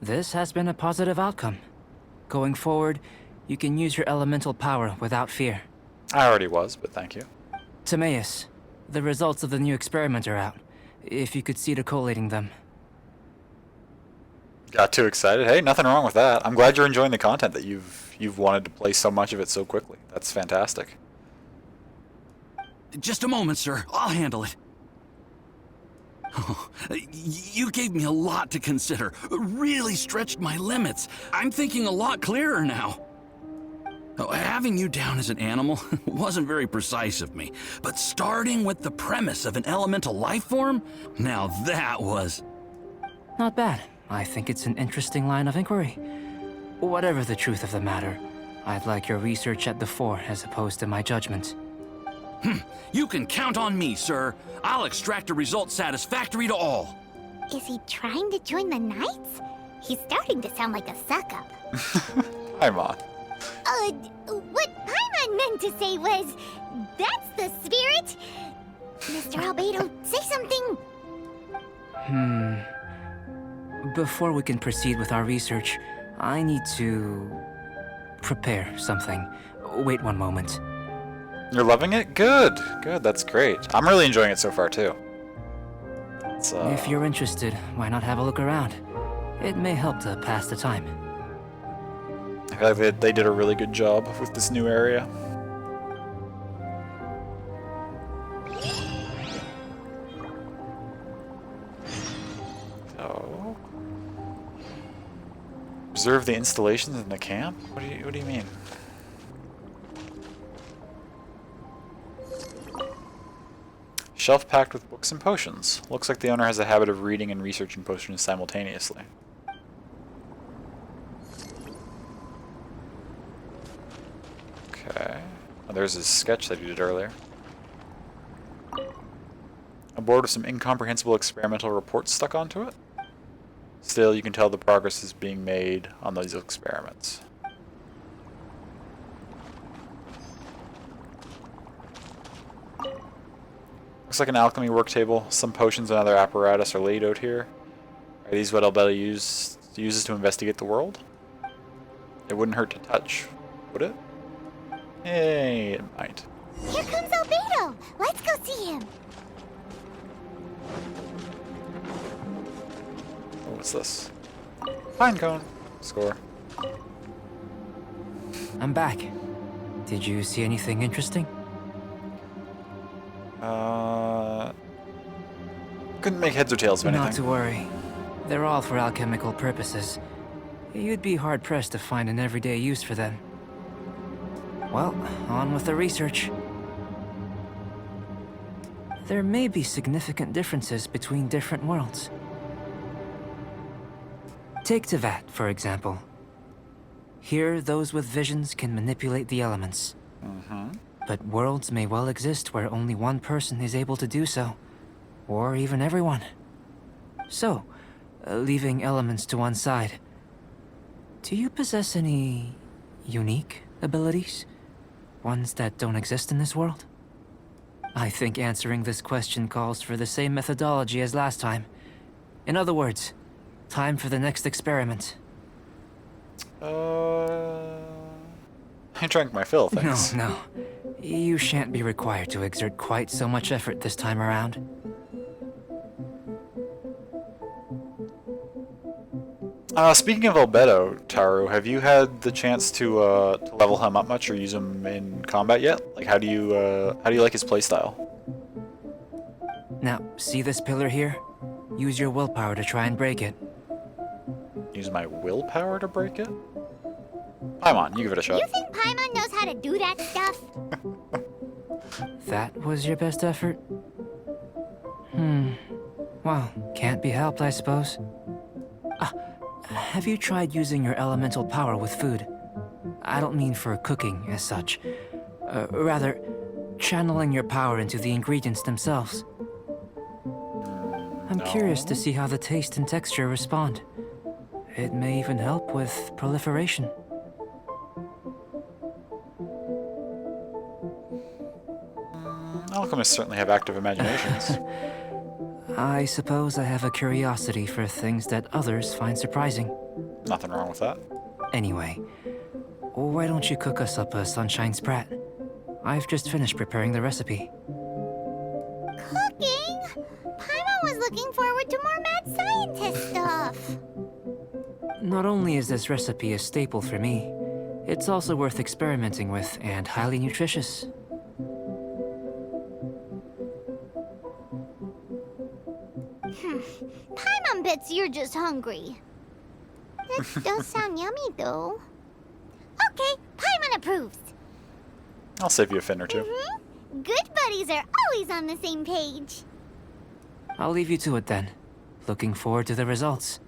this has been a positive outcome. Going forward, you can use your elemental power without fear. I already was, but thank you. Timaeus, the results of the new experiment are out. If you could see to collating them. Got too excited? Hey, nothing wrong with that. I'm glad you're enjoying the content that you've wanted to play so much of it so quickly. That's fantastic. Just a moment, sir. I'll handle it. Oh, you gave me a lot to consider. Really stretched my limits. I'm thinking a lot clearer now. Oh, having you down as an animal wasn't very precise of me, but starting with the premise of an elemental life form, now that was... Not bad. I think it's an interesting line of inquiry. Whatever the truth of the matter, I'd like your research at the fore as opposed to my judgment. You can count on me, sir. I'll extract a result satisfactory to all. Is he trying to join the Knights? He's starting to sound like a suck-up. Paimon. What Paimon meant to say was, that's the spirit. Mr. Albedo, say something. Before we can proceed with our research, I need to prepare something. Wait one moment. You're loving it? Good. Good, that's great. I'm really enjoying it so far, too. If you're interested, why not have a look around? It may help to pass the time. I feel like they did a really good job with this new area. So... Observe the installations in the camp? What do you mean? Shelf packed with books and potions. Looks like the owner has a habit of reading and researching potions simultaneously. Okay. Oh, there's his sketch that he did earlier. A board with some incomprehensible experimental reports stuck onto it. Still, you can tell the progress is being made on those experiments. Looks like an alchemy work table. Some potions and other apparatus are laid out here. Are these what Albedo uses to investigate the world? It wouldn't hurt to touch, would it? Hey, it might. Here comes Albedo. Let's go see him. What's this? Pine cone. Score. I'm back. Did you see anything interesting? Couldn't make heads or tails of anything. Not to worry. They're all for alchemical purposes. You'd be hard-pressed to find an everyday use for them. Well, on with the research. There may be significant differences between different worlds. Take Tevat, for example. Here, those with visions can manipulate the elements. But worlds may well exist where only one person is able to do so. Or even everyone. So, leaving elements to one side, do you possess any unique abilities? Ones that don't exist in this world? I think answering this question calls for the same methodology as last time. In other words, time for the next experiment. I drank my fill, thanks. No. You shan't be required to exert quite so much effort this time around. Speaking of Albedo, Taru, have you had the chance to level him up much or use him in combat yet? Like, how do you like his playstyle? Now, see this pillar here? Use your willpower to try and break it. Use my willpower to break it? Paimon, you give it a shot. You think Paimon knows how to do that stuff? That was your best effort? Well, can't be helped, I suppose. Have you tried using your elemental power with food? I don't mean for cooking, as such. Rather, channeling your power into the ingredients themselves. I'm curious to see how the taste and texture respond. It may even help with proliferation. Alchemists certainly have active imaginations. I suppose I have a curiosity for things that others find surprising. Nothing wrong with that. Anyway, why don't you cook us up a sunshine sprat? I've just finished preparing the recipe. Cooking? Paimon was looking forward to more mad scientist stuff. Not only is this recipe a staple for me, it's also worth experimenting with and highly nutritious. Paimon bets you're just hungry. That does sound yummy, though. Okay, Paimon approves. I'll save you a fin or two. Good buddies are always on the same page. I'll leave you to it then. Looking forward to the results.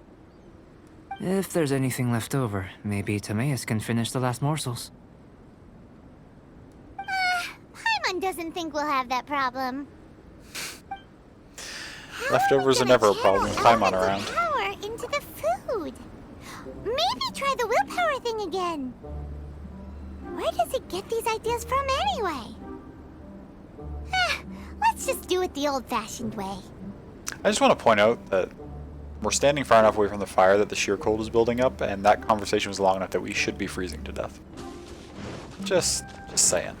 If there's anything left over, maybe Timaeus can finish the last morsels. Paimon doesn't think we'll have that problem. Leftovers are never a problem with Paimon around. Power into the food. Maybe try the willpower thing again. Where does it get these ideas from anyway? Let's just do it the old-fashioned way. I just want to point out that we're standing far enough away from the fire that the sheer cold is building up, and that conversation was long enough that we should be freezing to death. Just saying.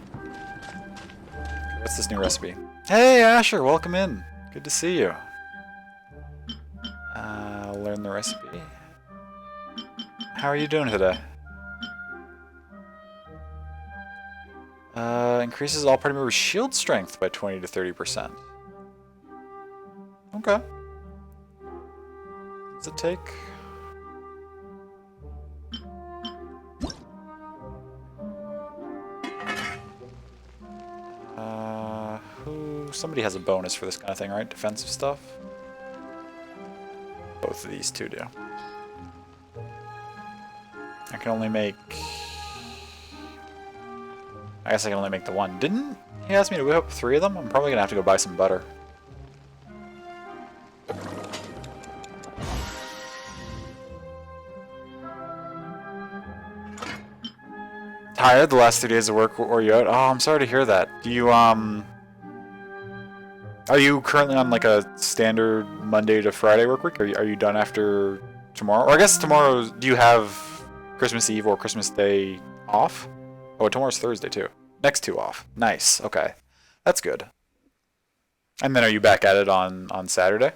What's this new recipe? Hey, Asher, welcome in. Good to see you. Learn the recipe. How are you doing today? Increases all party members' shield strength by 20 to 30%. Okay. Does it take? Somebody has a bonus for this kind of thing, right? Defensive stuff? Both of these two do. I can only make... I guess I can only make the one. Didn't he ask me to whip up 3 of them? I'm probably gonna have to go buy some butter. Tired the last 2 days of work, or you out? Oh, I'm sorry to hear that. Do you, are you currently on like a standard Monday to Friday work week? Are you done after tomorrow? Or I guess tomorrow, do you have Christmas Eve or Christmas Day off? Oh, tomorrow's Thursday too. Next 2 off. Nice. Okay. That's good. And then are you back at it on Saturday?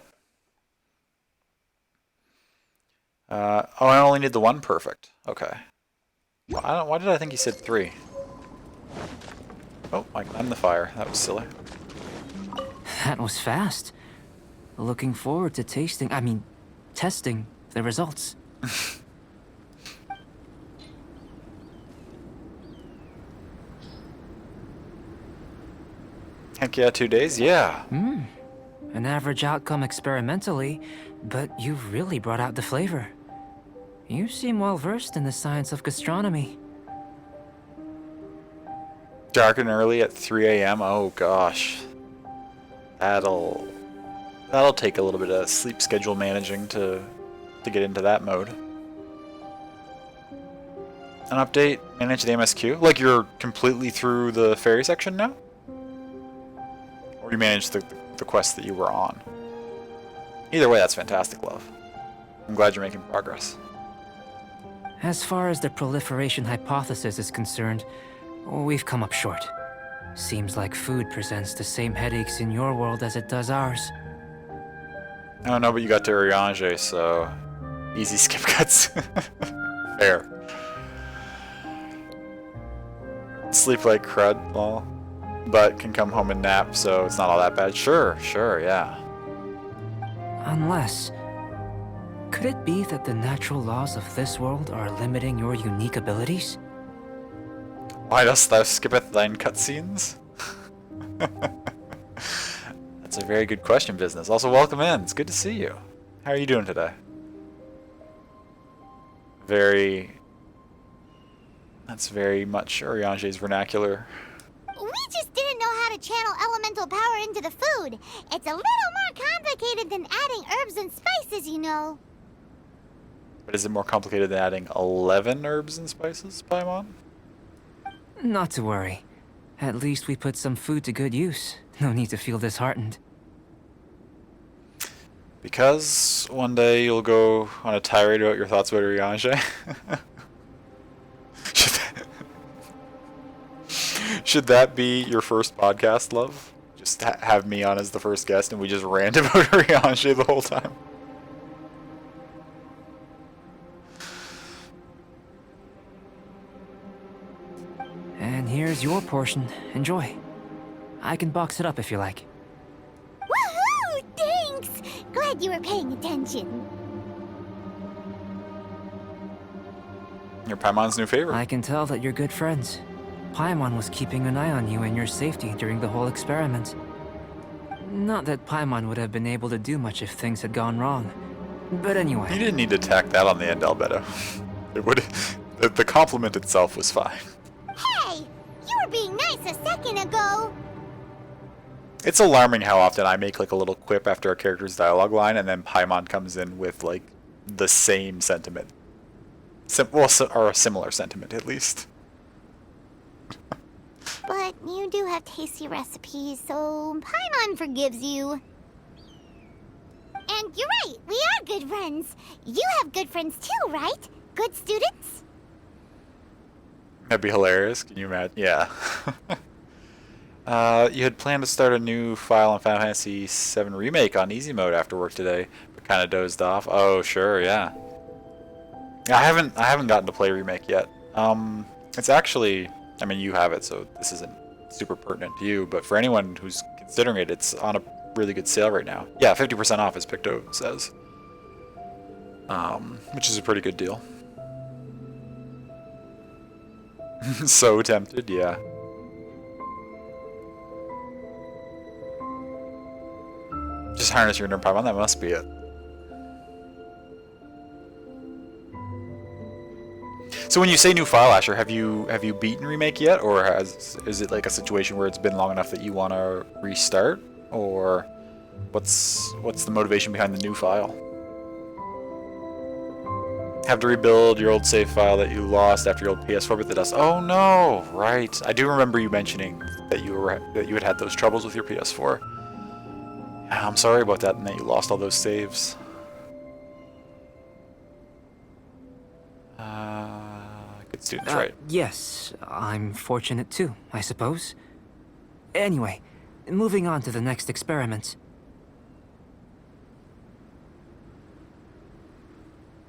Oh, I only need the one perfect. Okay. Well, why did I think he said 3? Oh, I climbed the fire. That was silly. That was fast. Looking forward to testing the results. Heck yeah, 2 days? Yeah. An average outcome experimentally, but you've really brought out the flavor. You seem well versed in the science of gastronomy. Dark and early at 3 a.m. Oh gosh. That'll take a little bit of sleep schedule managing to get into that mode. An update, manage the MSQ? Like you're completely through the ferry section now? Or you managed the quest that you were on? Either way, that's fantastic, love. I'm glad you're making progress. As far as the proliferation hypothesis is concerned, we've come up short. Seems like food presents the same headaches in your world as it does ours. I don't know, but you got to Urianger, so easy skip cuts. Fair. Sleep like crud, lol. But can come home and nap, so it's not all that bad. Sure, yeah. Unless... could it be that the natural laws of this world are limiting your unique abilities? Why dost thou skippeth thine cutscenes? That's a very good question, business. Also, welcome in. It's good to see you. How are you doing today? That's very much Urianger's vernacular. We just didn't know how to channel elemental power into the food. It's a little more complicated than adding herbs and spices, you know. But is it more complicated than adding 11 herbs and spices, Paimon? Not to worry. At least we put some food to good use. No need to feel disheartened. Because one day you'll go on a tirade about your thoughts about Urianger. Should that be your first podcast, love? Just have me on as the first guest and we just rant about Urianger the whole time. And here's your portion. Enjoy. I can box it up if you like. Woohoo! Thanks! Glad you were paying attention. You're Paimon's new favorite. I can tell that you're good friends. Paimon was keeping an eye on you and your safety during the whole experiment. Not that Paimon would have been able to do much if things had gone wrong. But anyway... You didn't need to tack that on the end, Albedo. The compliment itself was fine. Hey! You were being nice a second ago! It's alarming how often I make like a little quip after a character's dialogue line and then Paimon comes in with like the same sentiment. Or a similar sentiment at least. But you do have tasty recipes, so Paimon forgives you. And you're right, we are good friends. You have good friends too, right? Good students? That'd be hilarious. Can you imagine? Yeah. You had planned to start a new file on Final Fantasy VII Remake on easy mode after work today, but kind of dozed off. Oh, sure, yeah. I haven't gotten to play Remake yet. It's actually, I mean, you have it, so this isn't super pertinent to you, but for anyone who's considering it, it's on a really good sale right now. Yeah, 50% off, as Picto says. Which is a pretty good deal. So tempted, yeah. Just harness your inner Paimon, that must be it. So when you say new file, Asher, have you beaten Remake yet, or is it like a situation where it's been long enough that you want to restart, or what's the motivation behind the new file? Have to rebuild your old save file that you lost after your old PS4 bit the dust. Oh no, right. I do remember you mentioning that you had had those troubles with your PS4. Yeah, I'm sorry about that and that you lost all those saves. Good students, right? Yes, I'm fortunate too, I suppose. Anyway, moving on to the next experiment.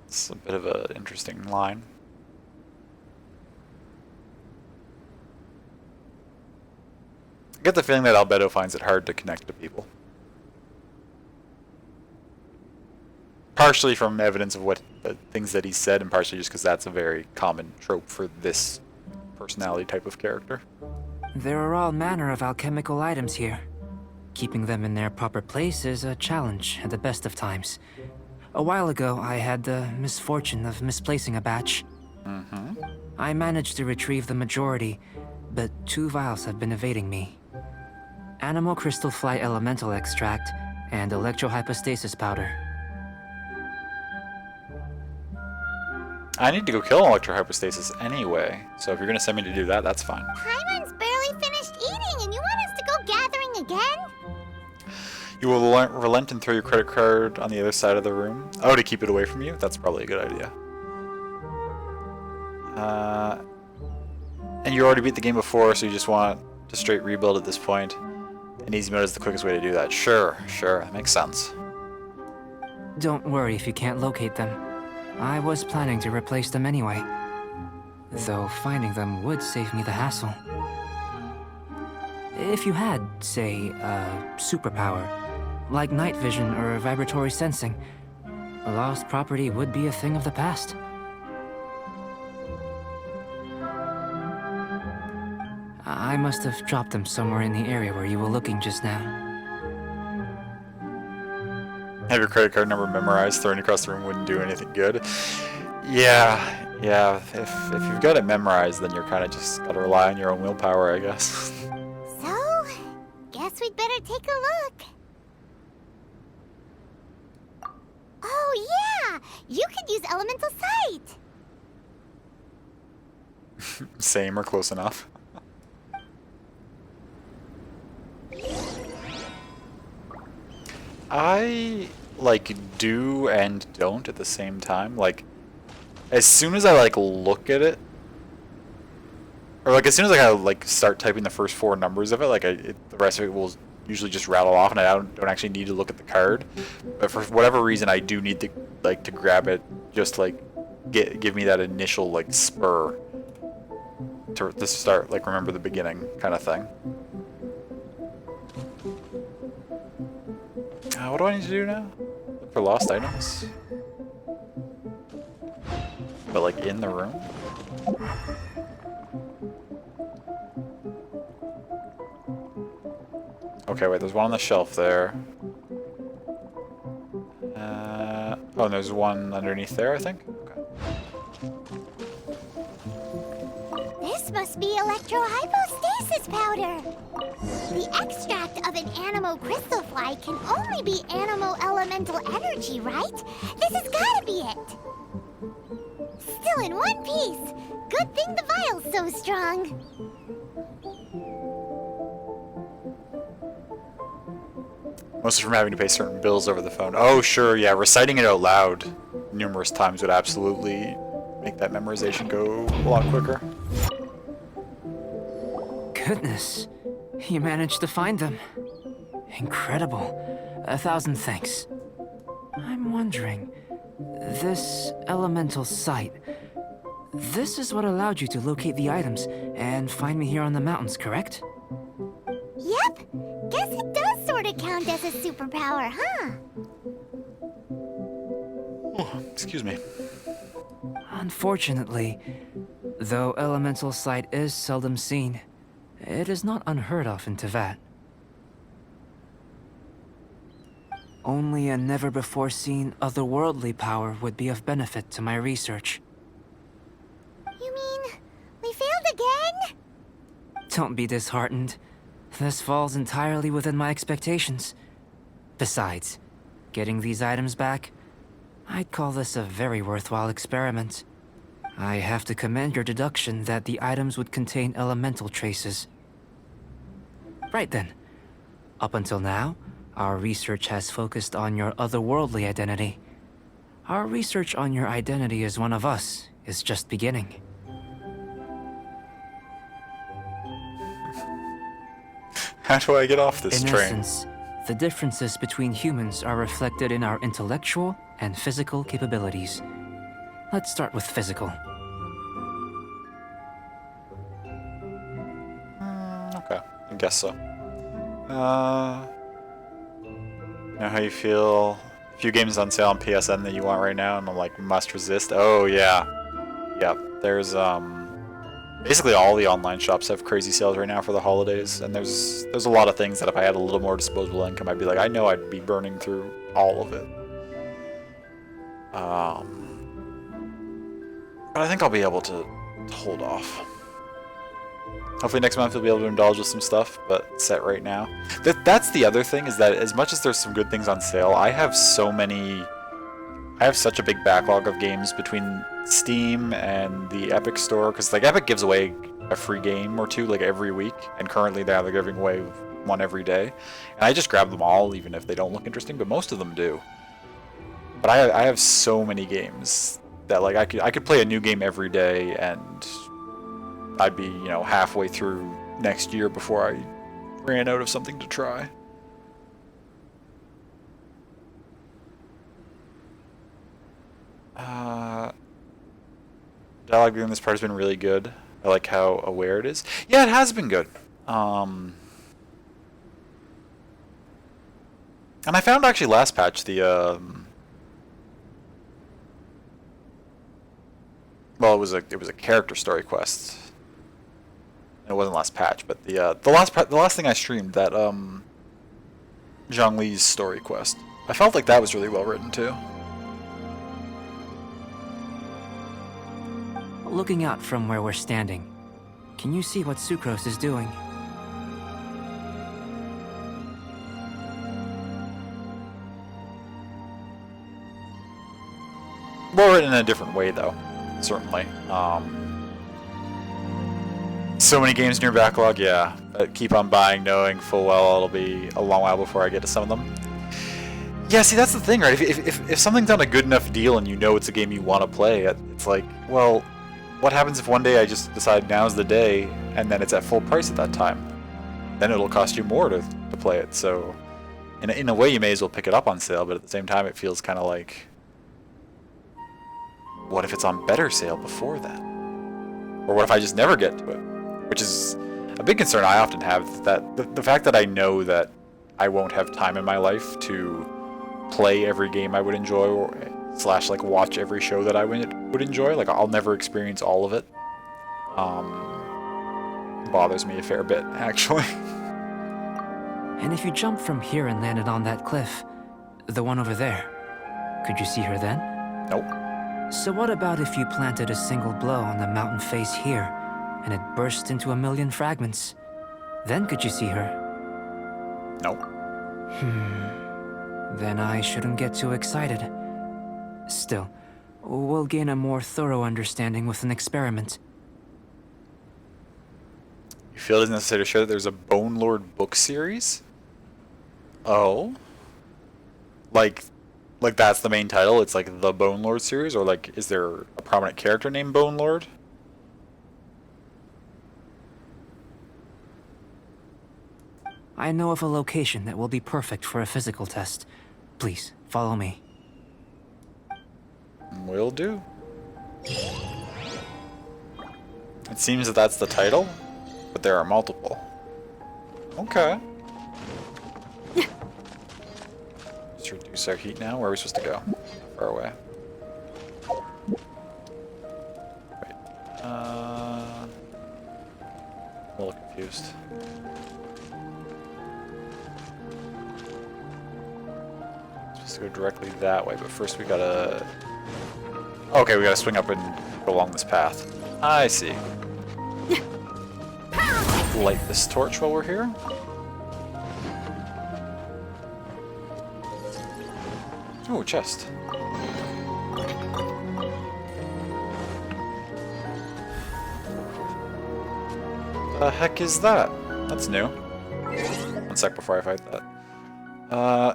It's a bit of an interesting line. I get the feeling that Albedo finds it hard to connect to people. Partially from evidence of what the things that he said, and partially just because that's a very common trope for this personality type of character. There are all manner of alchemical items here. Keeping them in their proper place is a challenge at the best of times. A while ago, I had the misfortune of misplacing a batch. I managed to retrieve the majority, but 2 vials have been evading me. Animal crystal fly elemental extract and electrohypostasis powder. I need to go kill electrohypostasis anyway, so if you're gonna send me to do that, that's fine. Paimon's barely finished eating, and you want us to go gathering again? You will relent and throw your credit card on the other side of the room. Oh, to keep it away from you? That's probably a good idea. And you already beat the game before, so you just want to straight rebuild at this point. An easy mode is the quickest way to do that. Sure, that makes sense. Don't worry if you can't locate them. I was planning to replace them anyway. Though finding them would save me the hassle. If you had, say, a superpower, like night vision or vibratory sensing, lost property would be a thing of the past. I must have dropped them somewhere in the area where you were looking just now. Have your credit card number memorized, throwing it across the room wouldn't do anything good. Yeah. If you've got it memorized, then you're kind of just gotta rely on your own willpower, I guess. So, guess we'd better take a look. Oh yeah! You could use elemental sight! Same or close enough. I do and don't at the same time. Like, as soon as I look at it, or as soon as I start typing the first 4 numbers of it, the rest of it will usually just rattle off, and I don't actually need to look at the card. But for whatever reason, I do need to to grab it, just give me that initial spur to start remember the beginning kind of thing. What do I need to do now? Look for lost items? But in the room? Okay, wait, there's one on the shelf there. Oh, and there's one underneath there, I think? Okay. This must be electrohypostasis powder! The extract of an animo crystal fly can only be animo elemental energy, right? This has gotta be it! Still in one piece! Good thing the vial's so strong! Mostly from having to pay certain bills over the phone. Oh, sure, yeah, reciting it out loud numerous times would absolutely make that memorization go a lot quicker. Goodness, you managed to find them. Incredible. 1,000 thanks. I'm wondering, this elemental sight, this is what allowed you to locate the items and find me here on the mountains, correct? Yep! Guess it does sorta count as a superpower, huh? Oh, excuse me. Unfortunately, though elemental sight is seldom seen, it is not unheard of in Teyvat. Only a never-before-seen otherworldly power would be of benefit to my research. You mean, we failed again? Don't be disheartened. This falls entirely within my expectations. Besides, getting these items back, I'd call this a very worthwhile experiment. I have to commend your deduction that the items would contain elemental traces. Right then. Up until now, our research has focused on your otherworldly identity. Our research on your identity as one of us is just beginning. How do I get off this In train? essence, the differences between humans are reflected in our intellectual and physical capabilities. Let's start with physical. Okay, I guess so. Know how you feel? A few games on sale on PSN that you want right now, and I'm like, must resist. Oh yeah, yep. There's basically all the online shops have crazy sales right now for the holidays, and there's a lot of things that if I had a little more disposable income, I'd be like, I know I'd be burning through all of it. But I think I'll be able to hold off. Hopefully next month we'll be able to indulge with some stuff, but set right now. That's the other thing, is that as much as there's some good things on sale, I have such a big backlog of games between Steam and the Epic Store, because like Epic gives away a free game or two like every week, and currently they're giving away one every day. And I just grab them all, even if they don't look interesting, but most of them do. But I have so many games that like I could play a new game every day, and I'd be, you know, halfway through next year before I ran out of something to try. Dialogue in this part has been really good. I like how aware it is. Yeah, it has been good. And I found actually last patch the well, it was a character story quest. It wasn't last patch, but the last thing I streamed, that Zhongli's story quest. I felt like that was really well written too. Looking out from where we're standing, can you see what Sucrose is doing? Well written in a different way, though. Certainly. So many games in your backlog, yeah. But keep on buying, knowing full well it'll be a long while before I get to some of them. Yeah, see, that's the thing, right? If something's on a good enough deal and you know it's a game you want to play, it's like, well, what happens if one day I just decide now's the day, and then it's at full price at that time? Then it'll cost you more to play it, so in a way you may as well pick it up on sale, but at the same time it feels kind of like, what if it's on better sale before then? Or what if I just never get to it? Which is a big concern I often have, that the fact that I know that I won't have time in my life to play every game I would enjoy, or / like watch every show that I would enjoy. Like, I'll never experience all of it. Bothers me a fair bit, actually. And if you jumped from here and landed on that cliff, the one over there, could you see her then? Nope. So what about if you planted a single blow on the mountain face here, and it burst into 1,000,000 fragments? Then could you see her? Nope. Then I shouldn't get too excited. Still, we'll gain a more thorough understanding with an experiment. You feel it is necessary to show that there's a Bone Lord book series? Oh? Like that's the main title? It's like the Bone Lord series? Or like, is there a prominent character named Bone Lord? I know of a location that will be perfect for a physical test. Please, follow me. Will do. It seems that that's the title, but there are multiple. Okay. Let's reduce our heat now. Where are we supposed to go? Far away. Wait. I'm a little confused. Supposed to go directly that way, but first we gotta... Okay, we gotta swing up and go along this path. I see. Light this torch while we're here. Ooh, chest. The heck is that? That's new. One sec before I fight that.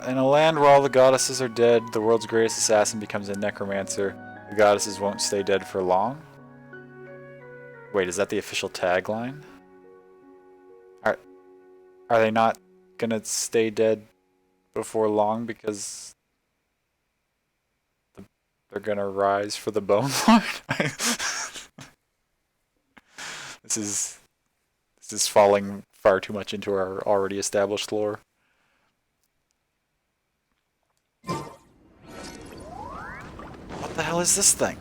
In a land where all the goddesses are dead, the world's greatest assassin becomes a necromancer. The goddesses won't stay dead for long. Wait, is that the official tagline? Are they not gonna stay dead before long because They're gonna rise for the Bone Lord. This is falling far too much into our already established lore. What the hell is this thing?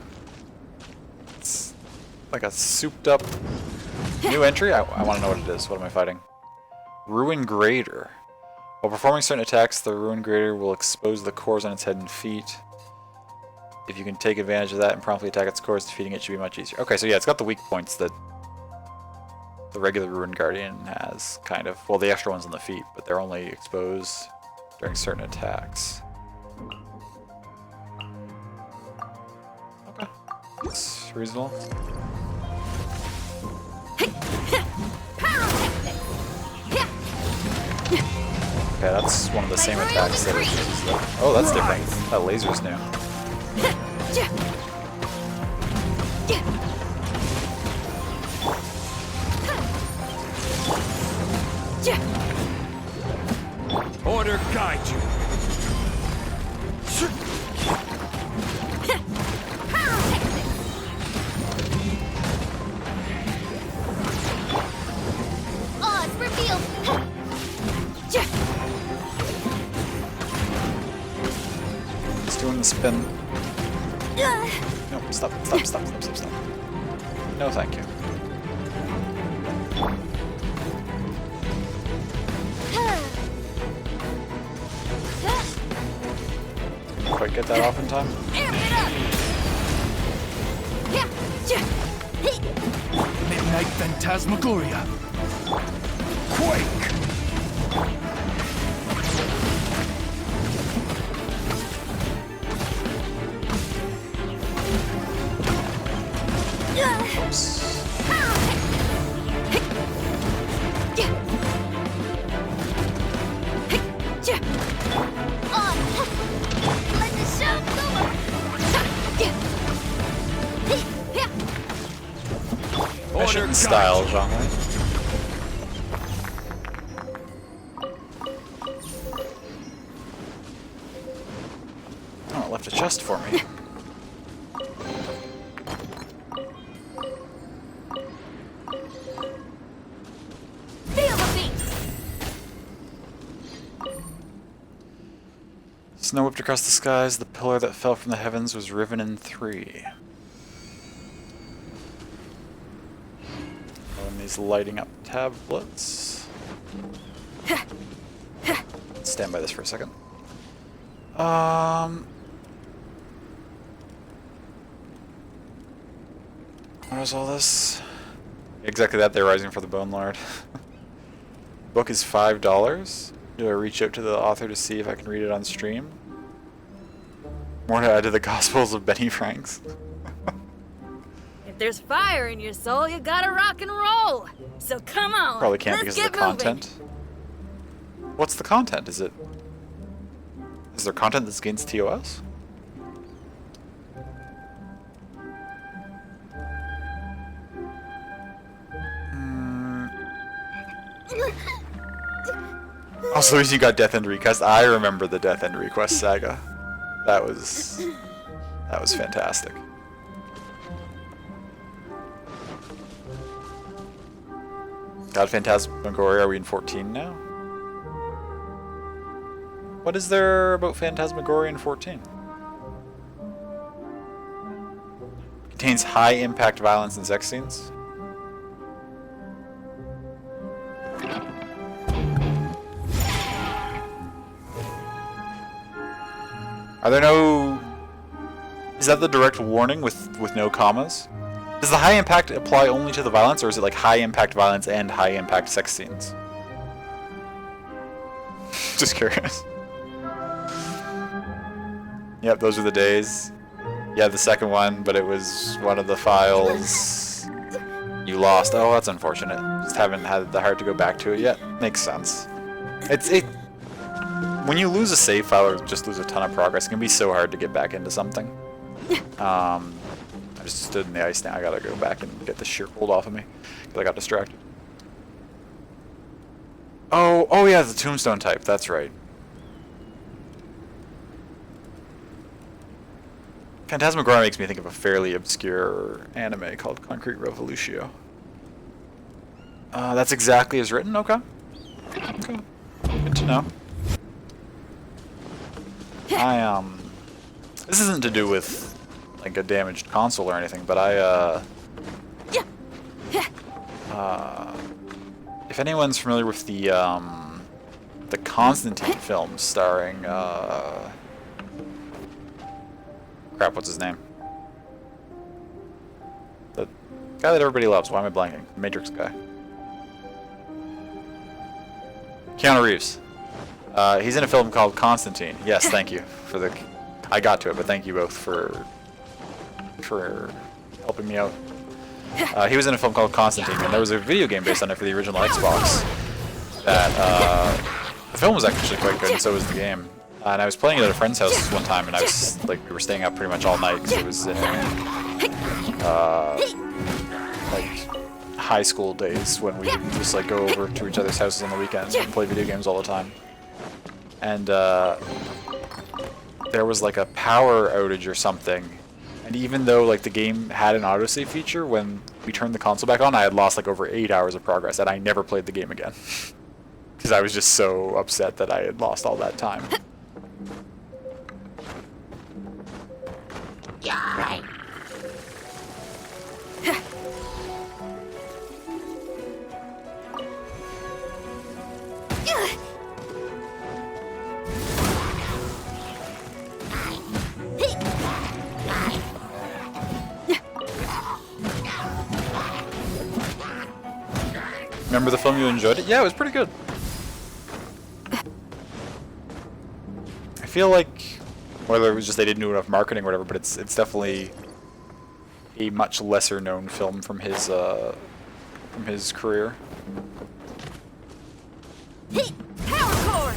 It's like a souped up new entry? I want to know what it is. What am I fighting? Ruin Grader. While performing certain attacks, the Ruin Grader will expose the cores on its head and feet. If you can take advantage of that and promptly attack its cores, defeating it should be much easier. Okay, so yeah, it's got the weak points that the regular Ruin Guardian has, kind of. Well, the extra ones on the feet, but they're only exposed during certain attacks. Okay, it's reasonable. Okay, that's one of the same attacks that it uses though. Oh, that's different. That laser's new. Order guide you. Oh, it's revealed. It's doing the spin. No, stop. No, thank you. Quite get that off in time. Midnight Phantasmagoria. Quake. Oops. Let the show go on. Mission style, genre. Oh, it left a chest for me. Feel the beat. Snow whipped across the skies, the pillar that fell from the heavens was riven in 3. And these lighting up tablets. Stand by this for a second. What was all this? Exactly that, they're rising for the Bone Lord. Book is $5. Do I reach out to the author to see if I can read it on stream? More to add to the Gospels of Benny Franks. If there's fire in your soul, you gotta rock and roll. So come on. Probably can't let's because of the get moving. content. What's the content? Is there content that's against TOS? Also, the reason you got Death End Request, I remember the Death End Request saga. That was fantastic. God, Phantasmagoria, are we in 14 now? What is there about Phantasmagoria in 14? Contains high impact violence and sex scenes. Are there no... Is that the direct warning with no commas? Does the high impact apply only to the violence, or is it like high impact violence and high impact sex scenes? Just curious. Yep, those are the days. Yeah, the second one, but it was one of the files you lost. Oh, that's unfortunate. Just haven't had the heart to go back to it yet. Makes sense. When you lose a save file or just lose a ton of progress, it can be so hard to get back into something. I just stood in the ice now. I gotta go back and get the sheer cold off of me because I got distracted. Oh yeah, the tombstone type. That's right. Phantasmagoria makes me think of a fairly obscure anime called Concrete Revolution. That's exactly as written? Okay. Okay. Good to know. This isn't to do with, like, a damaged console or anything, but if anyone's familiar with the Constantine film starring, crap, what's his name? The guy that everybody loves. Why am I blanking? Matrix guy. Keanu Reeves. He's in a film called Constantine. Yes, thank you for the... I got to it, but thank you both for helping me out. He was in a film called Constantine, and there was a video game based on it for the original Xbox. That the film was actually quite good, and so was the game. And I was playing it at a friend's house one time, and I was like, we were staying up pretty much all night because it was in like high school days when we would just like go over to each other's houses on the weekends and play video games all the time. And there was like a power outage or something. And even though like the game had an autosave feature, when we turned the console back on, I had lost like over 8 hours of progress, and I never played the game again. Because I was just so upset that I had lost all that time. Yeah. Remember the film? You enjoyed it? Yeah, it was pretty good. I feel like, whether it was just they didn't do enough marketing or whatever, but it's definitely a much lesser known film from his career. Power core!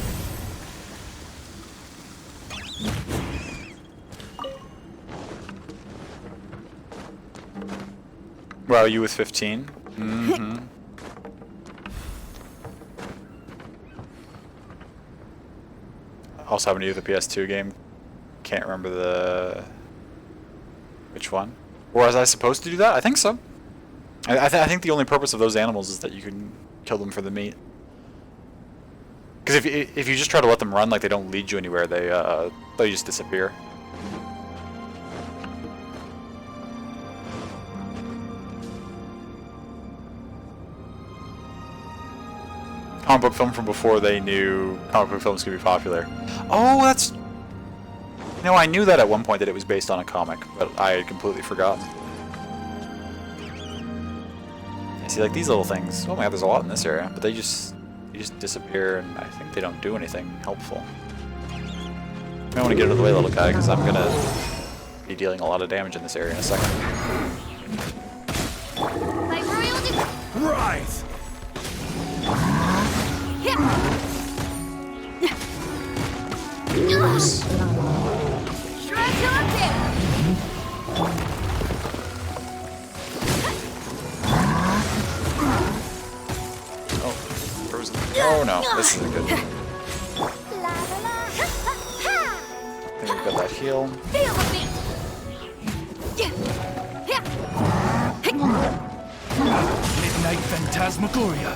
Wow, you with 15? Mm-hmm. Also having to do the PS2 game. Can't remember which one. Or was I supposed to do that? I think so. I think the only purpose of those animals is that you can kill them for the meat. Because if you just try to let them run, like they don't lead you anywhere, they just disappear. Comic book film from before they knew comic book films could be popular. Oh, that's... No, I knew that at one point that it was based on a comic, but I had completely forgotten. I see, like these little things. Oh my god, there's a lot in this area, but they just disappear, and I think they don't do anything helpful. I want to get out of the way, little guy, because I'm gonna be dealing a lot of damage in this area in a second. My royal Rise! Oh, frozen. Oh no, this isn't good. I think we've got that heal. Midnight Phantasmagoria.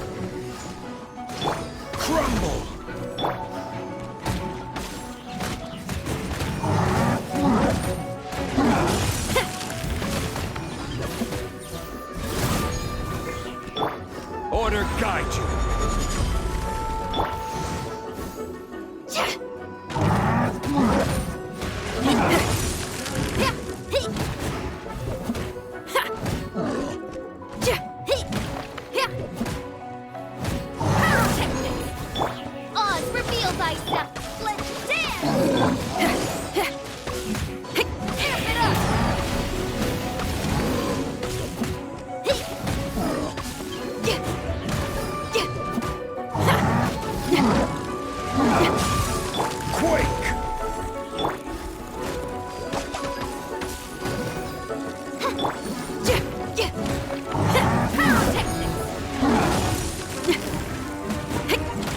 Crumble! Order guide you. Oz, reveal thyself. Let's dance. Amp it up. Quake!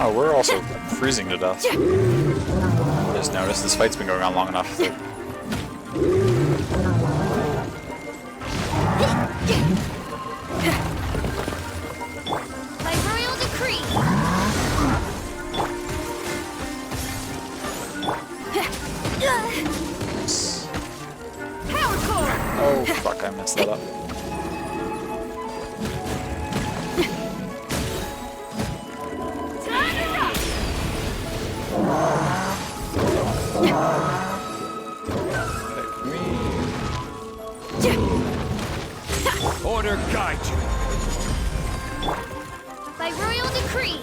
Oh, we're also freezing to death. I just noticed this fight's been going on long enough that By royal decree. Power core. Oh, fuck, I messed that up. Time to rock. Order guide you. By royal decree.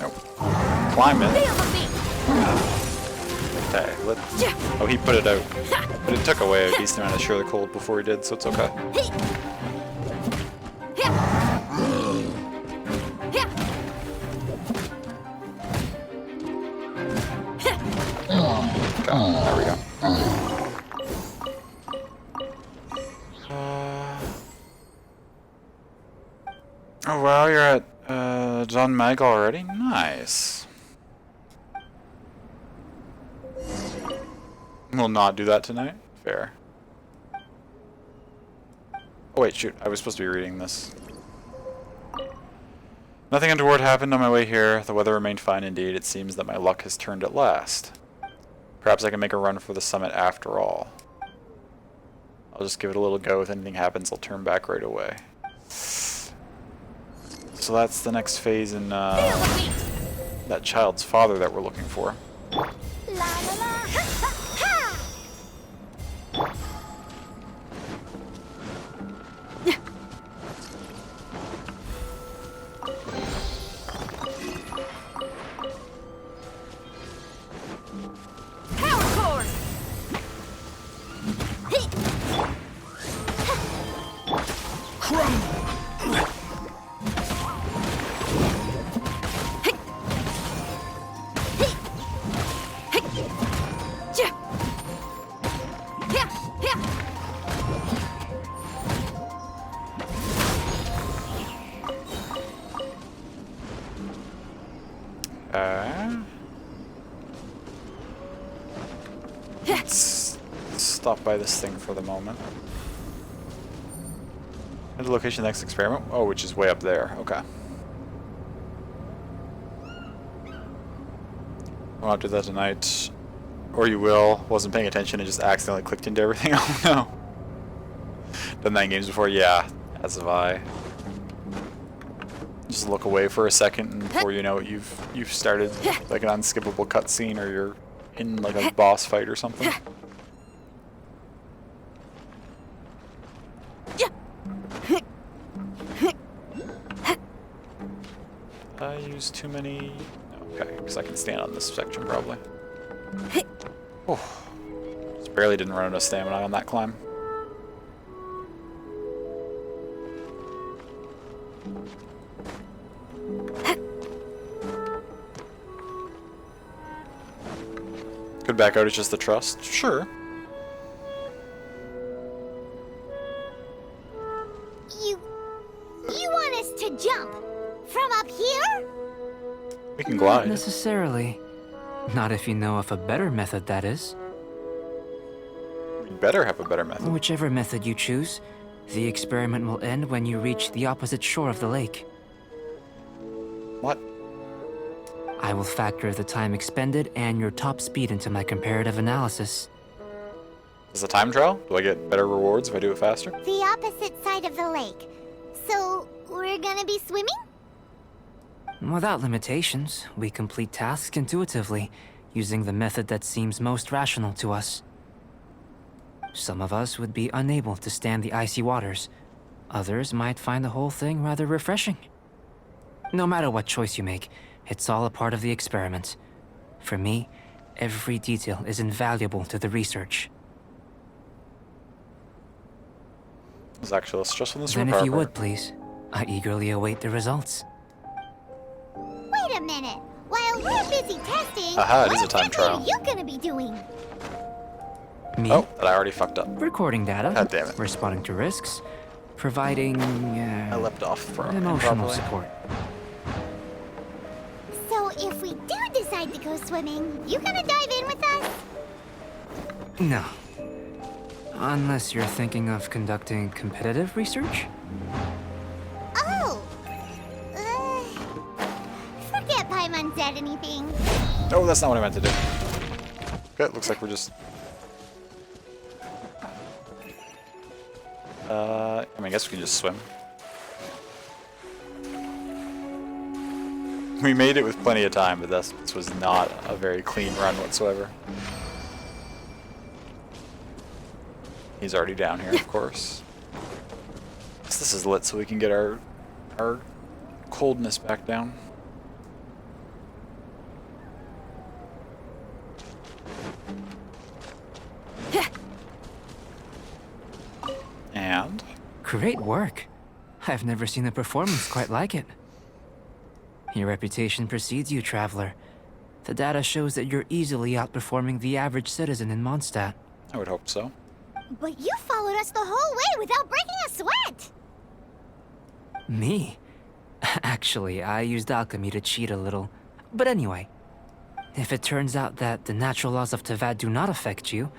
Nope. Climb it. Feel the beat. Okay, oh, he put it out. But it took away a decent amount of Share the Cold before he did, so it's okay. There we go. Oh wow, you're at John Mag already? Nice. We'll not do that tonight? Fair. Oh wait, shoot, I was supposed to be reading this. Nothing untoward happened on my way here. The weather remained fine indeed. It seems that my luck has turned at last. Perhaps I can make a run for the summit after all. I'll just give it a little go. If anything happens, I'll turn back right away. So that's the next phase in that child's father that we're looking for. La la la. Ha, ha, Power core. Crumble. Let's stop by this thing for the moment. And the location of the next experiment? Oh, which is way up there. Okay. We'll not do that tonight. Or you will. Wasn't paying attention and just accidentally clicked into everything. Oh no. Done that in games before? Yeah. As have I. Just look away for a second and before you know it, you've started like an unskippable cutscene or you're in like a boss fight or something. I use too many... Okay, because I can stand on this section probably. Oh, just barely didn't run out of stamina on that climb. Could back out, it's just the trust? Sure. You want us to jump from up here? We can Not glide. necessarily. Not if you know of a better method, that is. We better have a better method. Whichever method you choose, the experiment will end when you reach the opposite shore of the lake. What? I will factor the time expended and your top speed into my comparative analysis. Is it a time trial? Do I get better rewards if I do it faster? The opposite side of the lake. So, we're gonna be swimming? Without limitations, we complete tasks intuitively, using the method that seems most rational to us. Some of us would be unable to stand the icy waters. Others might find the whole thing rather refreshing. No matter what choice you make, it's all a part of the experiment. For me, every detail is invaluable to the research. It's actually less stressful than this Then room if you power. would, please, I eagerly await the results. Wait a minute. While we're busy testing, Aha, it is what a time exactly trial. are you gonna be doing? Me? Oh, that I already fucked up. Recording data. God damn it. Responding to risks. Providing, I leapt off for emotional improperly. support. So if we do decide to go swimming, you gonna dive in with us? No. Unless you're thinking of conducting competitive research? Oh! Forget Paimon said anything. Oh, that's not what I meant to do. Okay, looks like we're just... I mean, I guess we can just swim. We made it with plenty of time, but this was not a very clean run whatsoever. He's already down here, of course. So this is lit so we can get our coldness back down. And? Great work. I've never seen a performance quite like it. Your reputation precedes you, Traveler. The data shows that you're easily outperforming the average citizen in Mondstadt. I would hope so. But you followed us the whole way without breaking a sweat! Me? Actually, I used alchemy to cheat a little. But anyway, if it turns out that the natural laws of Tavad do not affect you,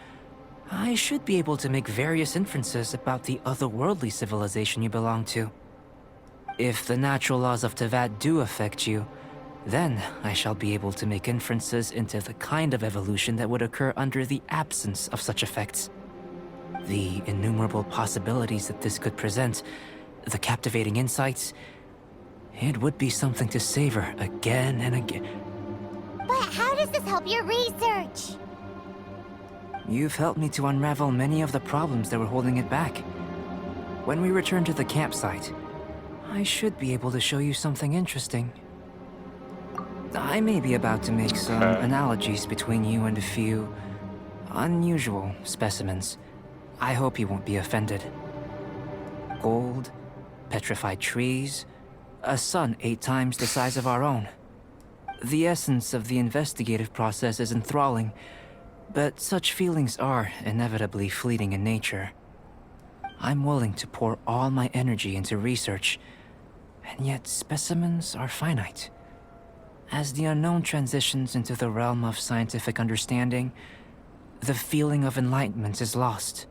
I should be able to make various inferences about the otherworldly civilization you belong to. If the natural laws of Tavad do affect you, then I shall be able to make inferences into the kind of evolution that would occur under the absence of such effects. The innumerable possibilities that this could present, the captivating insights, it would be something to savor again and again. But how does this help your research? You've helped me to unravel many of the problems that were holding it back. When we return to the campsite, I should be able to show you something interesting. I may be about to make some analogies between you and a few unusual specimens. I hope you won't be offended. Gold, petrified trees, a sun 8 times the size of our own. The essence of the investigative process is enthralling, but such feelings are inevitably fleeting in nature. I'm willing to pour all my energy into research, and yet specimens are finite. As the unknown transitions into the realm of scientific understanding, the feeling of enlightenment is lost.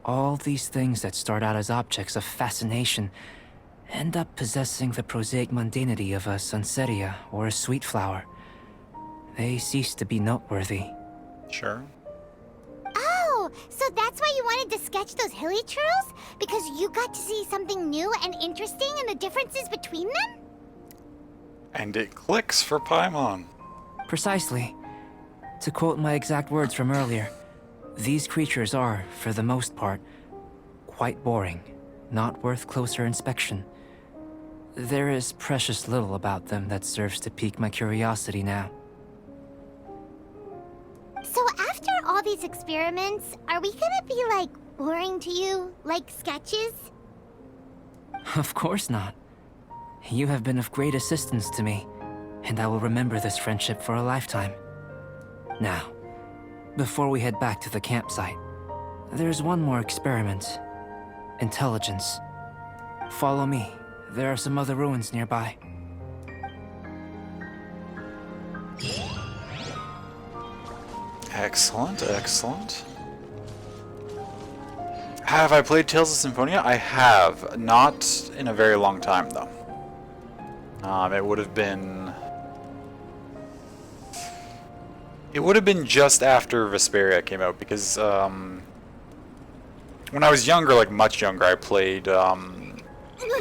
All these things that start out as objects of fascination end up possessing the prosaic mundanity of a sunsetia or a sweet flower. They cease to be noteworthy. Sure. Oh, so that's why you wanted to sketch those hilly churls? Because you got to see something new and interesting in the differences between them? And it clicks for Paimon. Precisely. To quote my exact words from earlier, these creatures are, for the most part, quite boring, not worth closer inspection. There is precious little about them that serves to pique my curiosity now. So after all these experiments, are we gonna be, like, boring to you? Like sketches? Of course not. You have been of great assistance to me, and I will remember this friendship for a lifetime. Now, before we head back to the campsite, there's one more experiment. Intelligence. Follow me. There are some other ruins nearby. Excellent, excellent. Have I played Tales of Symphonia? I have. Not in a very long time, though. It would have been... It would have been just after Vesperia came out, because when I was younger, like much younger, I played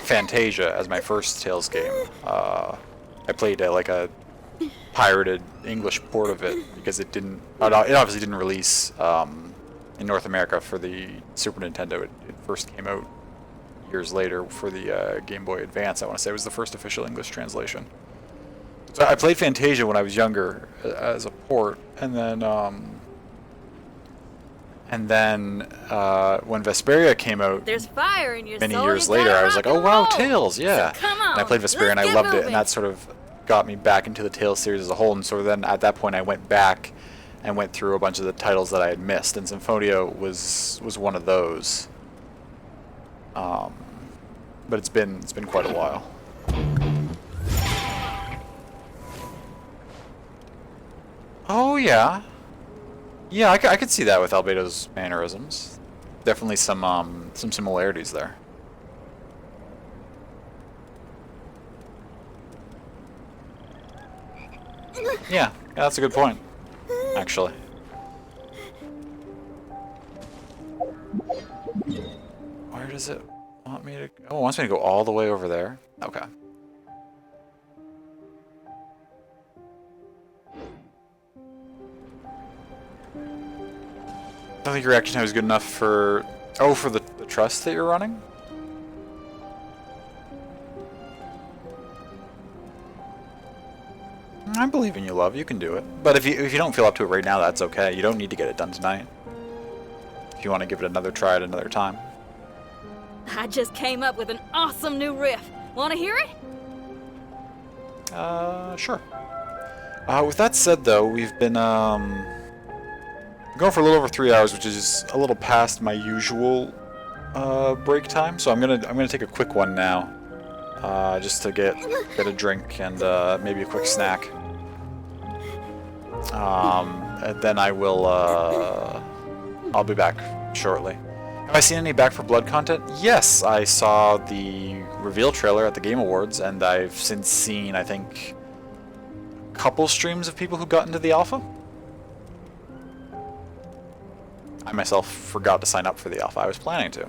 Fantasia as my first Tales game. I played like a pirated English port of it because it didn't. It obviously didn't release in North America for the Super Nintendo. It first came out years later for the Game Boy Advance. I want to say it was the first official English translation. So I played Fantasia when I was younger as a port, and then when Vesperia came out, There's fire in your many soul, years you later, gotta I was rock like, oh and wow, roll. Tales, yeah. So come on, And I played Vesperia and I let's loved get it, and that sort of got me back into the Tales series as a whole. And so then at that point I went back and went through a bunch of the titles that I had missed, and Symphonia was one of those. But it's been quite a while. Oh yeah. Yeah, I could see that with Albedo's mannerisms. Definitely some similarities there. Yeah, that's a good point, actually. Where does it want me to... Oh, it wants me to go all the way over there? Okay. I don't think your reaction time is good enough for... Oh, for the trust that you're running? I believe in you, love. You can do it. But if you don't feel up to it right now, that's okay. You don't need to get it done tonight. If you want to give it another try at another time. I just came up with an awesome new riff. Want to hear it? Sure. With that said, though, we've been going for a little over 3 hours, which is a little past my usual break time. So I'm gonna take a quick one now, just to get a drink and maybe a quick snack. And then I will I'll be back shortly. Have I seen any Back for Blood content? Yes, I saw the reveal trailer at the Game Awards, and I've since seen, I think, a couple streams of people who got into the alpha. I myself forgot to sign up for the alpha. I was planning to.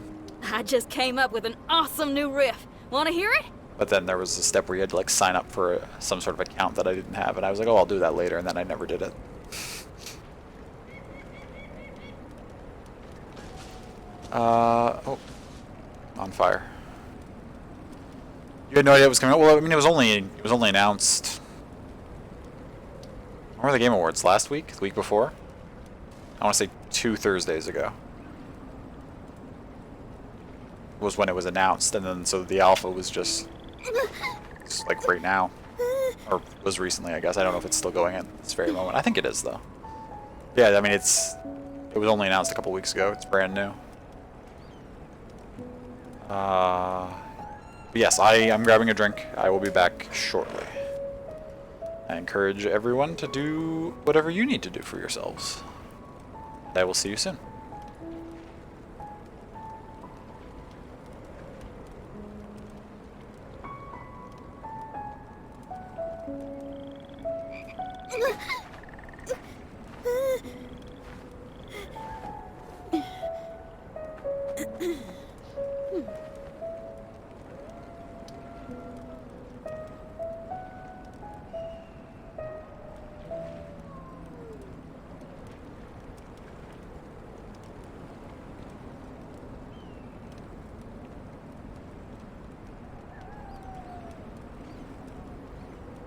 I just came up with an awesome new riff. Want to hear it? But then there was a step where you had to like sign up for some sort of account that I didn't have, and I was like, oh, I'll do that later, and then I never did it. Oh, on fire. You had no idea it was coming out? Well, I mean, it was only announced. When were the Game Awards? Last week? The week before? I want to say 2 Thursdays ago. Was when it was announced, and then so the alpha was just like right now, or was recently, I guess. I don't know if it's still going at this very moment. I think it is though. Yeah, I mean it was only announced a couple weeks ago. It's brand new. But yes, I'm grabbing a drink. I will be back shortly. I encourage everyone to do whatever you need to do for yourselves. I will see you soon.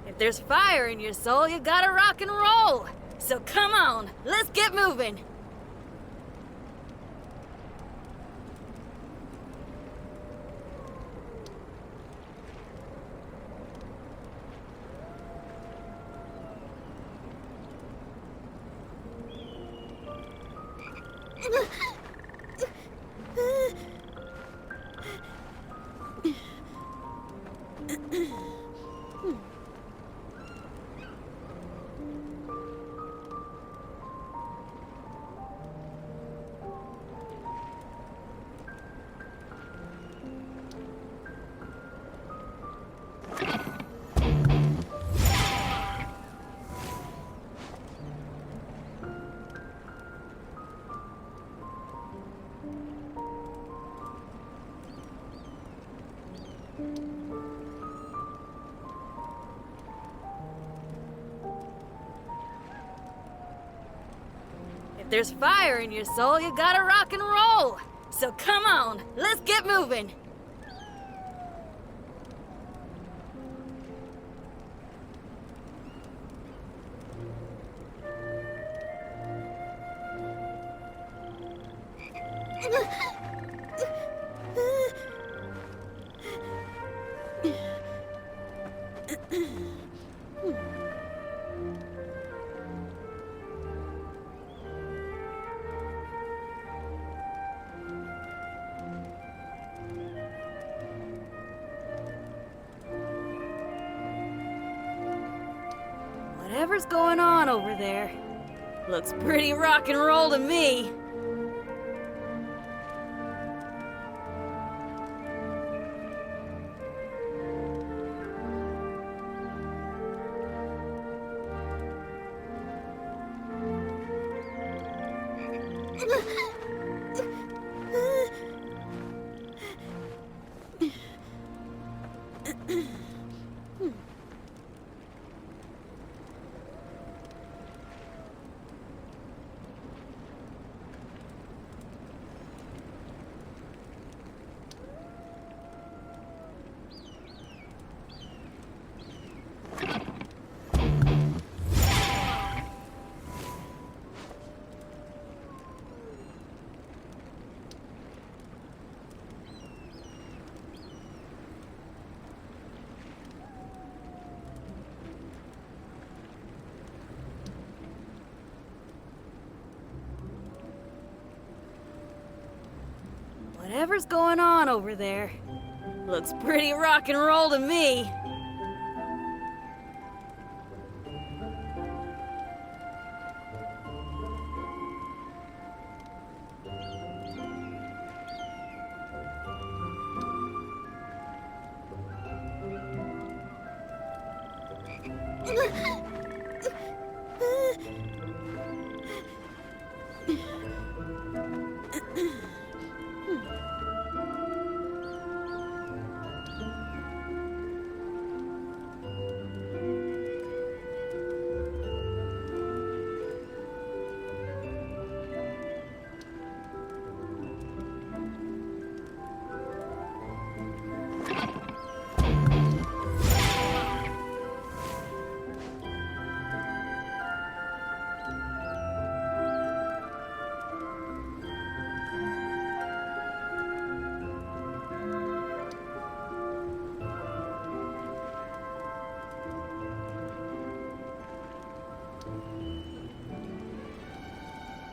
If there's fire in your soul, you gotta rock and roll. So come on, let's get moving. If there's fire in your soul, you gotta rock and roll. So come on, let's get moving. Whatever's going on over there, Looks pretty rock and roll to me. Whatever's going on over there, looks pretty rock and roll to me.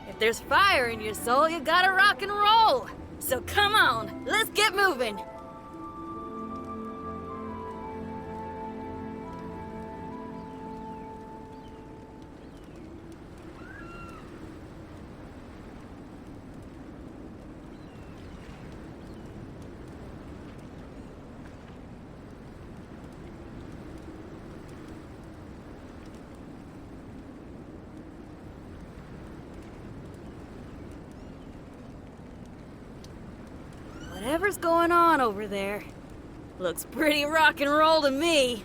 If there's fire in your soul, you gotta rock and roll. So come on, let's get moving. Whatever's going on over there, looks pretty rock and roll to me.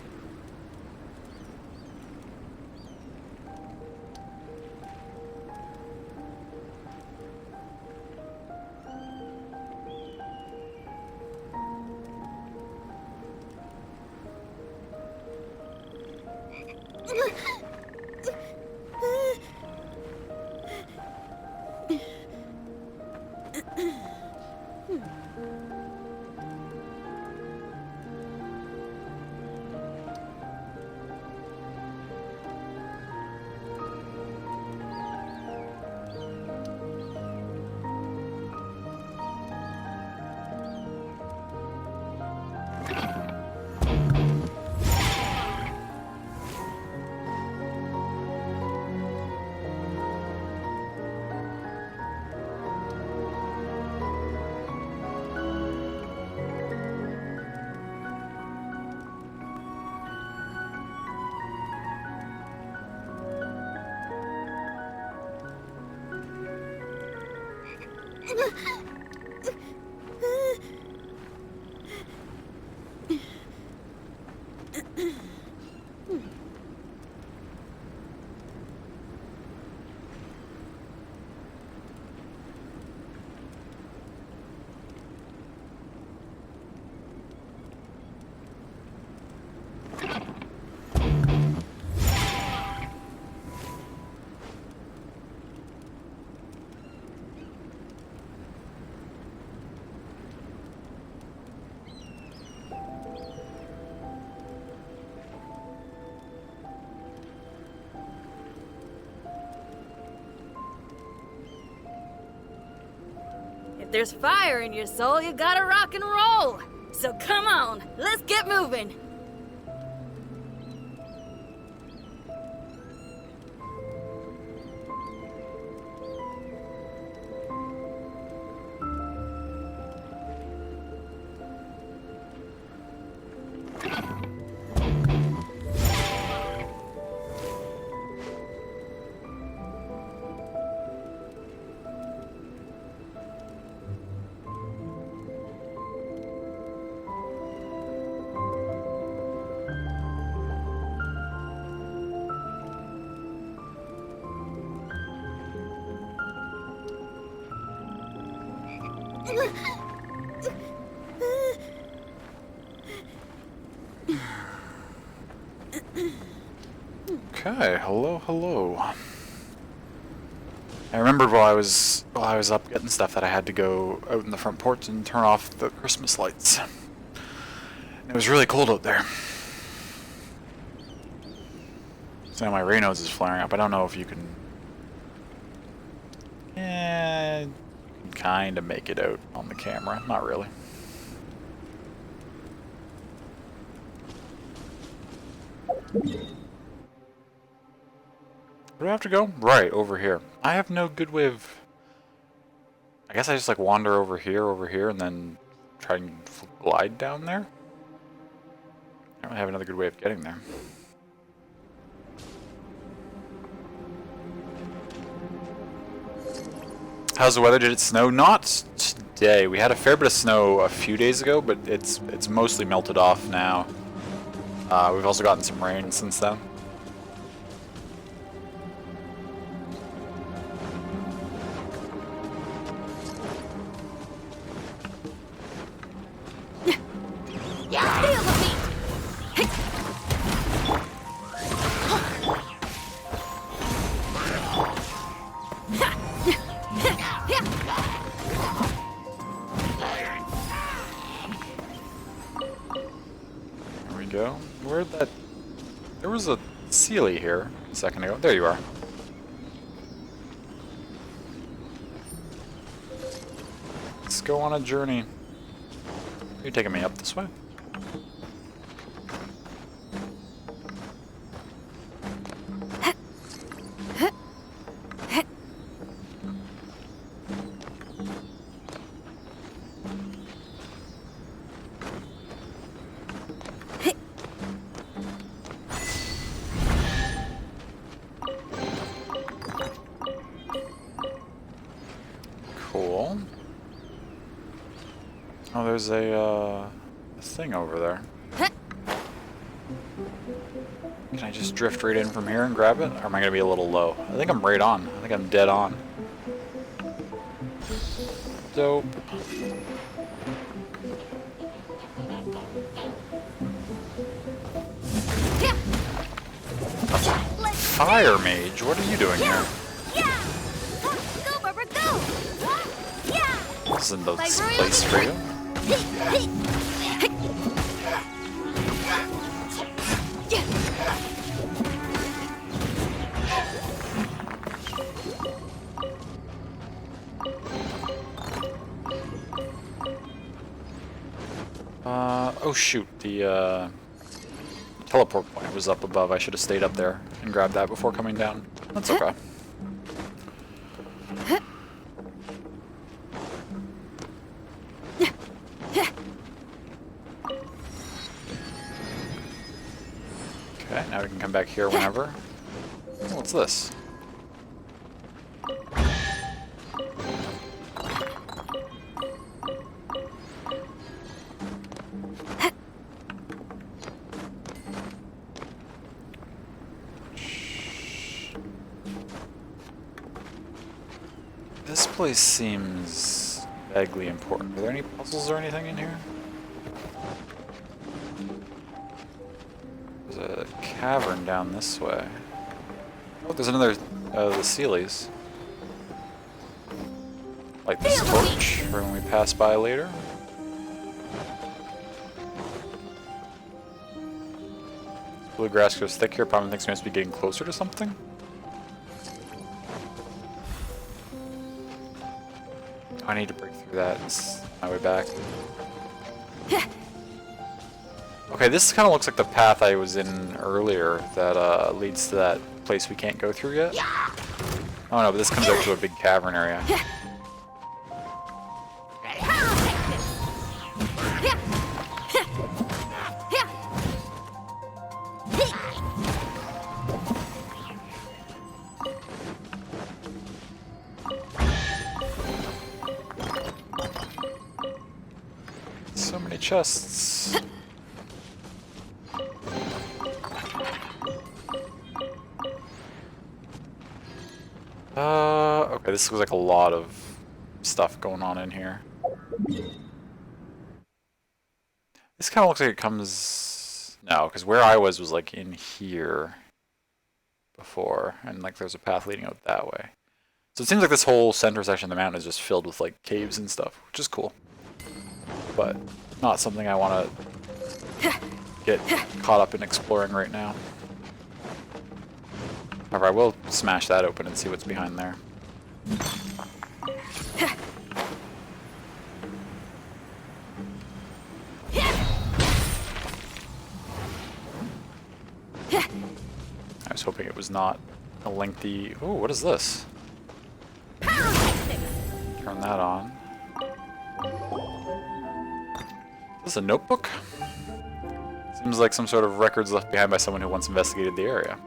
If there's fire in your soul, you gotta rock and roll. So come on, let's get moving. Okay, hello, hello. I remembered while I was up getting stuff that I had to go out in the front porch and turn off the Christmas lights. It was really cold out there. So now my Raynos is flaring up. I don't know if you can... Yeah, you can kind of make it out on the camera. Not really. Where do I have to go? Right, over here. I have no good way of... I guess I just like wander over here, and then try and glide down there? I don't have another good way of getting there. How's the weather? Did it snow? Not today. We had a fair bit of snow a few days ago, but it's mostly melted off now. We've also gotten some rain since then. Go. Where'd that... There was a Sealy here a second ago. There you are. Let's go on a journey. You're taking me up this way. Cool. Oh, there's a thing over there. Can I just drift right in from here and grab it? Or am I going to be a little low? I think I'm right on. I think I'm dead on. Dope. Fire mage? What are you doing here? Go, Barbara, go! Yeah! This isn't the place for you. Oh shoot, the teleport point was up above. I should have stayed up there and grabbed that before coming down. That's okay. Okay, now we can come back here whenever. Oh, what's this? This place seems vaguely important. Are there any puzzles or anything in here? There's a cavern down this way. Oh, there's another the Sealies. Light this torch for when we pass by later. Blue grass goes thick here. Probably thinks we must be getting closer to something. I need to break through that. It's my way back. Okay, this kind of looks like the path I was in earlier that leads to that place we can't go through yet. Oh no, but this comes out to a big cavern area. So many chests. Okay, this looks like a lot of stuff going on in here. This kind of looks like it comes... No, because where I was like in here before, and like there's a path leading out that way. So it seems like this whole center section of the mountain is just filled with like caves and stuff, which is cool. But not something I want to get caught up in exploring right now. However, I will smash that open and see what's behind there. I was hoping it was not a lengthy... Ooh, what is this? Turn that on. Is this a notebook? Seems like some sort of records left behind by someone who once investigated the area.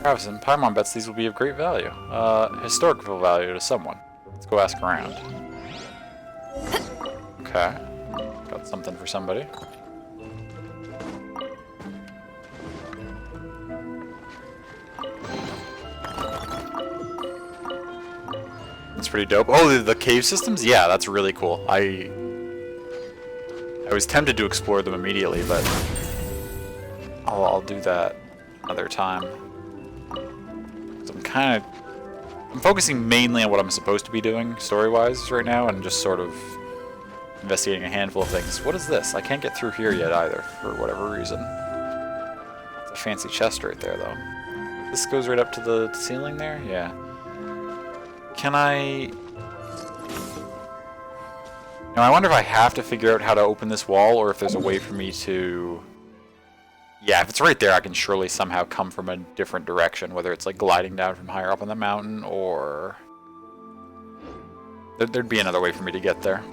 Ravison, Paimon bets these will be of great value. Historical value to someone. Let's go ask around. Okay. Got something for somebody. That's pretty dope. Oh, the cave systems? Yeah, that's really cool. I was tempted to explore them immediately, but I'll do that another time. I'm focusing mainly on what I'm supposed to be doing story-wise right now, and just sort of investigating a handful of things. What is this? I can't get through here yet either, for whatever reason. It's a fancy chest right there, though. This goes right up to the ceiling there? Yeah. Can I... Now, I wonder if I have to figure out how to open this wall, or if there's a way for me to... Yeah, if it's right there, I can surely somehow come from a different direction, whether it's like gliding down from higher up on the mountain, or... There'd be another way for me to get there.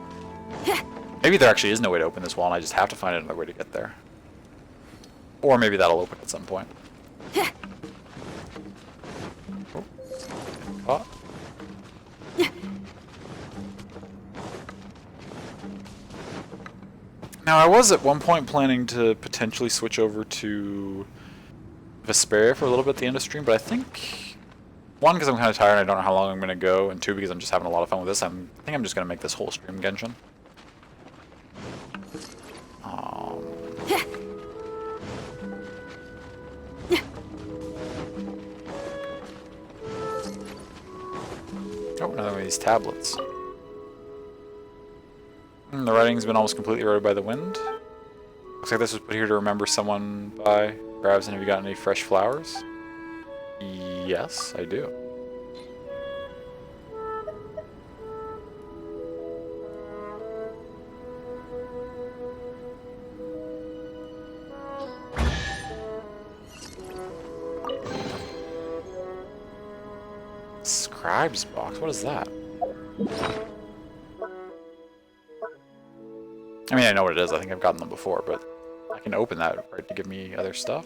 Maybe there actually is no way to open this wall, and I just have to find another way to get there. Or maybe that'll open at some point. Oh. Caught. Now, I was at one point planning to potentially switch over to Vesperia for a little bit at the end of stream, but I think, one, because I'm kind of tired and I don't know how long I'm going to go, and two, because I'm just having a lot of fun with this, I think I'm just going to make this whole stream Genshin. Oh, another one of these tablets. The writing's been almost completely eroded by the wind. Looks like this was put here to remember someone by. Ravison, have you got any fresh flowers? Yes, I do. Scribe's box? What is that? I mean, I know what it is. I think I've gotten them before, but I can open that, right, to give me other stuff.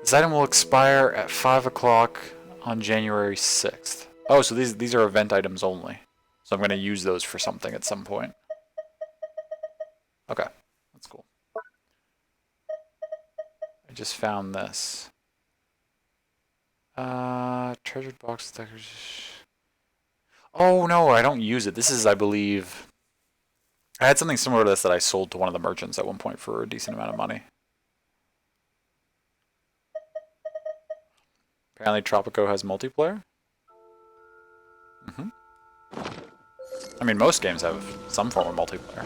This item will expire at 5 o'clock on January 6th. Oh, so these are event items only. So I'm going to use those for something at some point. Okay, that's cool. I just found this. Treasured box. Oh no, I don't use it. This is, I believe... I had something similar to this that I sold to one of the merchants at one point for a decent amount of money. Apparently Tropico has multiplayer? I mean, most games have some form of multiplayer.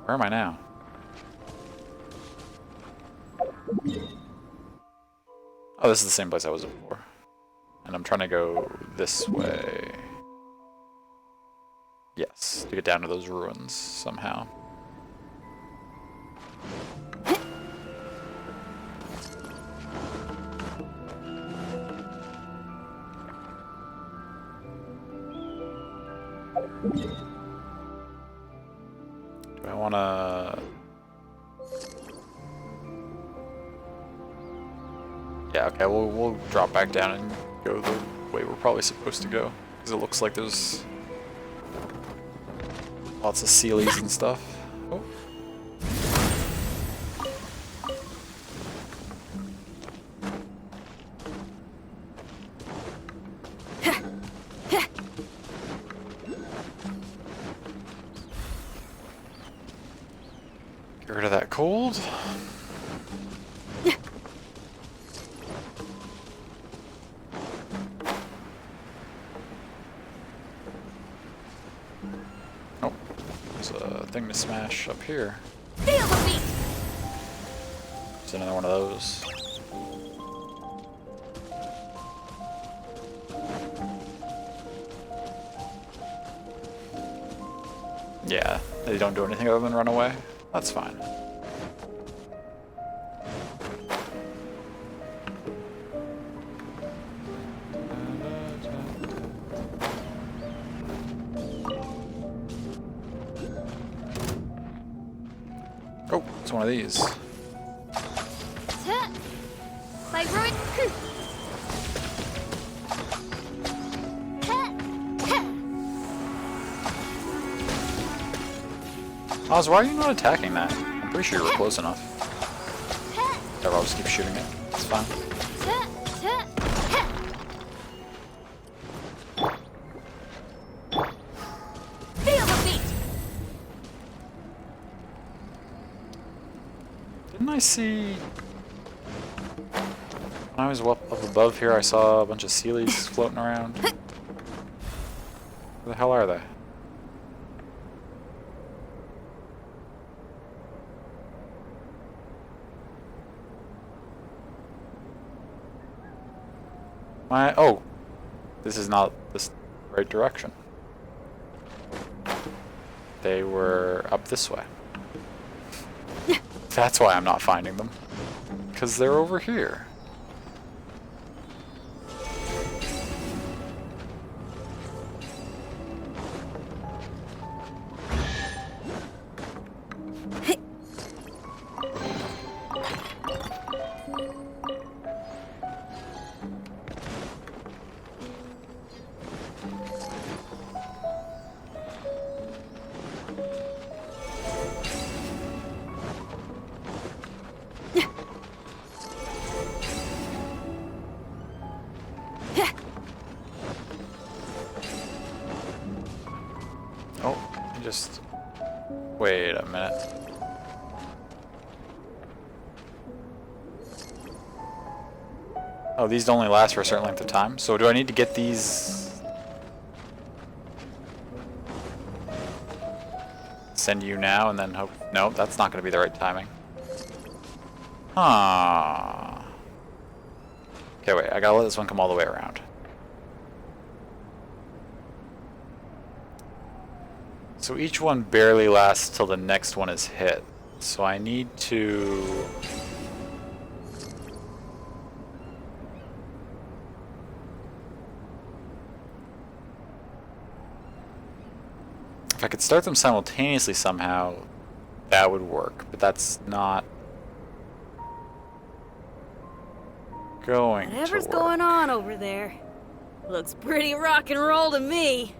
Where am I now? Oh, this is the same place I was before. And I'm trying to go this way. Yes, to get down to those ruins somehow. Do I want to... Yeah, okay, we'll drop back down and go the way we're probably supposed to go. Because it looks like there's lots of Sealies and stuff. Oh. cold? Oh, there's a thing to smash up here. Feel the beat! There's another one of those. Yeah, they don't do anything other than run away. That's fine. Oh, it's one of these. Like ruin. Oz, why are you not attacking that? I'm pretty sure you were close enough. Whatever, I'll just keep shooting it. It's fine. Feel the beat! Didn't I see... When I was up above here, I saw a bunch of Sealies floating around. Where the hell are they? Oh, this is not the right direction. They were up this way. That's why I'm not finding them. Because they're over here. Just wait a minute. Oh, these only last for a certain length of time. So do I need to get these? Send you now and then hope. No, that's not going to be the right timing. Ah. Okay, wait. I gotta let this one come all the way around. So each one barely lasts till the next one is hit. So I need to... If I could start them simultaneously somehow, that would work. But that's not going Whatever's to work. going on over there. Looks pretty rock and roll to me.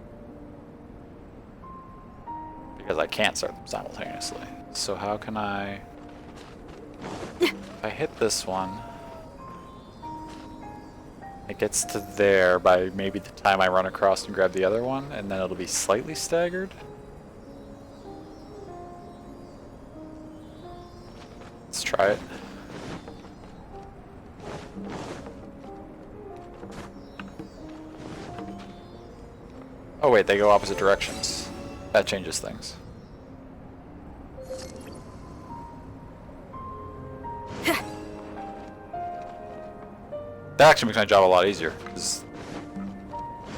Because I can't start them simultaneously. So how can I... If I hit this one, it gets to there by maybe the time I run across and grab the other one, and then it'll be slightly staggered. Let's try it. Oh wait, they go opposite directions. That changes things. That actually makes my job a lot easier. 'Cause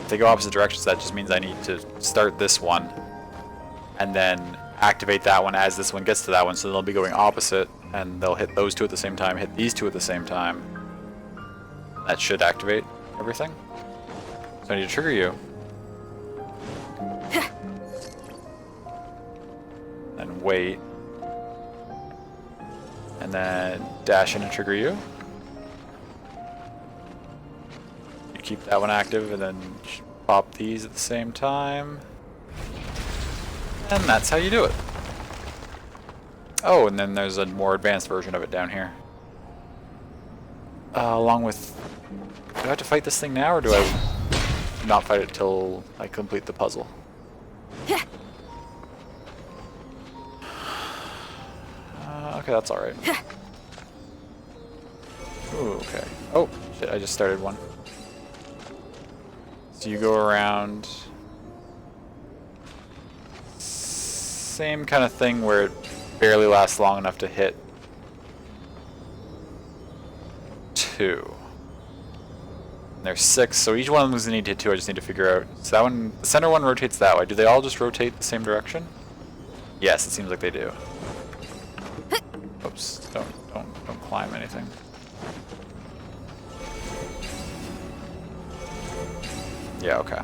if they go opposite directions, that just means I need to start this one and then activate that one as this one gets to that one, so they'll be going opposite, and they'll hit those two at the same time, hit these two at the same time. That should activate everything. So I need to trigger you. And wait. And then dash in and trigger you. You keep that one active and then pop these at the same time. And that's how you do it. Oh, and then there's a more advanced version of it down here. Along with... Do I have to fight this thing now, or do I not fight it till I complete the puzzle? Okay, Okay, that's alright. Ooh, okay. Oh, shit, I just started one. So you go around... Same kind of thing where it barely lasts long enough to hit 2. And there's 6, so each one of them is going to need to hit 2, I just need to figure out. So that one, the center one rotates that way. Do they all just rotate the same direction? Yes, it seems like they do. Oops, don't climb anything. Yeah, okay.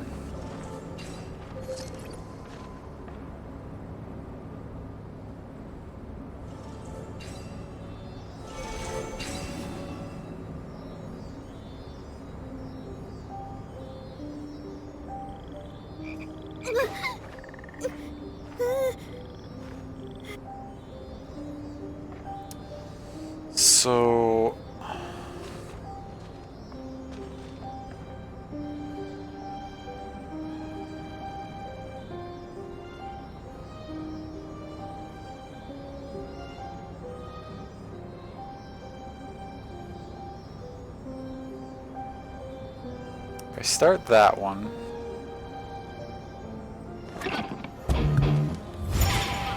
So... if I start that one...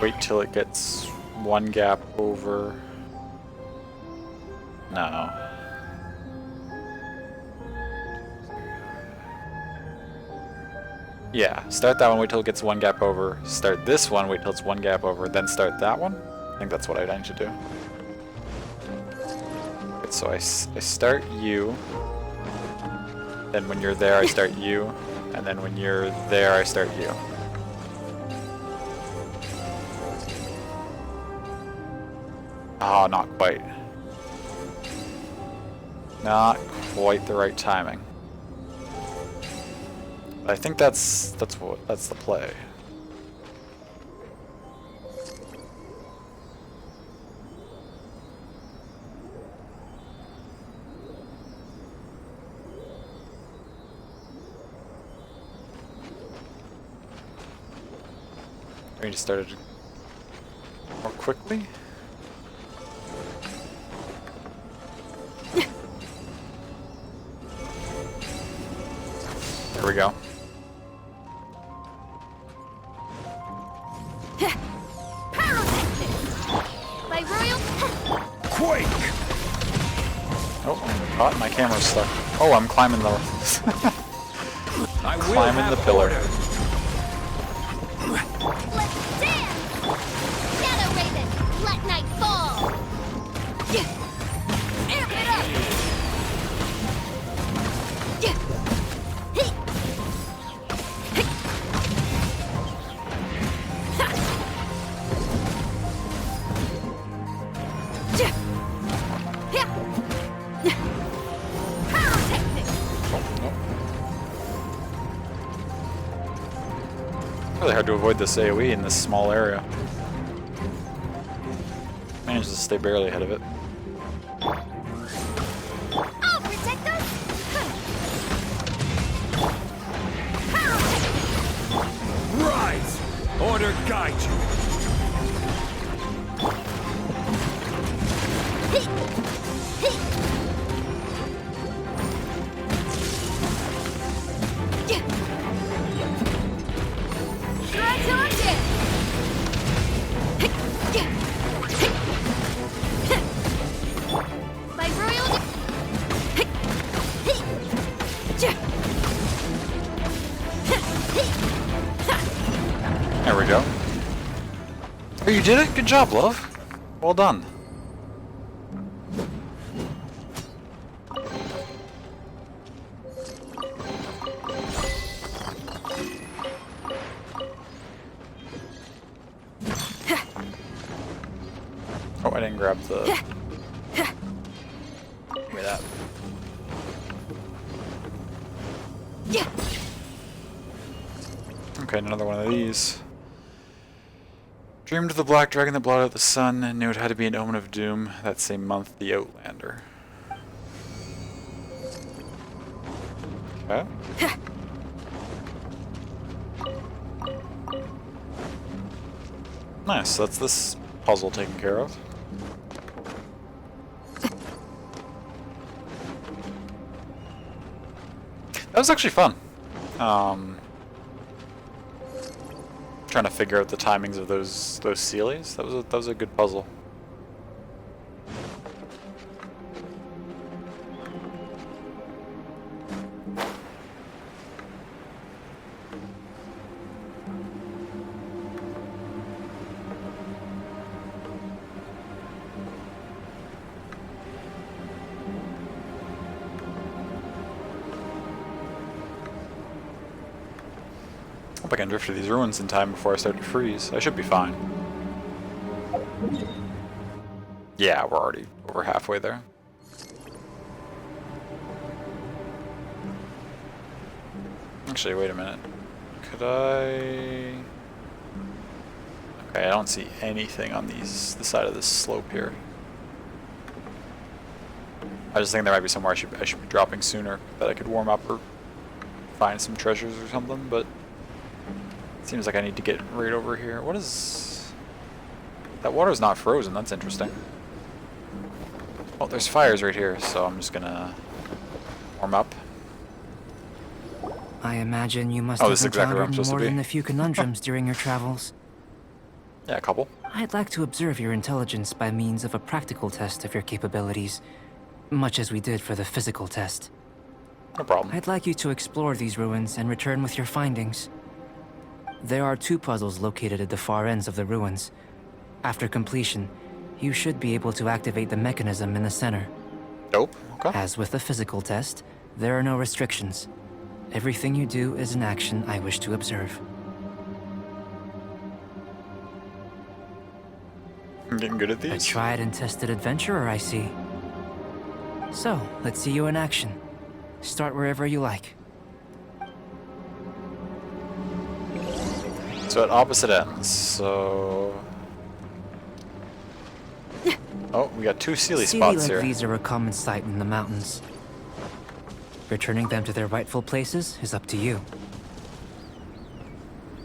Wait till it gets one gap over... No. Yeah, start that one, wait till it gets one gap over. Start this one, wait till it's one gap over, then start that one. I think that's what I need to do. Okay, so I start you. Then when you're there, I start you. And then when you're there, I start you. Oh, not quite. Not quite the right timing. But I think that's the play. I need to start it more quickly. There we go. Quake! Oh, I'm caught. My camera's stuck. Oh, I'm climbing the... climbing the pillar. Let's dance! Shadow Raven, let night fall! Amp it up! Really hard to avoid this AoE in this small area. Managed to stay barely ahead of it. I'll protect us! Rise! Order guide you! There we go. Oh, you did it? Good job, love. Well done. Oh, I didn't grab the... Give me that. Okay, another one of these. Dreamed of the black dragon that blotted out the sun, and knew it had to be an omen of doom. That same month, the Outlander. Okay. Nice, that's this puzzle taken care of. That was actually fun. Trying to figure out the timings of those Sealies. That was a good puzzle. Hope I can drift through these ruins in time before I start to freeze. I should be fine. Yeah, we're already over halfway there. Actually, wait a minute. Could I... Okay, I don't see anything on the side of this slope here. I just think there might be somewhere I should be dropping sooner that I could warm up or find some treasures or something, but it seems like I need to get right over here. What is... That water's not frozen, that's interesting. Oh, there's fires right here, so I'm just gonna warm up. I imagine you must Oh, have this is exactly where I'm encountered supposed to more be. than a few conundrums during your travels. Yeah, a couple. I'd like to observe your intelligence by means of a practical test of your capabilities, much as we did for the physical test. No problem. I'd like you to explore these ruins and return with your findings. There are 2 puzzles located at the far ends of the ruins. After completion, you should be able to activate the mechanism in the center. Nope. Okay. As with the physical test, there are no restrictions. Everything you do is an action I wish to observe. I'm getting good at A these. tried and tested adventurer, I see. So, let's see you in action. Start wherever you like. So at opposite ends, so... Oh, we got 2 Sealy spots Sealy here. these are a common sight in the mountains. Returning them to their rightful places is up to you.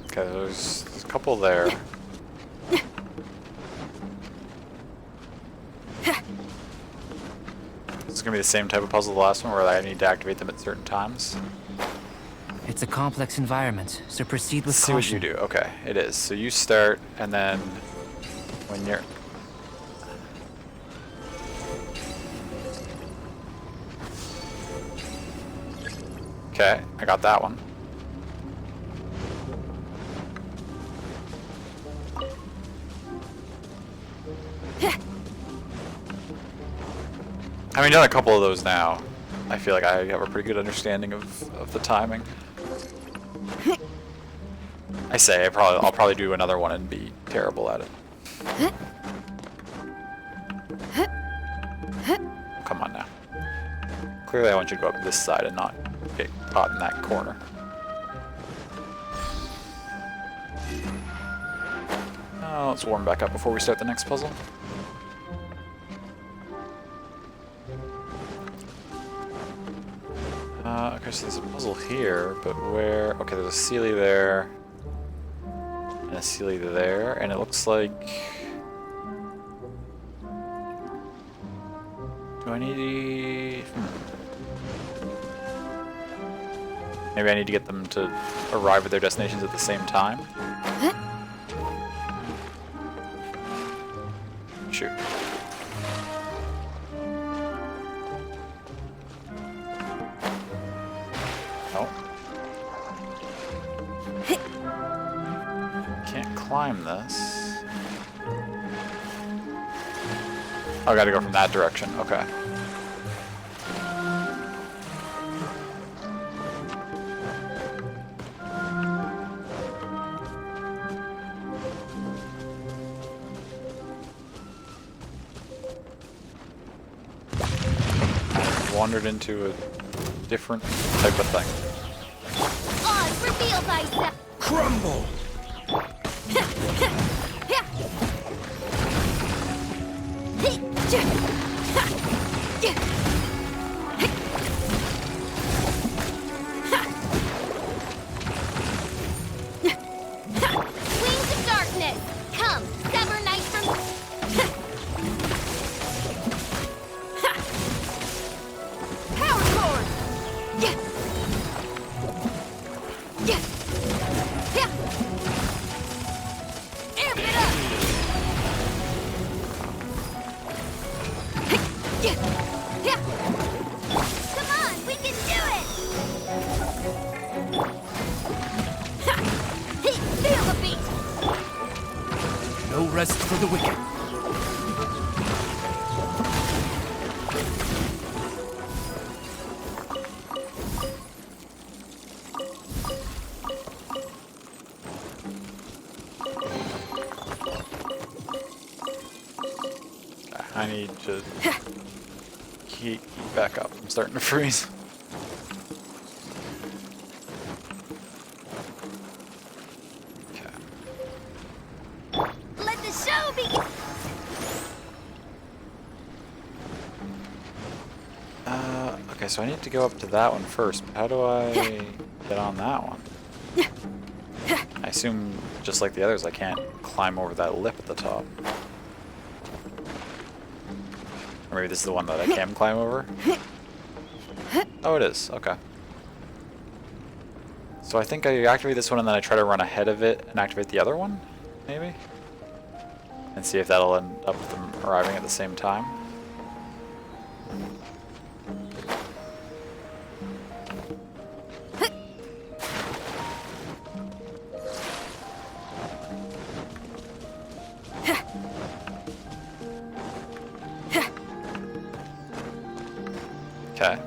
Okay, there's a couple there. This is gonna be the same type of puzzle as the last one where I need to activate them at certain times. It's a complex environment, so proceed with Let's see what caution. you do. Okay, it is. So you start, and then when you're... Okay, I got that one. Having done a couple of those now, I feel like I have a pretty good understanding of the timing. I say I'll probably do another one and be terrible at it. Come on now. Clearly I want you to go up this side and not get caught in that corner. Let's warm back up before we start the next puzzle. Okay, so there's a puzzle here, but where... Okay, there's a Sealy there, and a Sealy there, and it looks like... Do I need... Maybe I need to get them to arrive at their destinations at the same time? Shoot. Oh. Can't climb this. Oh, I gotta go from that direction. Okay. Wandered into a different type of thing. Oz, reveal thyself! Crumble! Wings of darkness! Come, sever night from... Power cord! rest for the wicked. I need to heat back up. I'm starting to freeze. Okay. Let the show begin! Okay, so I need to go up to that one first. But how do I get on that one? I assume, just like the others, I can't climb over that lip at the top. Or maybe this is the one that I can climb over? Oh, it is. Okay. So I think I activate this one and then I try to run ahead of it and activate the other one? Maybe? And see if that'll end up with them arriving at the same time. Okay.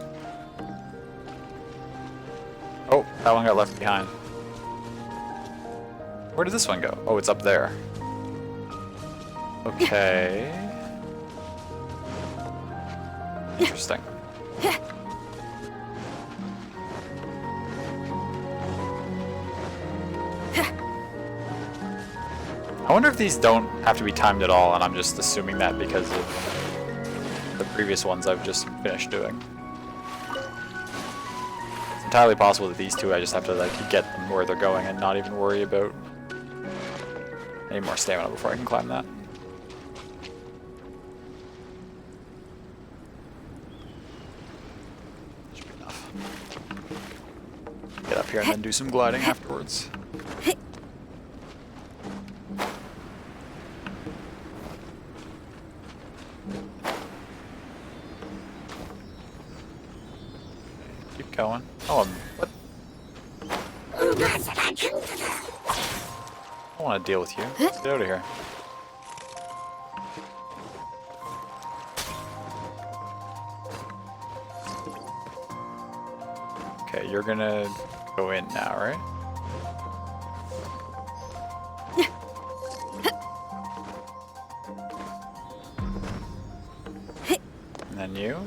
Oh, that one got left behind. Where did this one go? Oh, it's up there. Okay. Interesting. I wonder if these don't have to be timed at all, and I'm just assuming that because of the previous ones I've just finished doing. It's entirely possible that these two I just have to like get them where they're going and not even worry about any more stamina before I can climb that. Should be enough. Get up here and then do some gliding afterwards. Keep going. Oh, what? I don't want to deal with you. Let's get out of here. Okay, you're gonna go in now, right? And then you.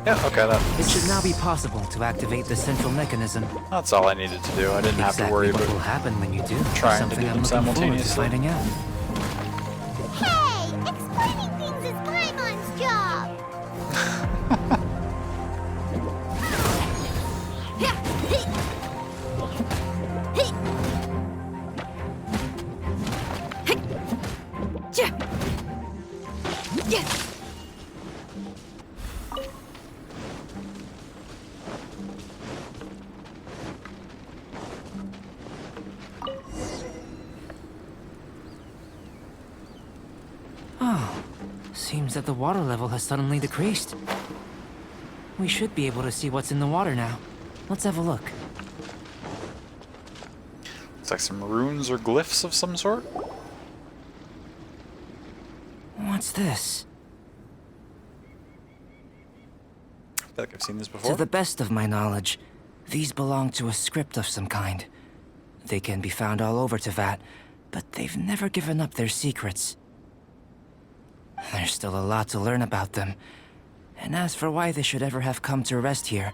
Yeah, okay, It should now be possible to activate the central mechanism. that's all I needed to do. I didn't have to worry Exactly what will about happen when you do. is trying to something do I'm them looking forward to simultaneously. finding out. Hey, explaining things is Paimon's job. Oh, seems that the water level has suddenly decreased. We should be able to see what's in the water now. Let's have a look. Looks like some runes or glyphs of some sort. What's this? I feel like I've seen this To before. the best of my knowledge, these belong to a script of some kind. They can be found all over Tevat, but they've never given up their secrets. There's still a lot to learn about them. And as for why they should ever have come to rest here,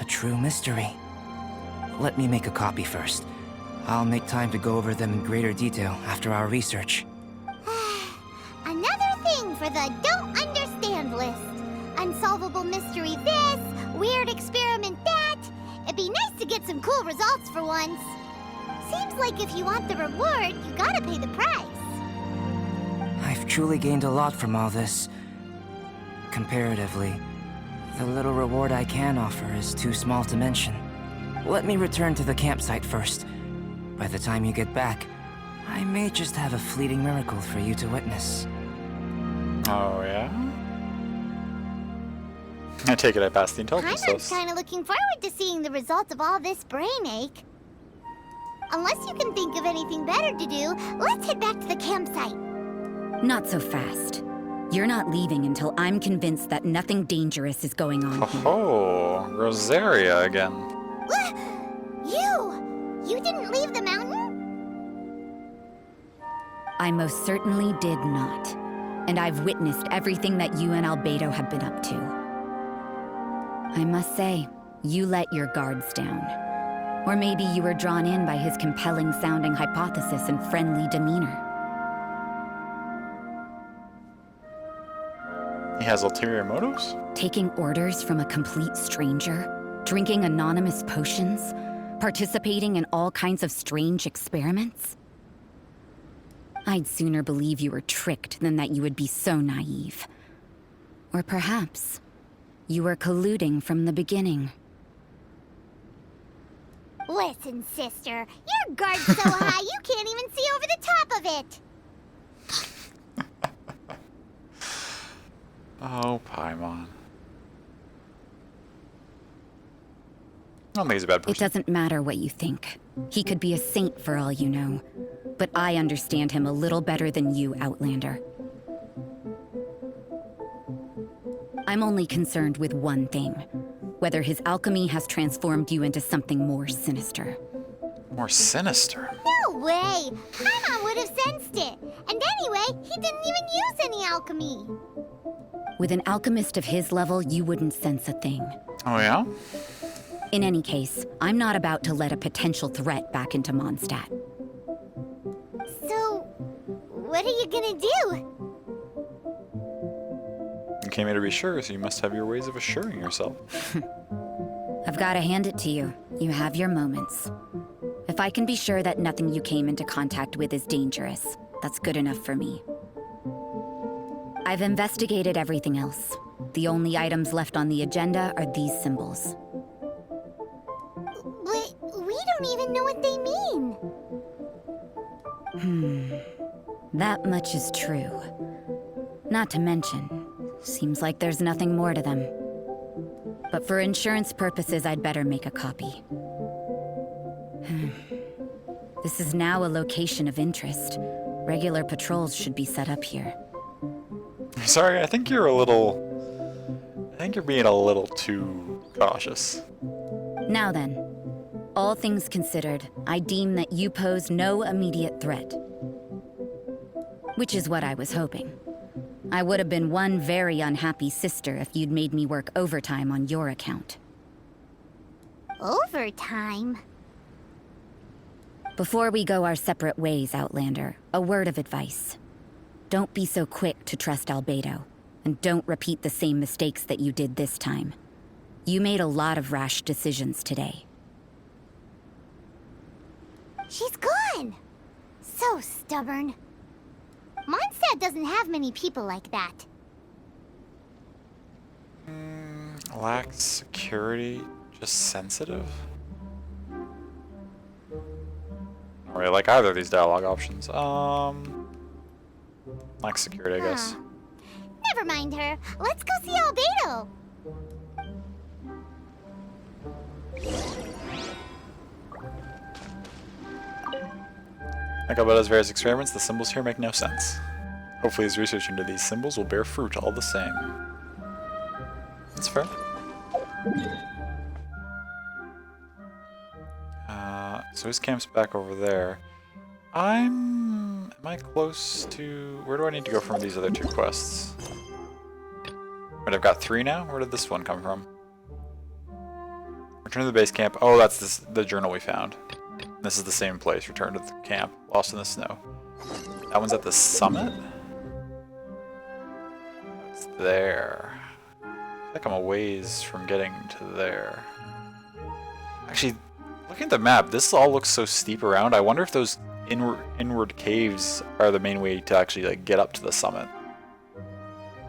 a true mystery. Let me make a copy first. I'll make time to go over them in greater detail after our research. Another thing for the don't understand list. Unsolvable mystery this, weird experiment that. It'd be nice to get some cool results for once. Seems like if you want the reward, you gotta pay the price. I've truly gained a lot from all this. Comparatively, the little reward I can offer is too small to mention. Let me return to the campsite first. By the time you get back, I may just have a fleeting miracle for you to witness. Oh, yeah? I take it I passed the intelligence Paimon's test. kind of looking forward to seeing the results of all this brain ache. Unless you can think of anything better to do, let's head back to the campsite. Not so fast. You're not leaving until I'm convinced that nothing dangerous is going on here. Oh, Rosaria again. You didn't leave the mountain? I most certainly did not. And I've witnessed everything that you and Albedo have been up to. I must say, you let your guards down. Or maybe you were drawn in by his compelling-sounding hypothesis and friendly demeanor. He has ulterior motives? Taking orders from a complete stranger, drinking anonymous potions, participating in all kinds of strange experiments? I'd sooner believe you were tricked than that you would be so naive. Or perhaps you were colluding from the beginning. Listen, sister, your guard's so high you can't even see over the top of it. Oh, Paimon. I don't think he's a bad person. It doesn't matter what you think. He could be a saint for all you know. But I understand him a little better than you, Outlander. I'm only concerned with one thing. Whether his alchemy has transformed you into something more sinister. More sinister? No way! Paimon would have sensed it. And anyway, he didn't even use any alchemy. With an alchemist of his level, you wouldn't sense a thing. Oh, yeah? In any case, I'm not about to let a potential threat back into Mondstadt. So, what are you gonna do? You came here to be sure, so you must have your ways of assuring yourself. I've got to hand it to you. You have your moments. If I can be sure that nothing you came into contact with is dangerous, that's good enough for me. I've investigated everything else. The only items left on the agenda are these symbols. But we don't even know what they mean. That much is true. Not to mention, seems like there's nothing more to them. But for insurance purposes, I'd better make a copy. This is now a location of interest. Regular patrols should be set up here. Sorry, I think you're being a little too cautious. Now then, all things considered, I deem that you pose no immediate threat. Which is what I was hoping. I would have been one very unhappy sister if you'd made me work overtime on your account. Overtime? Before we go our separate ways, Outlander, a word of advice. Don't be so quick to trust Albedo, and don't repeat the same mistakes that you did this time. You made a lot of rash decisions today. She's gone! So stubborn. Mondstadt doesn't have many people like that. Lacks security, just sensitive? Not really like either of these dialogue options. Lacks security, I guess. Never mind her. Let's go see Albedo. Like Albedo's various experiments, the symbols here make no sense. Hopefully his research into these symbols will bear fruit all the same. That's fair. So his camp's back over there. Am I close to... Where do I need to go from these other two quests? Wait, I've got 3 now? Where did this one come from? Return to the base camp. Oh, that's the journal we found. This is the same place. Return to the camp. Lost in the snow. That one's at the summit? It's there. I feel like I'm a ways from getting to there. Actually, looking at the map, this all looks so steep around. I wonder if those inward caves are the main way to actually like get up to the summit.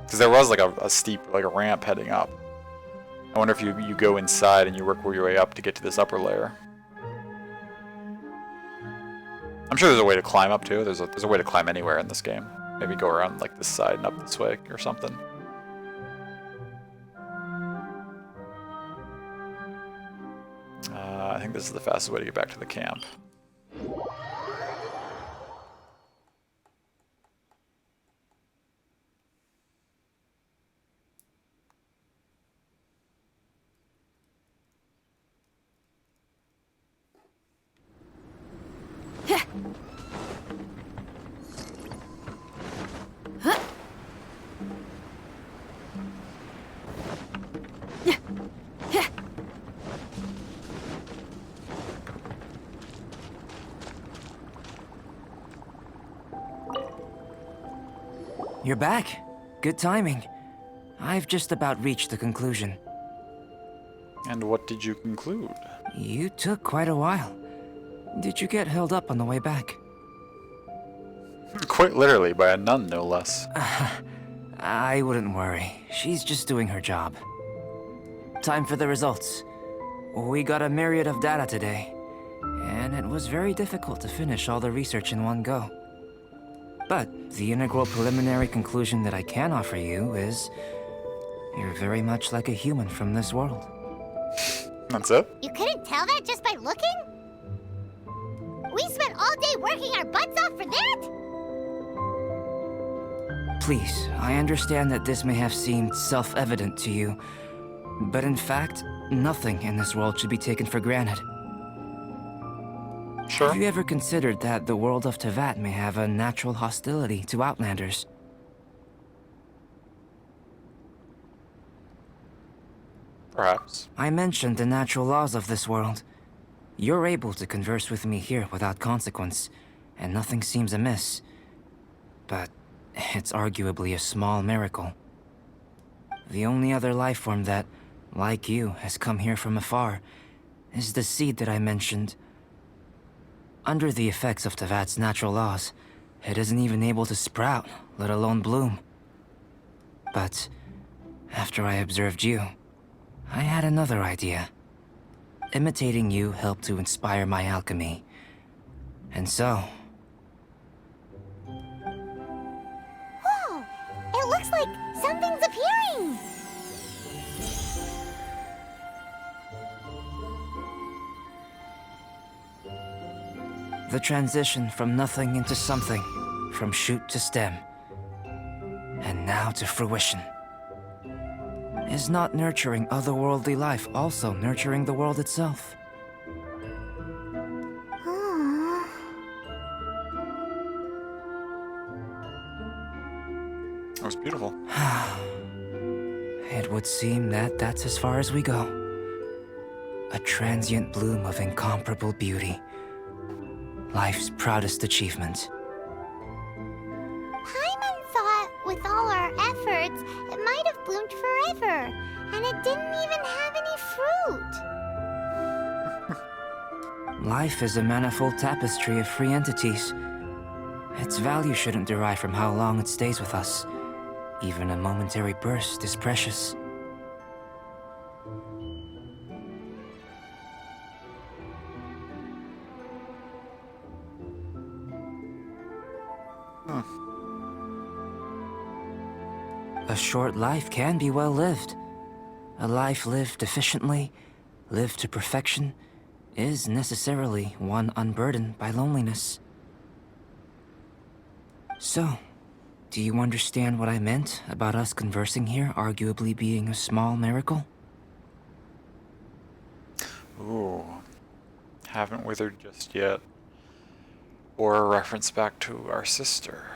Because there was like a steep, like a ramp heading up. I wonder if you go inside and you work your way up to get to this upper layer. I'm sure there's a way to climb up too. There's a way to climb anywhere in this game. Maybe go around like this side and up this way or something. I think this is the fastest way to get back to the camp. You're back. Good timing. I've just about reached the conclusion. And what did you conclude? You took quite a while. Did you get held up on the way back? Quite literally, by a nun, no less. I wouldn't worry. She's just doing her job. Time for the results. We got a myriad of data today, and it was very difficult to finish all the research in one go. But the integral preliminary conclusion that I can offer you is you're very much like a human from this world. That's it? You couldn't tell that just by looking? We spent all day working our butts off for that? Please, I understand that this may have seemed self-evident to you, but in fact, nothing in this world should be taken for granted. Sure. Have you ever considered that the world of Teyvat may have a natural hostility to Outlanders? Perhaps. I mentioned the natural laws of this world. You're able to converse with me here without consequence, and nothing seems amiss. But it's arguably a small miracle. The only other life form that, like you, has come here from afar is the seed that I mentioned. Under the effects of Teyvat's natural laws, it isn't even able to sprout, let alone bloom. But after I observed you, I had another idea. Imitating you helped to inspire my alchemy. And so... Whoa! It looks like something's appearing! The transition from nothing into something, from shoot to stem, and now to fruition. Is not nurturing otherworldly life also nurturing the world itself? That was beautiful. It would seem that that's as far as we go. A transient bloom of incomparable beauty. Life's proudest achievement. Paimon thought with all our efforts, it might have bloomed forever, and it didn't even have any fruit. Life is a manifold tapestry of free entities. Its value shouldn't derive from how long it stays with us. Even a momentary burst is precious. A short life can be well lived. A life lived efficiently, lived to perfection, is necessarily one unburdened by loneliness. So, do you understand what I meant about us conversing here arguably being a small miracle? Ooh. Haven't withered just yet. Or a reference back to our sister.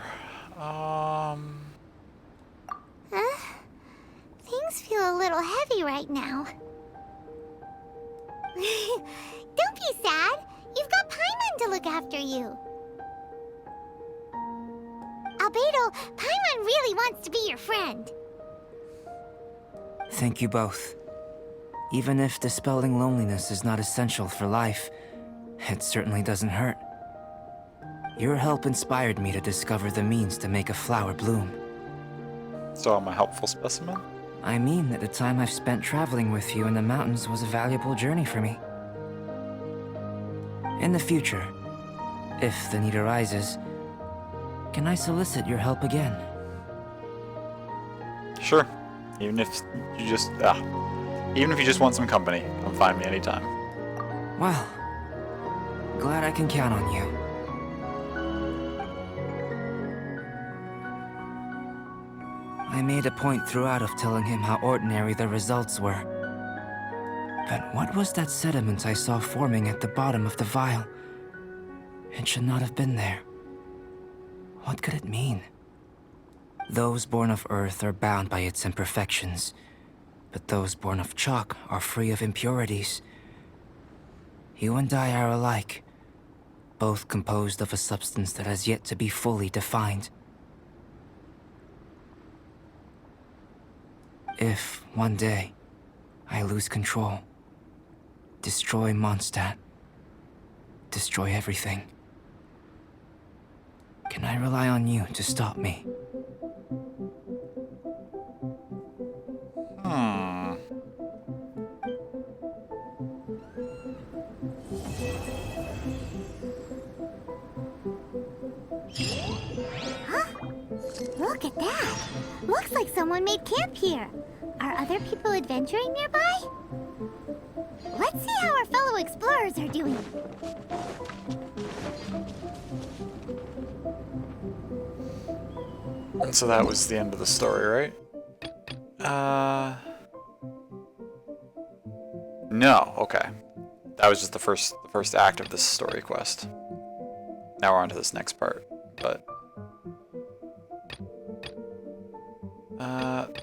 Things feel a little heavy right now. Don't be sad. You've got Paimon to look after you. Albedo, Paimon really wants to be your friend. Thank you both. Even if dispelling loneliness is not essential for life, it certainly doesn't hurt. Your help inspired me to discover the means to make a flower bloom. So I'm a helpful specimen? I mean that the time I've spent traveling with you in the mountains was a valuable journey for me. In the future, if the need arises, can I solicit your help again? Sure. Even if you just want some company, come find me anytime. Well, glad I can count on you. I made a point throughout of telling him how ordinary the results were. But what was that sediment I saw forming at the bottom of the vial? It should not have been there. What could it mean? Those born of Earth are bound by its imperfections, but those born of chalk are free of impurities. You and I are alike, both composed of a substance that has yet to be fully defined. If, one day, I lose control, destroy Mondstadt, destroy everything, can I rely on you to stop me? Look at that! Looks like someone made camp here. Are other people adventuring nearby? Let's see how our fellow explorers are doing. And so that was the end of the story, right? No, okay. That was just the first act of this story quest. Now we're on to this next part, but...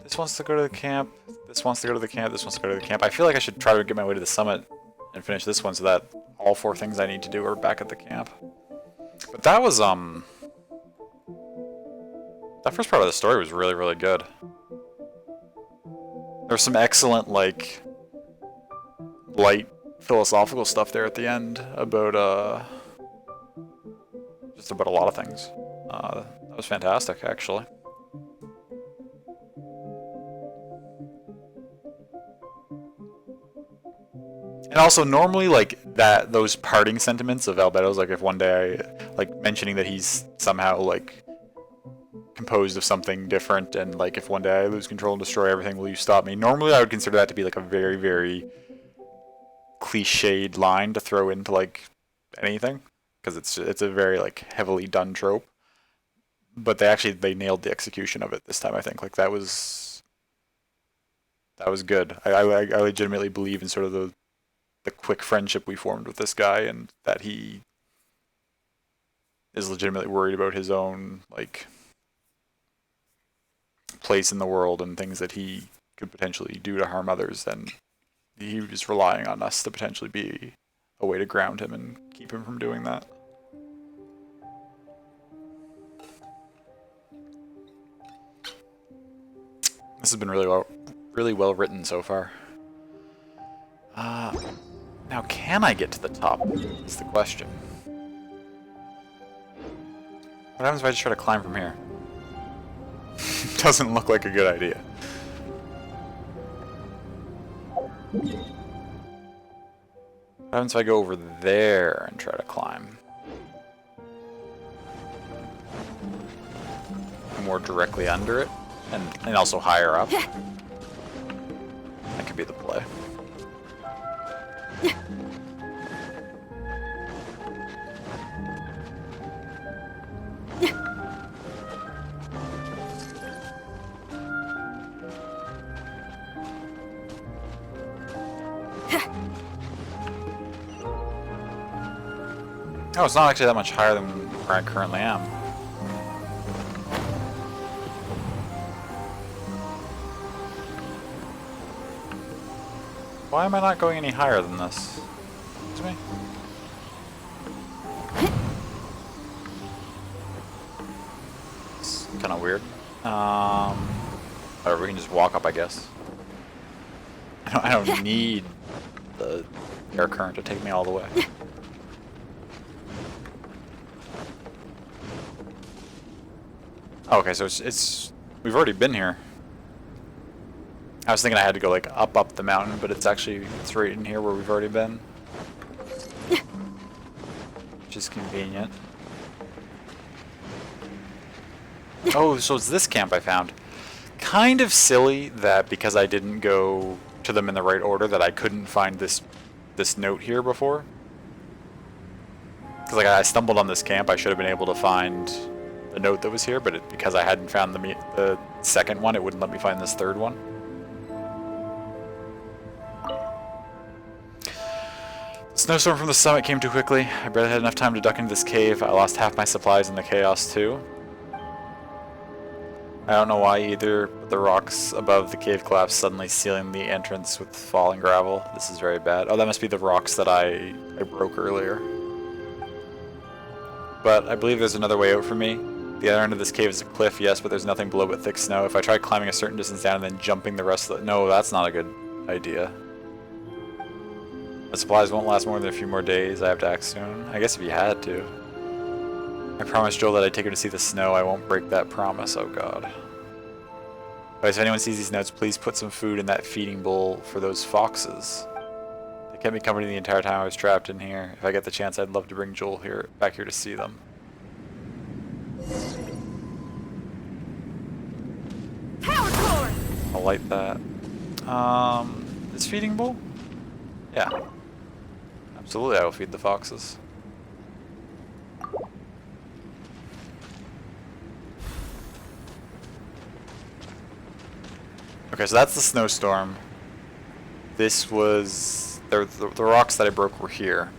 this wants to go to the camp, this wants to go to the camp, this wants to go to the camp. I feel like I should try to get my way to the summit and finish this one so that all 4 things I need to do are back at the camp. But that was, that first part of the story was really, really good. There's some excellent, like, light philosophical stuff there at the end about, just about a lot of things. That was fantastic, actually. And also, normally, like, those parting sentiments of Albedo's, like, if one day I, like, mentioning that he's somehow, like, composed of something different, and, like, if one day I lose control and destroy everything, will you stop me? Normally, I would consider that to be, like, a very, very cliched line to throw into, like, anything. Because it's a very, like, heavily done trope. But they nailed the execution of it this time, I think. Like, that was good. I legitimately believe in sort of the quick friendship we formed with this guy, and that he is legitimately worried about his own, like, place in the world and things that he could potentially do to harm others, and he was relying on us to potentially be a way to ground him and keep him from doing that. This has been really well written so far. Now, can I get to the top? Is the question. What happens if I just try to climb from here? Doesn't look like a good idea. What happens if I go over there and try to climb? More directly under it, and also higher up. That could be the play. Oh, it's not actually that much higher than where I currently am. Why am I not going any higher than this? To me? It's kind of weird. Or we can just walk up, I guess. I don't need the air current to take me all the way. Okay, so it's we've already been here. I was thinking I had to go like up the mountain, but it's right in here where we've already been. Which is convenient. Oh, so it's this camp I found. Kind of silly that because I didn't go to them in the right order that I couldn't find this this note here before. Because like I stumbled on this camp, I should have been able to find the note that was here, but because I hadn't found the second one, it wouldn't let me find this third one. The snowstorm from the summit came too quickly. I barely had enough time to duck into this cave. I lost half my supplies in the chaos too. I don't know why either, but the rocks above the cave collapsed, suddenly sealing the entrance with falling gravel. This is very bad. Oh, that must be the rocks that I broke earlier. But I believe there's another way out for me. The other end of this cave is a cliff, yes, but there's nothing below but thick snow. If I try climbing a certain distance down and then jumping the rest of the... No, that's not a good idea. The supplies won't last more than a few more days. I have to act soon. I guess if you had to. I promised Joel that I'd take her to see the snow. I won't break that promise, oh god. Alright, so if anyone sees these notes, please put some food in that feeding bowl for those foxes. They kept me company the entire time I was trapped in here. If I get the chance, I'd love to bring Joel back here to see them. Power core! I'll light that. This feeding bowl? Yeah. Absolutely, I will feed the foxes. Okay, so that's the snowstorm. This was... the rocks that I broke were here.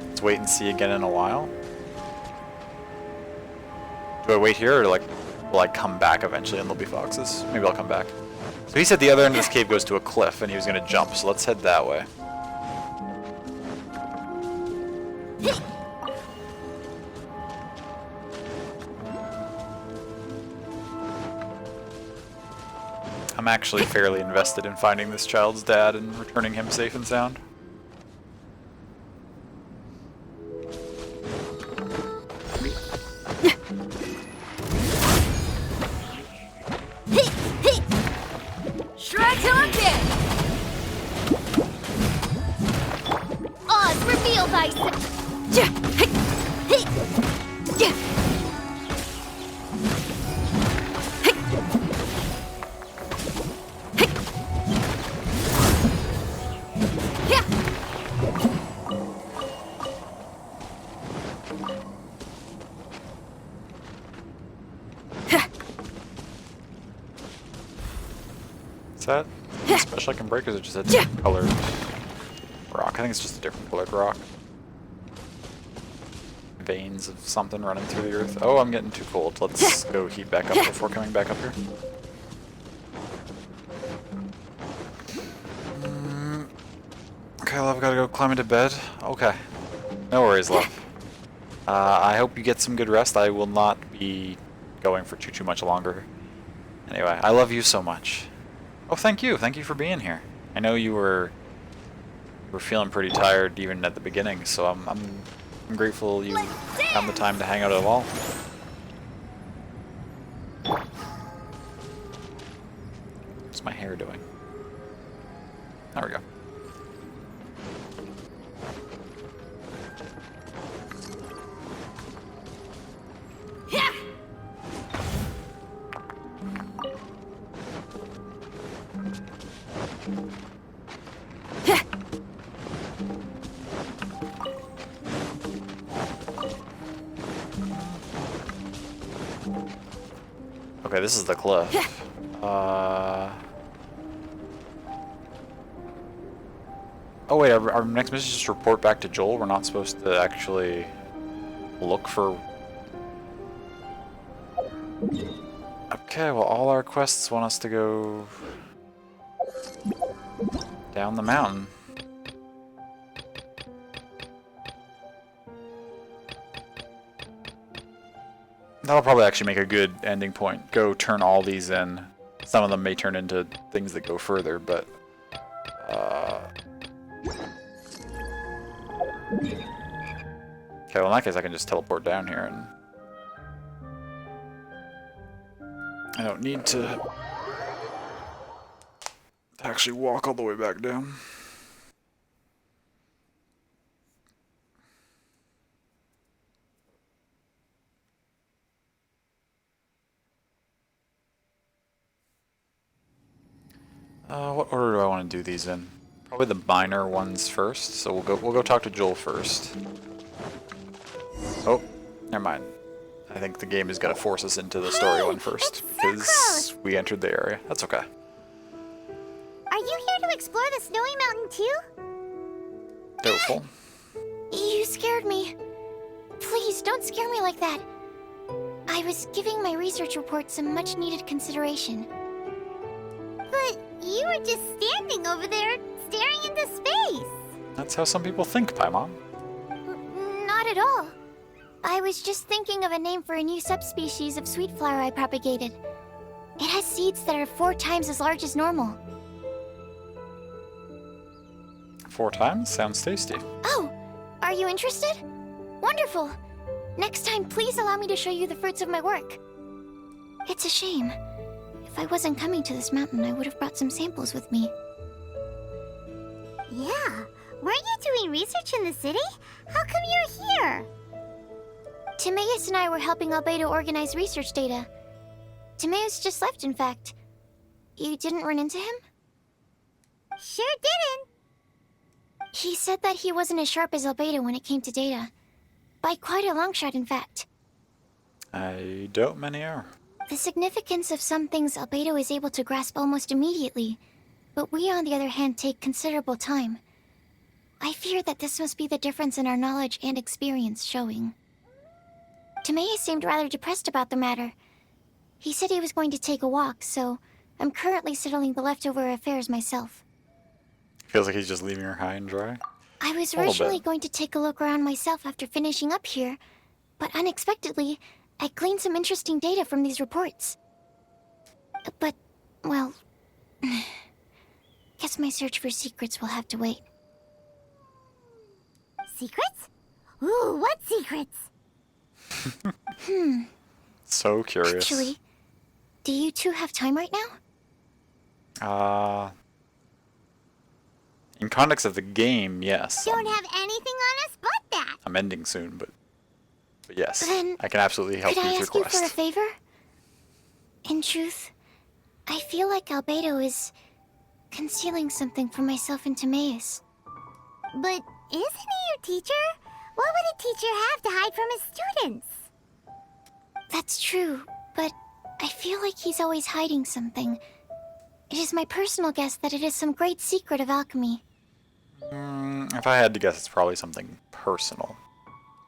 Let's wait and see again in a while. Do I wait here, or like, will I come back eventually and there'll be foxes? Maybe I'll come back. So he said the other end of this cave goes to a cliff and he was going to jump, so let's head that way. I'm actually fairly invested in finding this child's dad and returning him safe and sound. Strike till I'm dead! Oz, reveal thyself! Is that special I can break, or is it just a different colored rock? I think it's just a different colored rock. Veins of something running through the earth. Oh, I'm getting too cold. Let's go heat back up before coming back up here. Okay, love, gotta go climb into bed. Okay. No worries, love. I hope you get some good rest. I will not be going for too much longer. Anyway, I love you so much. Oh, thank you. Thank you for being here. I know you were feeling pretty tired even at the beginning, so I'm grateful you found the time to hang out at all. What's my hair doing? There we go. Okay, this is the cliff. Oh wait, our next mission is just report back to Joel. We're not supposed to actually look for... Okay, well all our quests want us to go down the mountain. That'll probably actually make a good ending point. Go turn all these in. Some of them may turn into things that go further, but... Okay, well in that case I can just teleport down here and... I don't need to actually walk all the way back down. What order do I want to do these in? Probably the minor ones first. So we'll go talk to Joel first. Oh, never mind. I think the game is gonna force us into the story one first because we entered the area. That's okay. Are you here to explore the snowy mountain too? Doubtful. You scared me. Please, don't scare me like that. I was giving my research report some much-needed consideration. But you were just standing over there, staring into space. That's how some people think, Paimon. Not at all. I was just thinking of a name for a new subspecies of sweet flower I propagated. It has seeds that are 4 times as large as normal. 4 times? Sounds tasty. Oh, are you interested? Wonderful. Next time, please allow me to show you the fruits of my work. It's a shame. If I wasn't coming to this mountain, I would have brought some samples with me. Yeah, weren't you doing research in the city? How come you're here? Timaeus and I were helping Albedo organize research data. Timaeus just left, in fact. You didn't run into him? Sure didn't. He said that he wasn't as sharp as Albedo when it came to data. By quite a long shot, in fact. I doubt many are. The significance of some things Albedo is able to grasp almost immediately, but we, on the other hand, take considerable time. I fear that this must be the difference in our knowledge and experience showing. Timaeus seemed rather depressed about the matter. He said he was going to take a walk, so I'm currently settling the leftover affairs myself. Feels like he's just leaving her high and dry. I was A little originally bit. going to take a look around myself after finishing up here, but unexpectedly, I gleaned some interesting data from these reports. But, well, guess my search for secrets will have to wait. Secrets? Ooh, what secrets? So curious. Actually, do you two have time right now? In context of the game, yes. Don't have anything on us but that. I'm ending soon, but yes, Then, I can absolutely help could I you ask you request. for a favor? In truth, I feel like Albedo is concealing something from myself and Timaeus. But isn't he your teacher? What would a teacher have to hide from his students? That's true, but I feel like he's always hiding something. It is my personal guess that it is some great secret of alchemy. If I had to guess, it's probably something personal,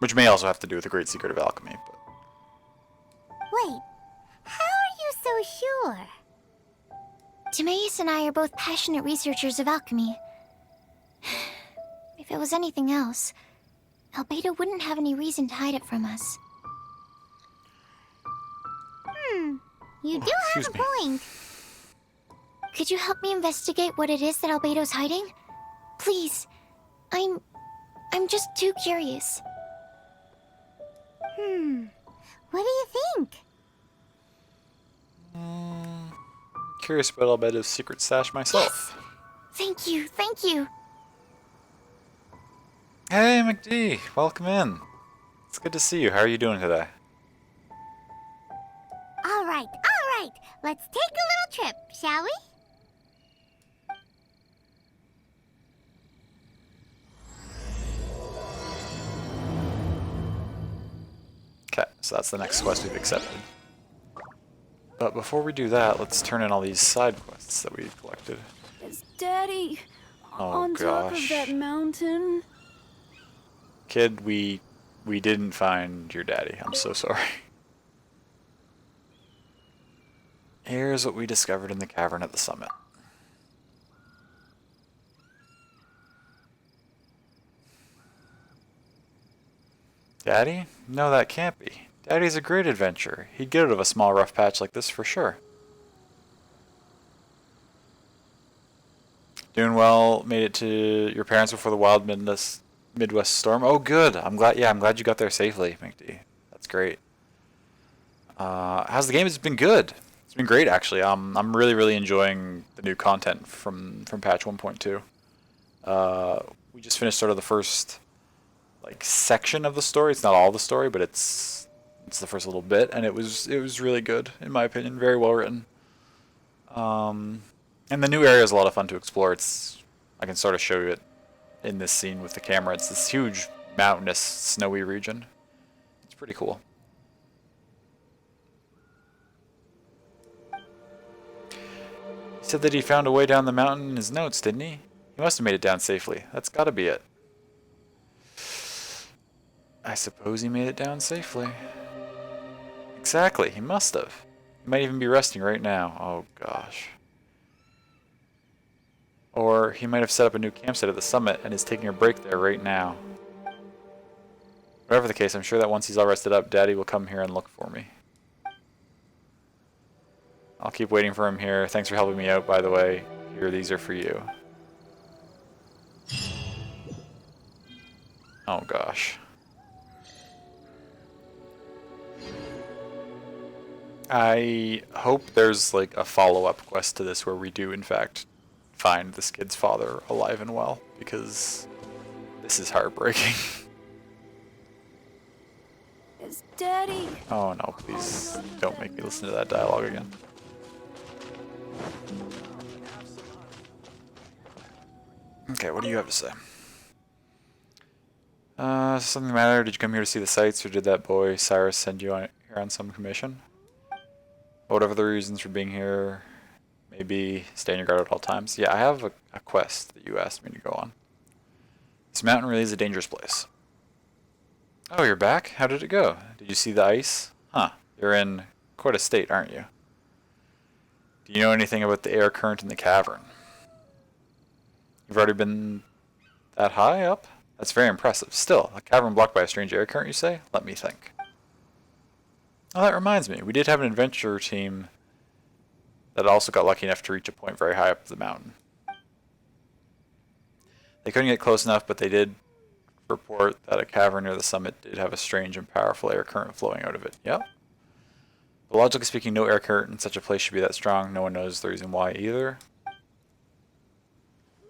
which may also have to do with the great secret of alchemy. But Wait, how are you so sure? Timaeus and I are both passionate researchers of alchemy. If it was anything else, Albedo wouldn't have any reason to hide it from us. You do have excuse a me. point. Could you help me investigate what it is that Albedo's hiding? Please. I'm just too curious. What do you think? curious about Albedo's secret stash myself. Thank you, thank you. Hey, McD, welcome in. It's good to see you. How are you doing today? All right. Let's take a little trip, shall we? Okay, so that's the next quest we've accepted. But before we do that, let's turn in all these side quests that we collected. Is Daddy Oh, on top of gosh. that mountain? Kid, we didn't find your daddy. I'm so sorry. Here's what we discovered in the cavern at the summit. Daddy? No, that can't be. Daddy's a great adventurer. He'd get out of a small rough patch like this for sure. Doing well, made it to your parents before the wild Midwest storm. Oh, good. I'm glad you got there safely, McD. That's great. How's the game? It's been good. It's been great, actually. I'm really enjoying the new content from patch 1.2. We just finished sort of the first section of the story. It's not all the story, but it's the first little bit, and it was really good in my opinion. Very well written. And the new area is a lot of fun to explore. It's I can sort of show you it in this scene with the camera. It's this huge, mountainous, snowy region. It's pretty cool. He said that he found a way down the mountain in his notes, didn't he? He must have made it down safely. That's gotta be it. I suppose he made it down safely. Exactly, he must have. He might even be resting right now. Oh gosh. Or he might have set up a new campsite at the summit and is taking a break there right now. Whatever the case, I'm sure that once he's all rested up, Daddy will come here and look for me. I'll keep waiting for him here. Thanks for helping me out, by the way. Here, these are for you. Oh gosh. I hope there's like a follow-up quest to this where we do in fact find this kid's father alive and well, because this is heartbreaking. It's Daddy. Oh no, please don't make me listen to that dialogue again. Okay, what do you have to say? Something the matter? Did you come here to see the sights, or did that boy Cyrus send you here on some commission? Whatever the reasons for being here, maybe stay on your guard at all times. Yeah, I have a quest that you asked me to go on. This mountain really is a dangerous place. Oh, you're back? How did it go? Did you see the ice? Huh, you're in quite a state, aren't you? Do you know anything about the air current in the cavern? You've already been that high up? That's very impressive. Still, a cavern blocked by a strange air current, you say? Let me think. Oh, that reminds me. We did have an adventure team that also got lucky enough to reach a point very high up the mountain. They couldn't get close enough, but they did report that a cavern near the summit did have a strange and powerful air current flowing out of it. Yep. But logically speaking, no air current in such a place should be that strong. No one knows the reason why either.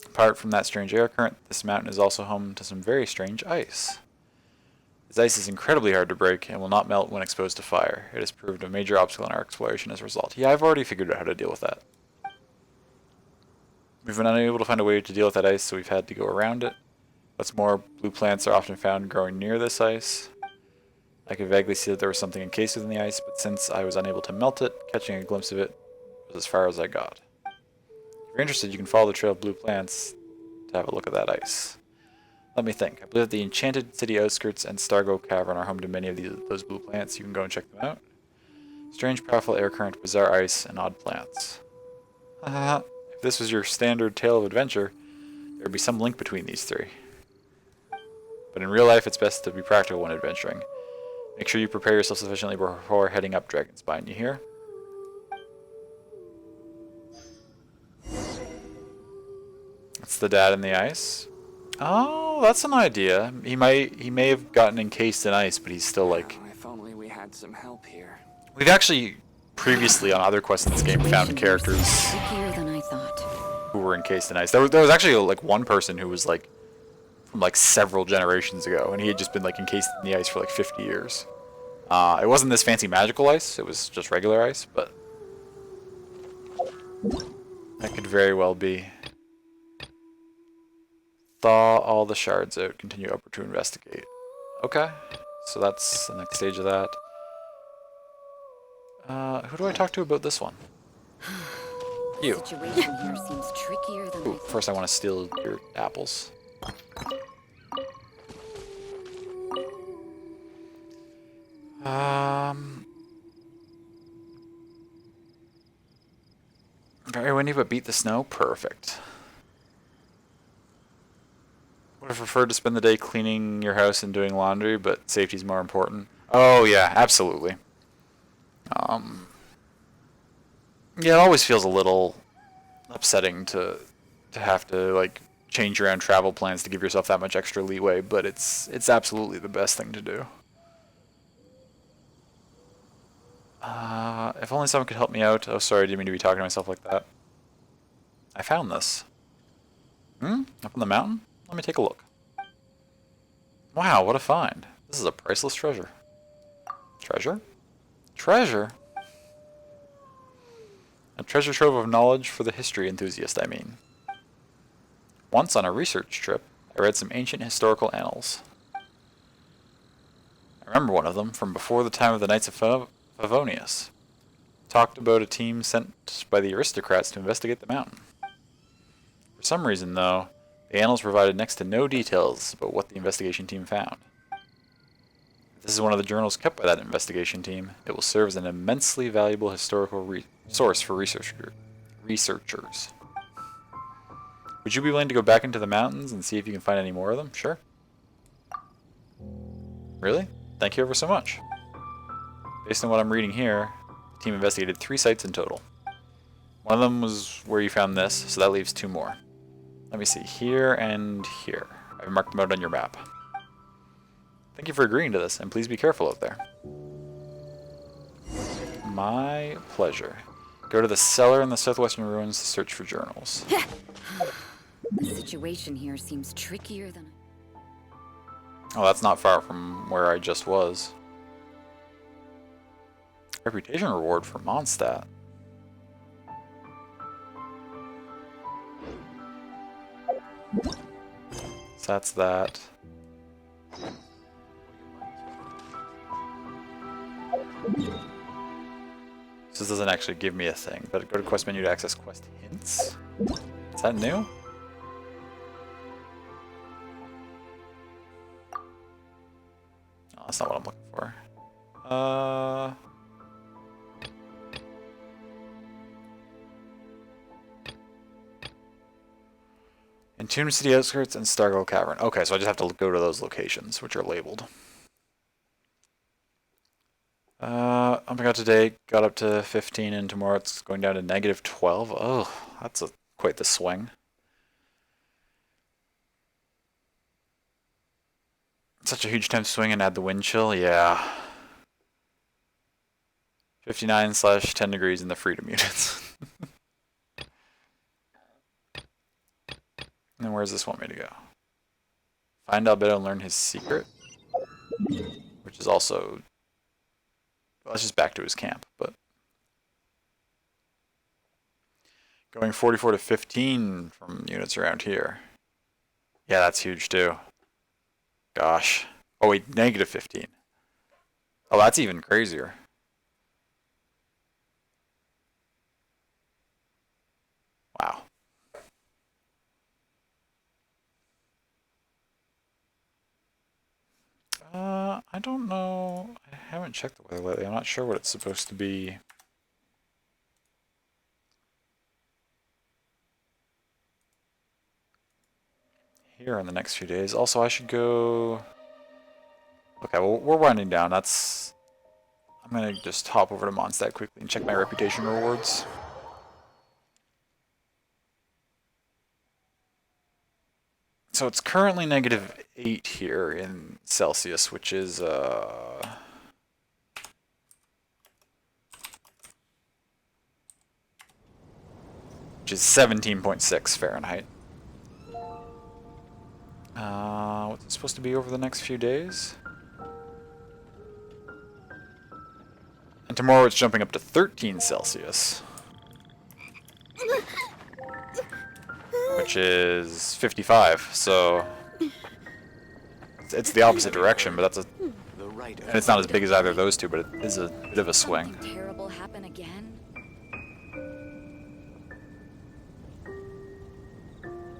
Apart from that strange air current, this mountain is also home to some very strange ice. This ice is incredibly hard to break and will not melt when exposed to fire. It has proved a major obstacle in our exploration as a result. Yeah, I've already figured out how to deal with that. We've been unable to find a way to deal with that ice, so we've had to go around it. What's more, blue plants are often found growing near this ice. I could vaguely see that there was something encased within the ice, but since I was unable to melt it, catching a glimpse of it was as far as I got. If you're interested, you can follow the trail of blue plants to have a look at that ice. Let me think. I believe that the Enchanted City outskirts and Stargo Cavern are home to many of those blue plants. You can go and check them out. Strange, powerful air current, bizarre ice, and odd plants. If this was your standard tale of adventure, there would be some link between these three. But in real life, it's best to be practical when adventuring. Make sure you prepare yourself sufficiently before heading up Dragonspine, you hear? That's the dad in the ice. Oh, that's an idea. He may have gotten encased in ice, but he's still like... If only we had some help here. We've actually previously on other quests in this game found characters Trickier than I thought. who were encased in ice. There was actually like one person who was like from like several generations ago, and he had just been like encased in the ice for like 50 years. It wasn't this fancy magical ice, it was just regular ice, but that could very well be. Thaw all the shards out, continue upward to investigate. Okay, so that's the next stage of that. Who do I talk to about this one? You. The situation here seems trickier than Ooh, first I want to steal your apples. Very windy, but beat the snow. Perfect. Would have preferred to spend the day cleaning your house and doing laundry, but safety's more important. Oh yeah, absolutely. Yeah, it always feels a little upsetting to have to like change your own travel plans to give yourself that much extra leeway, but it's absolutely the best thing to do. If only someone could help me out. Oh, sorry, I didn't mean to be talking to myself like that. I found this. Up on the mountain? Let me take a look. Wow, what a find. This is a priceless treasure. Treasure? Treasure? A treasure trove of knowledge for the history enthusiast, I mean. Once on a research trip, I read some ancient historical annals. I remember one of them from before the time of the Knights of Favonius. Talked about a team sent by the aristocrats to investigate the mountain. For some reason, though, the annals provided next to no details about what the investigation team found. If this is one of the journals kept by that investigation team, it will serve as an immensely valuable historical source for researchers. Would you be willing to go back into the mountains and see if you can find any more of them? Sure. Really? Thank you ever so much. Based on what I'm reading here, the team investigated 3 sites in total. One of them was where you found this, so that leaves 2 more. Let me see, here and here. I've marked them out on your map. Thank you for agreeing to this, and please be careful out there. My pleasure. Go to the cellar in the southwestern ruins to search for journals. The situation here seems trickier than... Oh, that's not far from where I just was. Reputation reward for Mondstadt. So that's that. This doesn't actually give me a thing, but go to quest menu to access quest hints. Is that new? Oh, that's not what I'm looking for. Entombed City Outskirts and Stargirl Cavern. Okay, so I just have to go to those locations, which are labeled. Jumping out today, got up to 15, and tomorrow it's going down to -12. Oh, that's quite the swing. Such a huge time swing and add the wind chill, yeah. 59/10 degrees in the freedom units. And where does this want me to go? Find Albedo and learn his secret, which is also... Well, that's just back to his camp, but... Going 44 to 15 from units around here. Yeah, that's huge too. Gosh. Oh wait, -15. Oh, that's even crazier. Wow. I don't know. I haven't checked the weather lately. I'm not sure what it's supposed to be. Here in the next few days. Also, I should go... Okay, well, we're winding down. I'm gonna just hop over to Mondstadt quickly and check my reputation rewards. So it's currently -8 here in Celsius, which is 17.6 Fahrenheit. What's it supposed to be over the next few days? And tomorrow it's jumping up to 13 Celsius. Which is 55, so it's the opposite direction, but that's a... And it's not as big as either of those two, but it is a bit of a swing. Something terrible happen again?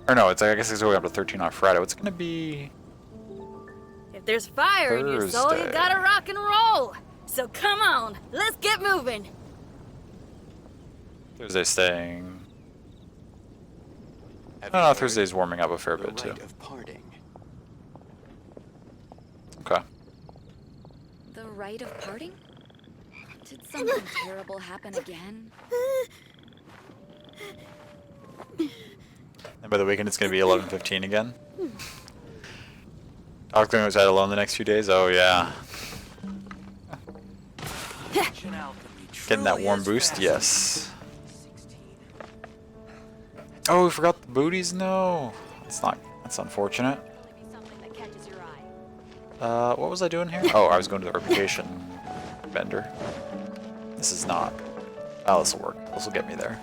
Or no, I guess it's going up to 13 on Friday. What's it going to be? If there's fire in your soul, you gotta rock and roll. So come on, let's get moving. Thursday staying... I don't know, Thursday's warming up a fair bit too. Okay. The rite of parting? Did something terrible happen again? And by the weekend it's going to be 11:15 again. Doc's going to go outside alone the next few days? Oh yeah. Getting that warm boost? Yes. Oh, we forgot the booties? No. That's unfortunate. What was I doing here? Oh, I was going to the reputation vendor. This is not... Oh, this will work. This will get me there.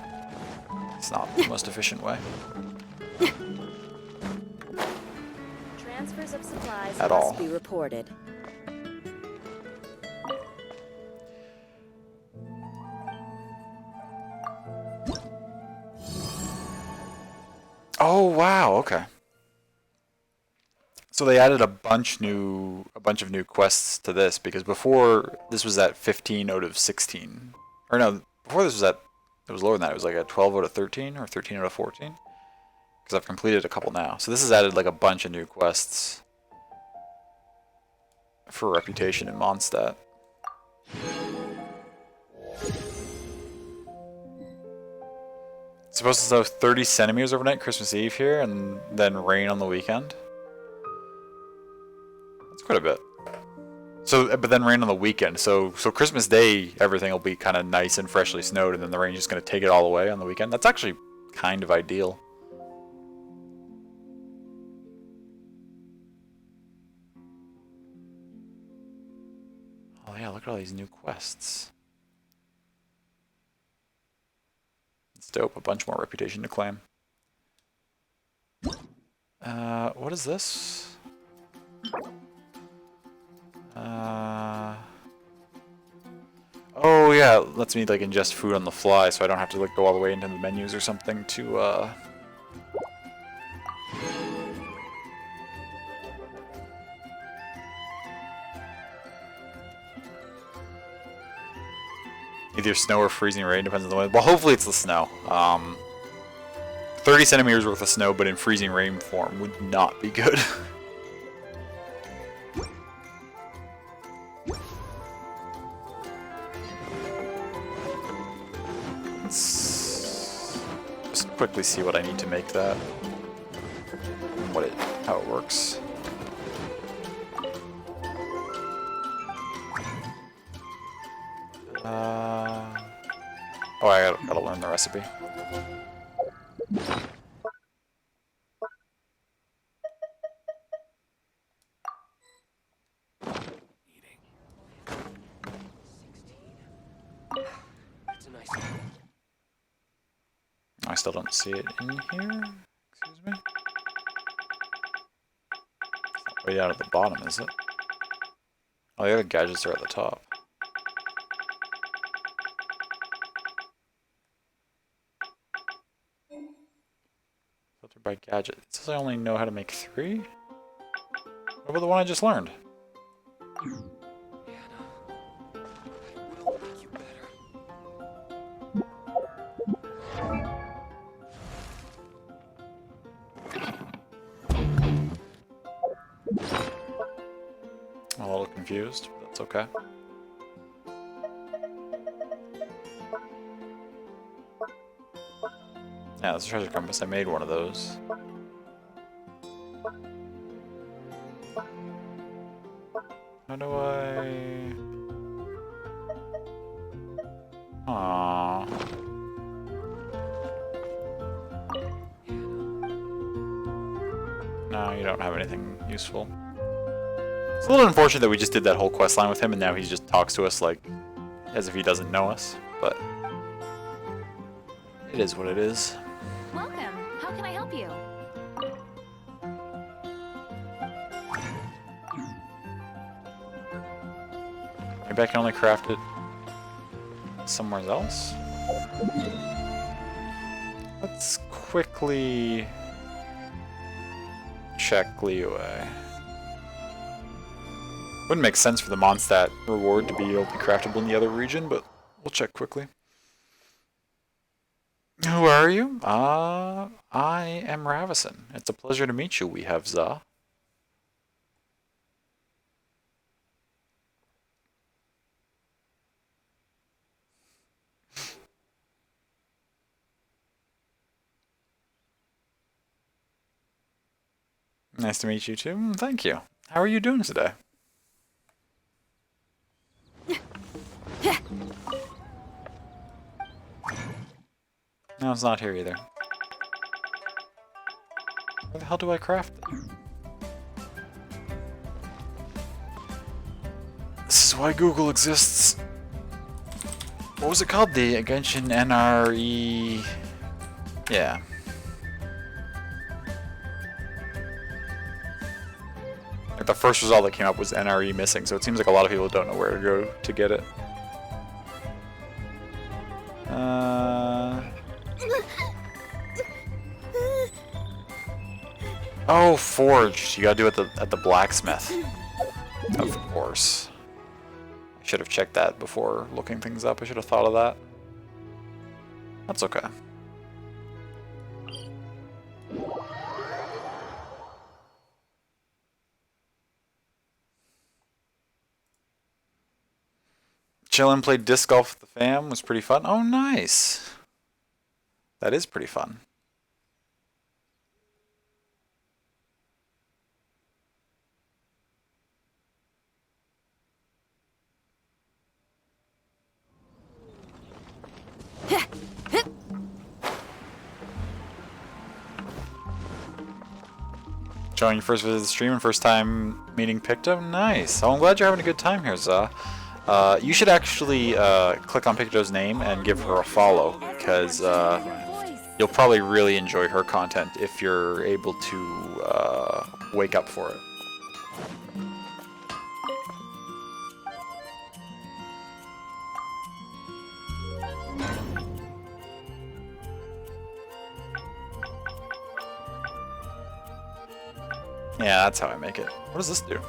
It's not the most efficient way. transfers of supplies At must all. be reported. Oh wow, okay. So they added a bunch of new quests to this, because before this was at 15 out of 16. Or no, before this was at, it was lower than that. It was like at 12 out of 13 or 13 out of 14. Because I've completed a couple now. So this has added like a bunch of new quests for reputation in Mondstadt. It's supposed to snow 30 centimeters overnight Christmas Eve here, and then rain on the weekend. That's quite a bit. So, but then rain on the weekend. So Christmas Day, everything will be kind of nice and freshly snowed, and then the rain's just going to take it all away on the weekend. That's actually kind of ideal. Oh yeah, look at all these new quests. It's dope. A bunch more reputation to claim. What is this? Oh yeah, it lets me like ingest food on the fly, so I don't have to like go all the way into the menus or something to either snow or freezing rain, depends on the weather. Well, hopefully it's the snow. 30 centimeters worth of snow, but in freezing rain form would not be good. Let's just quickly see what I need to make that. How it works. Oh, I gotta learn the recipe. I still don't see it in here. Excuse me. It's not way out at the bottom, is it? Oh, the other gadgets are at the top. Filter by gadget. It says I only know how to make 3? What about the one I just learned? I'm a little confused, but that's okay. Yeah, that's a treasure compass. I made one of those. How do I... Aww. No, you don't have anything useful. It's a little unfortunate that we just did that whole quest line with him and now he just talks to us like as if he doesn't know us, but it is what it is. Welcome. How can I help you? Maybe I can only craft it somewhere else? Let's quickly check Liyue. Wouldn't make sense for the Mondstadt reward to be able to be craftable in the other region, but we'll check quickly. Who are you? I am Ravison. It's a pleasure to meet you, we have Za. Nice to meet you too. Thank you. How are you doing today? No, it's not here either. Where the hell do I craft it? This is why Google exists. What was it called? The Genshin NRE... Yeah. Like the first result that came up was NRE missing, so it seems like a lot of people don't know where to go to get it. Oh, forged. You gotta do it at the blacksmith. Of course. I should have checked that before looking things up. I should have thought of that. That's okay. Chillin' played disc golf with the fam. Was pretty fun. Oh, nice. That is pretty fun. Showing your first visit to the stream and first time meeting Picto? Nice. Oh, I'm glad you're having a good time here, Za. You should actually click on Picto's name and give her a follow, because you'll probably really enjoy her content if you're able to wake up for it. Yeah, that's how I make it. What does this do?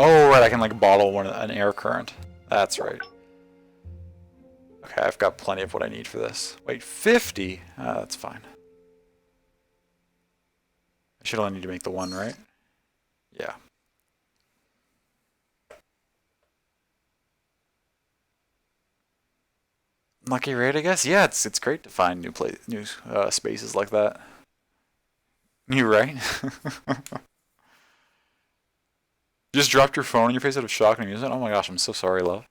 Oh, right, I can like bottle an air current. That's right. Okay, I've got plenty of what I need for this. Wait, 50? That's fine. I should only need to make the one, right? Yeah. Lucky raid, I guess. Yeah, it's great to find new spaces like that. You right? Just dropped your phone in your face out of shock and amusement. Oh my gosh, I'm so sorry, love.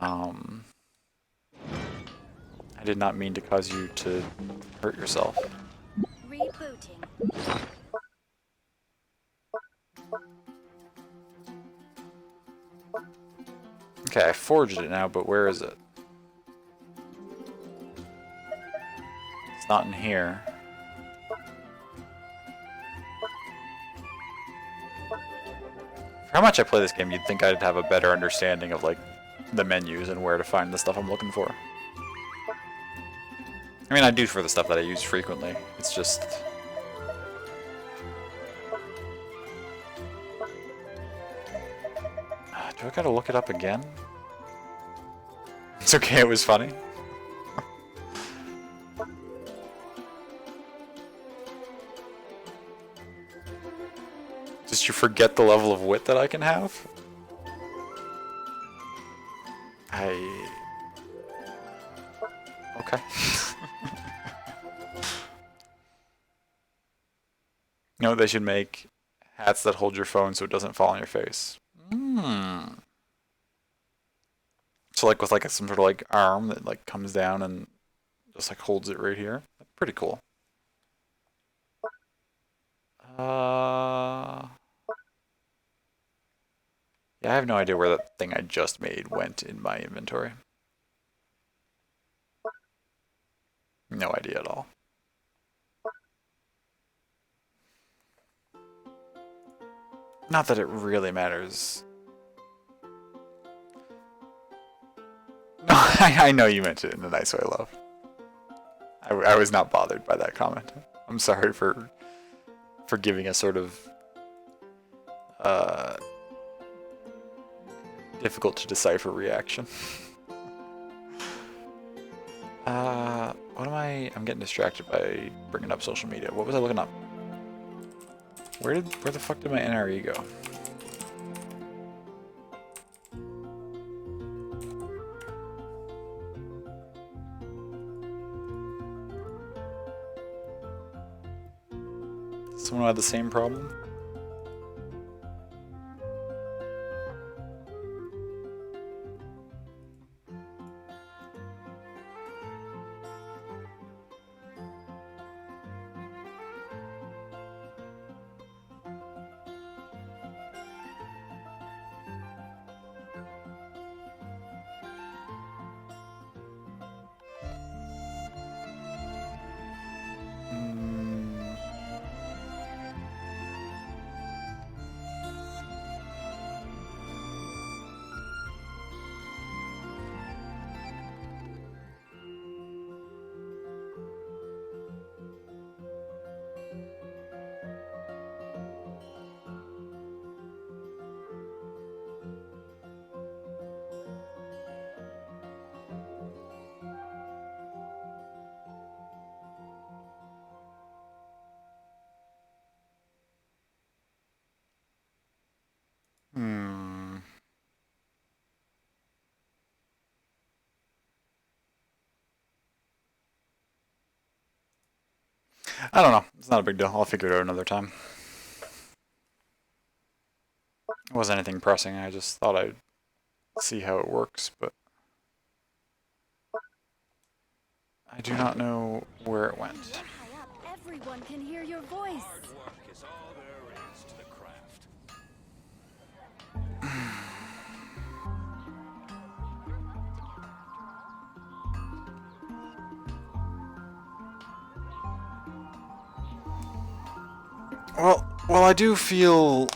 I did not mean to cause you to hurt yourself. Rebooting. Okay, I forged it now, but where is it? It's not in here. For how much I play this game, you'd think I'd have a better understanding of like the menus and where to find the stuff I'm looking for. I mean, I do for the stuff that I use frequently. It's just... do I gotta look it up again? It's okay, it was funny. Just you forget the level of wit that I can have? Okay. You know what they should make? Hats that hold your phone so it doesn't fall on your face. So like with like some sort of like arm that like comes down and just like holds it right here. Pretty cool. Yeah, I have no idea where that thing I just made went in my inventory. No idea at all. Not that it really matters. No, I know you meant it in a nice way, love. I was not bothered by that comment. I'm sorry for giving a sort of difficult to decipher reaction. What am I'm getting distracted by bringing up social media. What was I looking up? Where the fuck did my NRE go? Someone had the same problem? I don't know. It's not a big deal. I'll figure it out another time. It wasn't anything pressing. I just thought I'd see how it works, but I do not know where it went. Everyone can hear your voice. Well, I do feel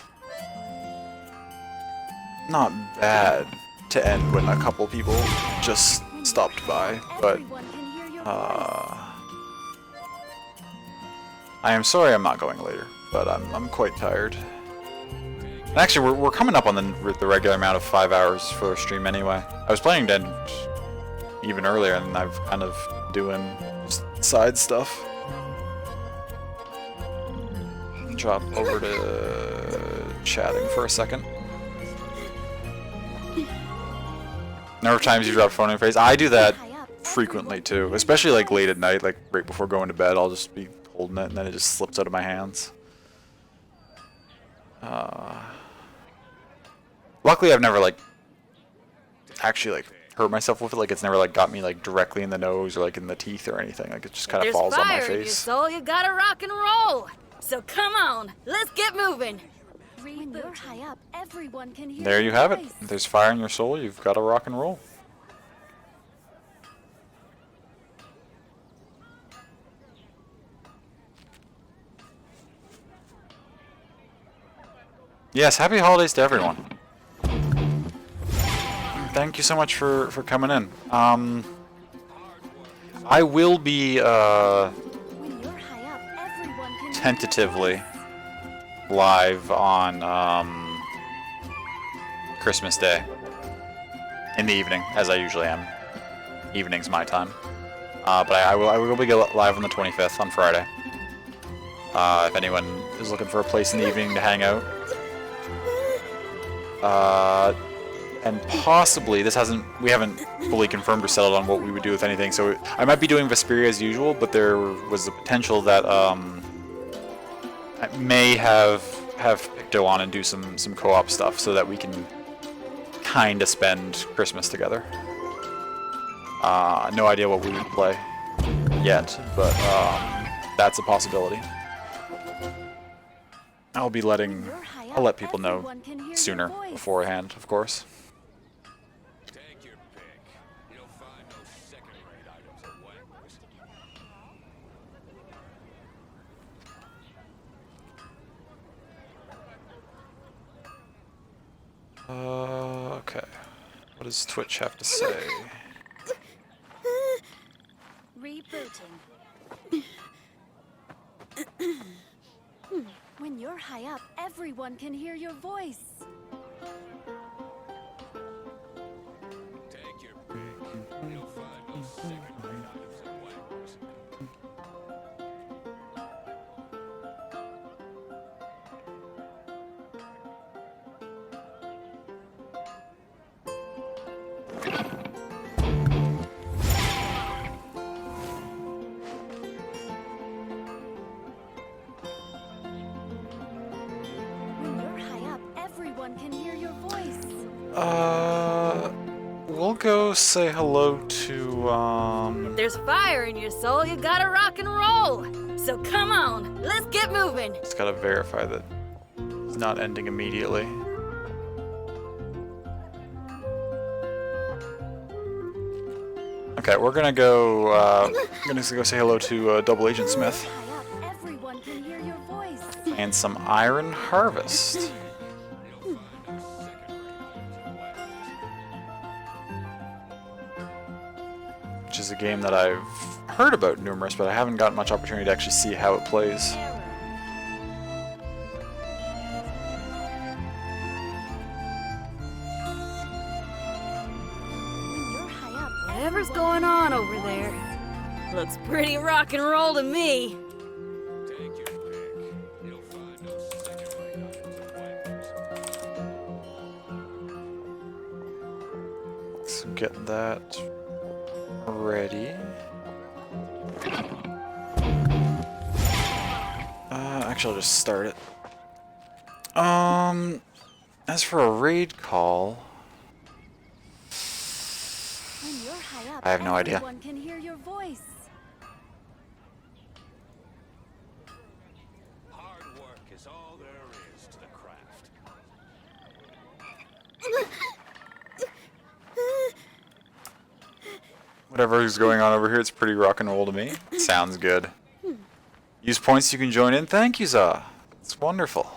not bad to end when a couple people just stopped by, but I am sorry I'm not going later, but I'm quite tired. And actually, we're coming up on the regular amount of 5 hours for a stream anyway. I was planning to end even earlier, and I've kind of doing side stuff. Drop over to chatting for a second. Number of times you drop phone in face. I do that frequently too, especially like late at night, like right before going to bed. I'll just be holding it and then it just slips out of my hands. Luckily, I've never like actually like hurt myself with it. Like it's never like got me like directly in the nose or like in the teeth or anything. Like it just kind of falls on my There's fire in your face. soul, you gotta rock and roll. So come on, let's get moving. When you're high up, everyone can hear There you your have it. voice. If there's fire in your soul, you've got to rock and roll. Yes, happy holidays to everyone. Thank you so much for coming in. I will be When you're high up, everyone can tentatively live on Christmas Day in the evening, as I usually am. Evening's my time. But I will be live on the 25th on Friday. If anyone is looking for a place in the evening to hang out. And possibly, we haven't fully confirmed or settled on what we would do, if anything, so I might be doing Vesperia as usual, but there was the potential that I may have Picto on and do some co-op stuff so that we can kind of spend Christmas together. No idea what we would play yet, but that's a possibility. I'll let people know sooner beforehand, of course. Take your pick. You'll find no second-rate items at Wangler's. Okay. What does Twitch have to say? Rebooting. When you're high up, everyone can hear your voice. Take your pick. You'll find no second-rate items at Wangler's. When you're high up, everyone can hear your voice. We'll go say hello to, If there's fire in your soul, you gotta rock and roll. So come on, let's get moving. Just gotta verify that it's not ending immediately. Okay, we're gonna go say hello to Double Agent Smith High up, everyone can hear your voice. and some Iron Harvest. Which is a game that I've heard about numerous, but I haven't gotten much opportunity to actually see how it plays. Whatever's going on over there. Looks pretty rock and roll to me. Take your pick. You'll find no second-rate items at Wangler's. Let's get that ready. Actually, I'll just start it. As for a raid call, When you're high up, I have no idea. everyone can hear your voice. Hard work is all there is to the craft. Whatever is going on over here, it's pretty rock and roll to me. Sounds good. Use points you can join in. Thank you, Za. It's wonderful.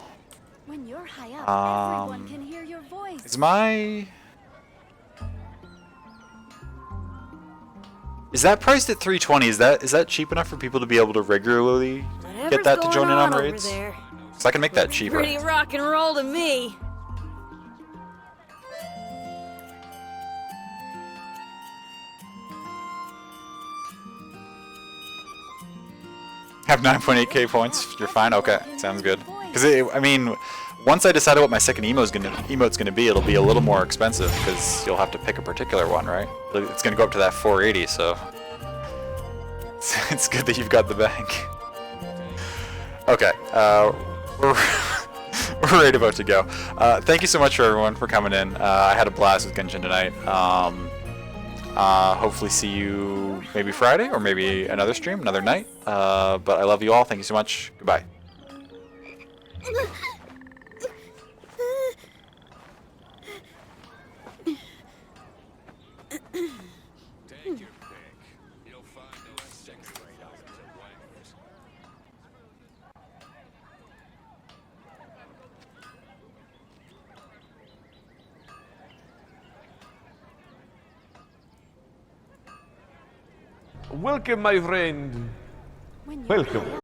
When you're high up, everyone can hear your voice. Is my... Is that priced at 320? Is that cheap enough for people to be able to regularly get that to join in on raids? Because I can make that cheaper. Pretty rock and roll to me. Have 9.8k points. You're fine. Okay, sounds good. Because I mean, once I decide what my second emote's gonna be, it'll be a little more expensive because you'll have to pick a particular one, right? It's gonna go up to that 480, so it's good that you've got the bank. Okay, we're right about to go. Thank you so much for everyone for coming in. I had a blast with Genshin tonight. Hopefully see you maybe Friday or maybe another stream, another night. But I love you all. Thank you so much. Goodbye. Take your pick. You'll find no second-rate items at Wangler's. Welcome, my friend. Welcome.